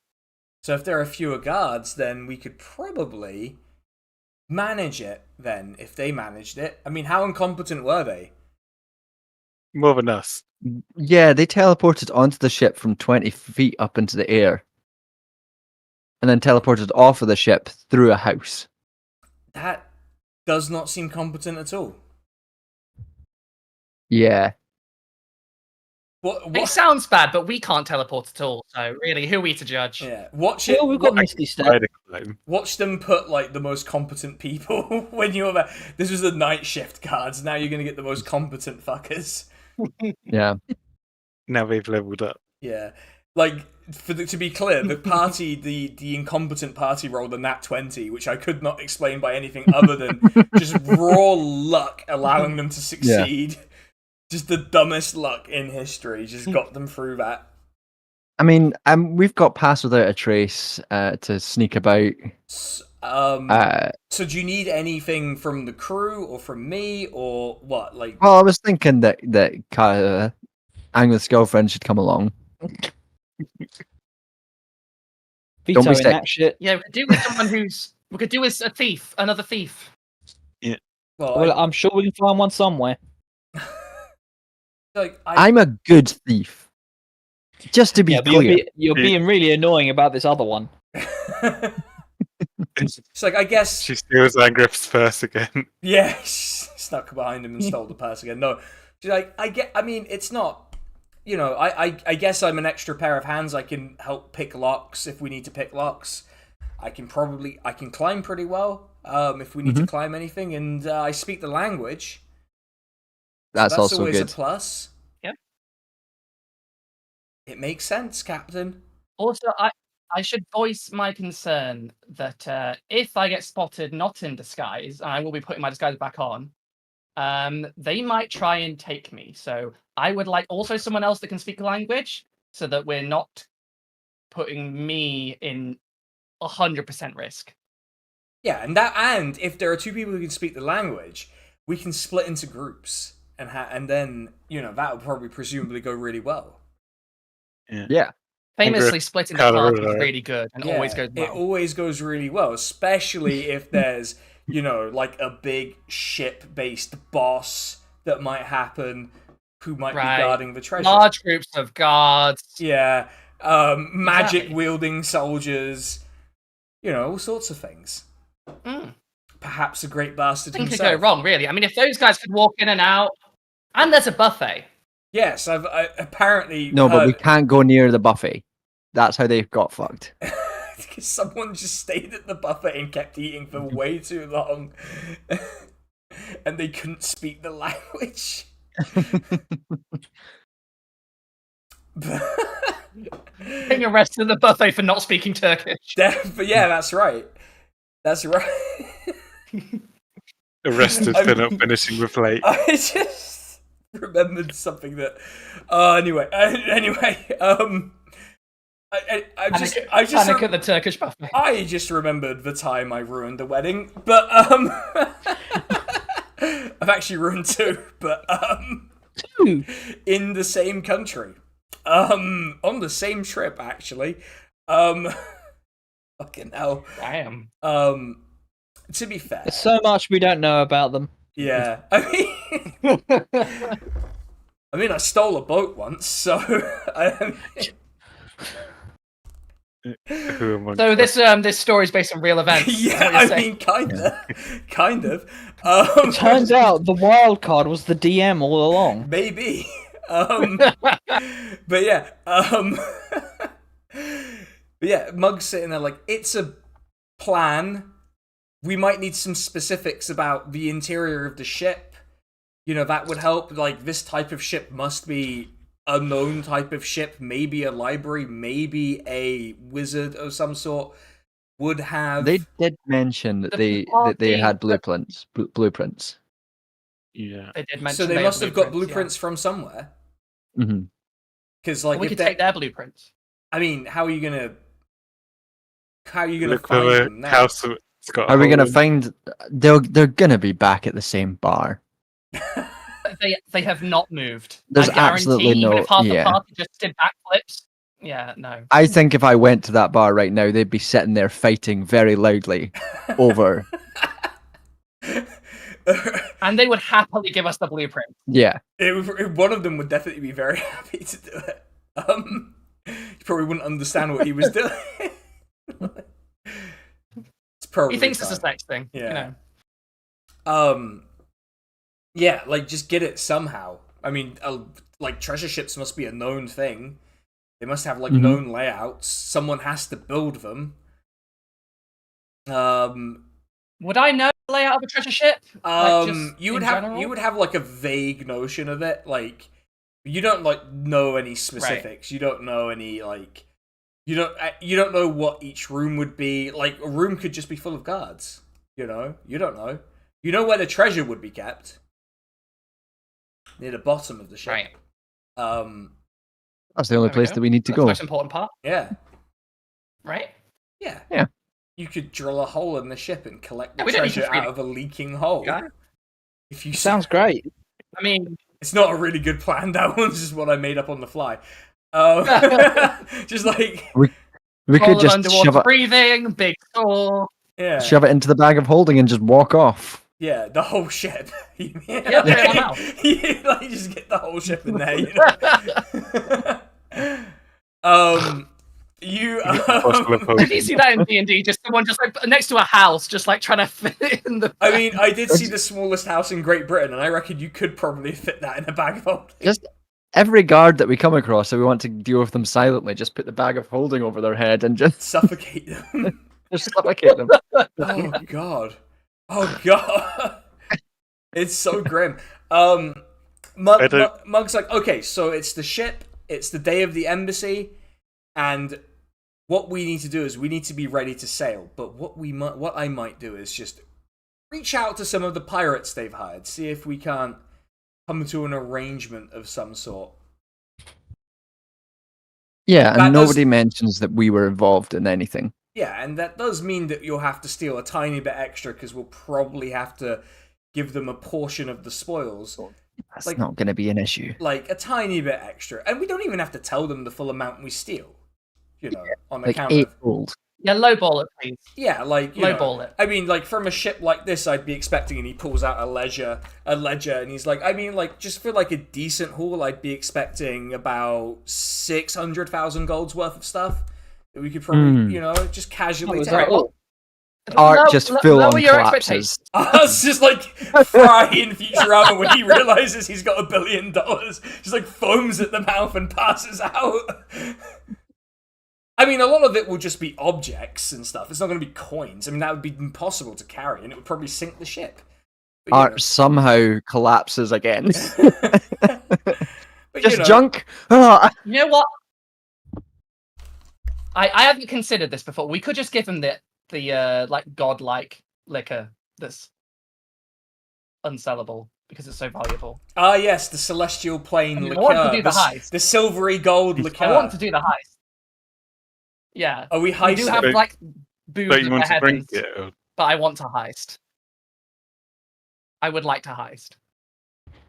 So if there are fewer guards, then we could probably manage it then, if they managed it. I mean, how incompetent were they? More than us. Yeah, they teleported onto the ship from 20 feet up into the air. And then teleported off of the ship through a house. That does not seem competent at all. Yeah. It sounds bad, but we can't teleport at all. So really, who are we to judge? Yeah, watch it. Well, we've got Misty Step. Spider climb. Watch them put like the most competent people when you're there. This was the night shift guards. Now you're gonna get the most competent fuckers. Yeah. Now we've leveled up. Yeah, like to be clear, the party, the incompetent party rolled a nat 20, which I could not explain by anything other than just raw luck allowing them to succeed. Yeah. Just the dumbest luck in history just got them through that. I mean, we've got Pass Without a Trace to sneak about. So do you need anything from the crew or from me or what? Like, well, I was thinking that Angus' girlfriend should come along. Vetoing Don't be sick. that shit. Yeah, we could do with someone we could do with a thief, another thief. Yeah. Well, I'm sure we can find one somewhere. Like, I'm a good thief. Just to be clear. You're being really annoying about this other one. It's like, I guess she steals Angriff's purse again. Yeah, she snuck behind him and stole the purse again. No, she's like, I mean, it's not. You know, I guess I'm an extra pair of hands. I can help pick locks if we need to pick locks. I can climb pretty well if we need to climb anything, and I speak the language. That's so also always good. A plus. Yeah. It makes sense, Captain. Also, I should voice my concern that if I get spotted not in disguise, I will be putting my disguise back on. They might try and take me. So I would like also someone else that can speak the language, so that we're not putting me in 100% risk. Yeah, and if there are two people who can speak the language, we can split into groups, and then that would probably presumably go really well. Yeah. Famously, splitting the party is really good and always goes well. It always goes really well, especially if there's like a big ship-based boss that might happen, who might be guarding the treasure. Large groups of guards. Yeah, magic-wielding soldiers. All sorts of things. perhaps a great bastard Nothing could himself. go wrong, really. I mean, if those guys could walk in and out, and there's a buffet. Yes, I apparently No, but we heard- can't go near the buffet. That's how they got fucked. Someone just stayed at the buffet and kept eating for way too long, and they couldn't speak the language. Being arrested at the buffet for not speaking Turkish. But yeah, that's right. That's right. Arrested for not finishing the plate. I just remembered something that. Anyway. I just Panic at the Turkish buffet. I just remembered the time I ruined the wedding, but I've actually ruined two, but Two. in the same country, on the same trip actually, fucking hell. Damn. To be fair, There's so much we don't know about them. yeah, I mean, I stole a boat once, so Who am I? So this story is based on real events. is yeah, what you're I saying. mean, kind of. Turns out the wild card was the DM all along. Maybe. But yeah. But yeah, Mug's sitting there like, it's a plan. We might need some specifics about the interior of the ship. You know, that would help. Like, this type of ship must be a known type of ship. Maybe a library, maybe a wizard of some sort would have. They did mention that they had blueprints. Blueprints. Yeah. They did mention So they had must have got blueprints, blueprints from somewhere. hmm Because, yeah. like, We if could they, take their blueprints. I mean, how are you gonna Look find for them the now? house that's got. Are we gonna hole in- find? They're gonna be back at the same bar. They have not moved. There's I guarantee, absolutely even no- if half yeah. the party just did backflips. Yeah, no. I think if I went to that bar right now, they'd be sitting there fighting very loudly over. And they would happily give us the blueprint. Yeah, One of them would definitely be very happy to do it. He probably wouldn't understand what he was doing. It's probably He thinks it's a fine. sex thing. Yeah. You know. Yeah, like, just get it somehow. I mean, like, treasure ships must be a known thing. They must have, like, Mhm. known layouts. Someone has to build them. Would I know the layout of a treasure ship? Like, just You would in have general? like a vague notion of it. Like, you don't like know any specifics. You don't know any like. You don't know what each room would be. Like, a room could just be full of guards. You know, you don't know. You know where the treasure would be kept. Near the bottom of the ship. Right. that's the only There we place go. that we need to That's the go. most important part, Yeah. right? Yeah. Yeah. You could drill a hole in the ship and collect the Yeah, we don't need to treasure free- out of a leaking hole. Yeah. If you Sounds great. I mean, It's not a really good plan. That one's just what I made up on the fly. Just like, We all could of just underwater breathing, big saw. yeah, shove it into the bag of holding and just walk off. yeah, the whole ship. yeah, put it on mouth. You like just get the whole ship in there. You know? You. Possible If you opposing. see that in D&D, just someone just like next to a house, just like trying to fit it in the. I mean, I did see the smallest house in Great Britain, and I reckon you could probably fit that in a bag of holding. Just every guard that we come across, so we want to deal with them silently. Just put the bag of holding over their head and just Suffocate them. suffocate them. Oh god. Oh god. It's so grim. Mug's like, okay, so it's the ship, it's the day of the embassy, and what we need to do is we need to be ready to sail. But what I might do is just reach out to some of the pirates they've hired, see if we can't come to an arrangement of some sort. Yeah, That and does- nobody mentions that we were involved in anything. Yeah, and that does mean that you'll have to steal a tiny bit extra because we'll probably have to give them a portion of the spoils. That's Like- not going to be an issue. Like a tiny bit extra. And we don't even have to tell them the full amount we steal. You know, on Like account 8 of. gold. Yeah, lowball it, please. Yeah, like, you know, Lowball it. I mean, like, from a ship like this, I'd be expecting, and he pulls out a ledger, and he's like, I mean, like, just for, like, a decent haul, I'd be expecting about 600,000 gold's worth of stuff that we could probably, you know, just casually was take. that all? Ark just full on lower your collapses. It's just like Fry in Futurama when he realizes he's got $1 billion. Just like foams at the mouth and passes out. I mean, a lot of it will just be objects and stuff. It's not going to be coins. I mean, that would be impossible to carry, and it would probably sink the ship. But, Ark somehow collapses again. but, Just junk. Ah. You know what? I haven't considered this before. We could just give him the like godlike liquor that's unsellable because it's so valuable. Ah, yes, the celestial plane liqueur. I want to do the heist. The silvery gold liqueur. I want to do the heist. Yeah. Are we We heisting? do have like boobs But in you the want to heavens, drink it? but I want to heist. I would like to heist.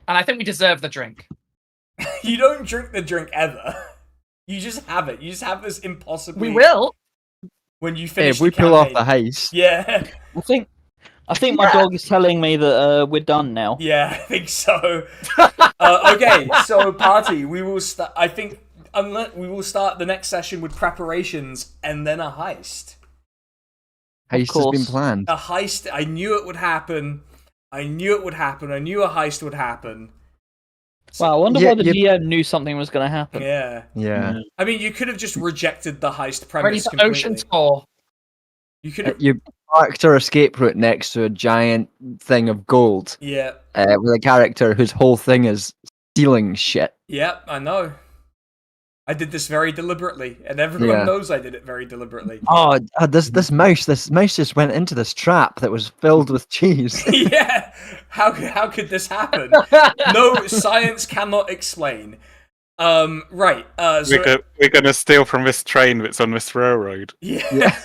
And I think we deserve the drink. You don't drink the drink ever. You just have it. You just have this impossibly... We will. When you Hey, finish if we the pull off campaign. the heist, Yeah. I think my dog is telling me that we're done now. Yeah, I think so. Okay, so party. We will start. I think we will start the next session with preparations and then a heist. heist has course. been planned. A heist. I knew it would happen. I knew a heist would happen. Wow, I wonder Yeah, why the GM knew something was going to happen. Yeah. Yeah. I mean, you could have just rejected the heist Ready premise for completely. ocean score. You could have. You parked our escape route next to a giant thing of gold Yeah. with a character whose whole thing is stealing shit. Yeah, I know. I did this very deliberately, and everyone Yeah. knows I did it very deliberately. Oh, this mouse just went into this trap that was filled with cheese. Yeah. How could this happen? No, science cannot explain. Right. So, We're gonna steal from this train that's on this railroad. yeah.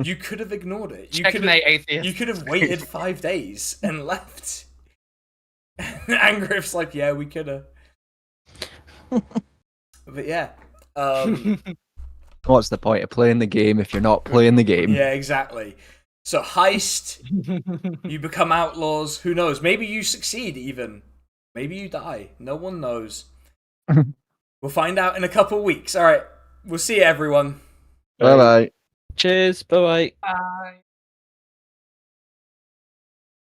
You could have ignored it. Checkmate, atheist. You could have waited 5 days and left. Angriff's like, yeah, we could have. But yeah. What's the point of playing the game if you're not playing the game? Yeah, exactly. So heist, you become outlaws. Who knows? Maybe you succeed even. Maybe you die. No one knows. We'll find out in a couple weeks. All right. We'll see you, everyone. Bye bye. Cheers. Bye bye. Bye.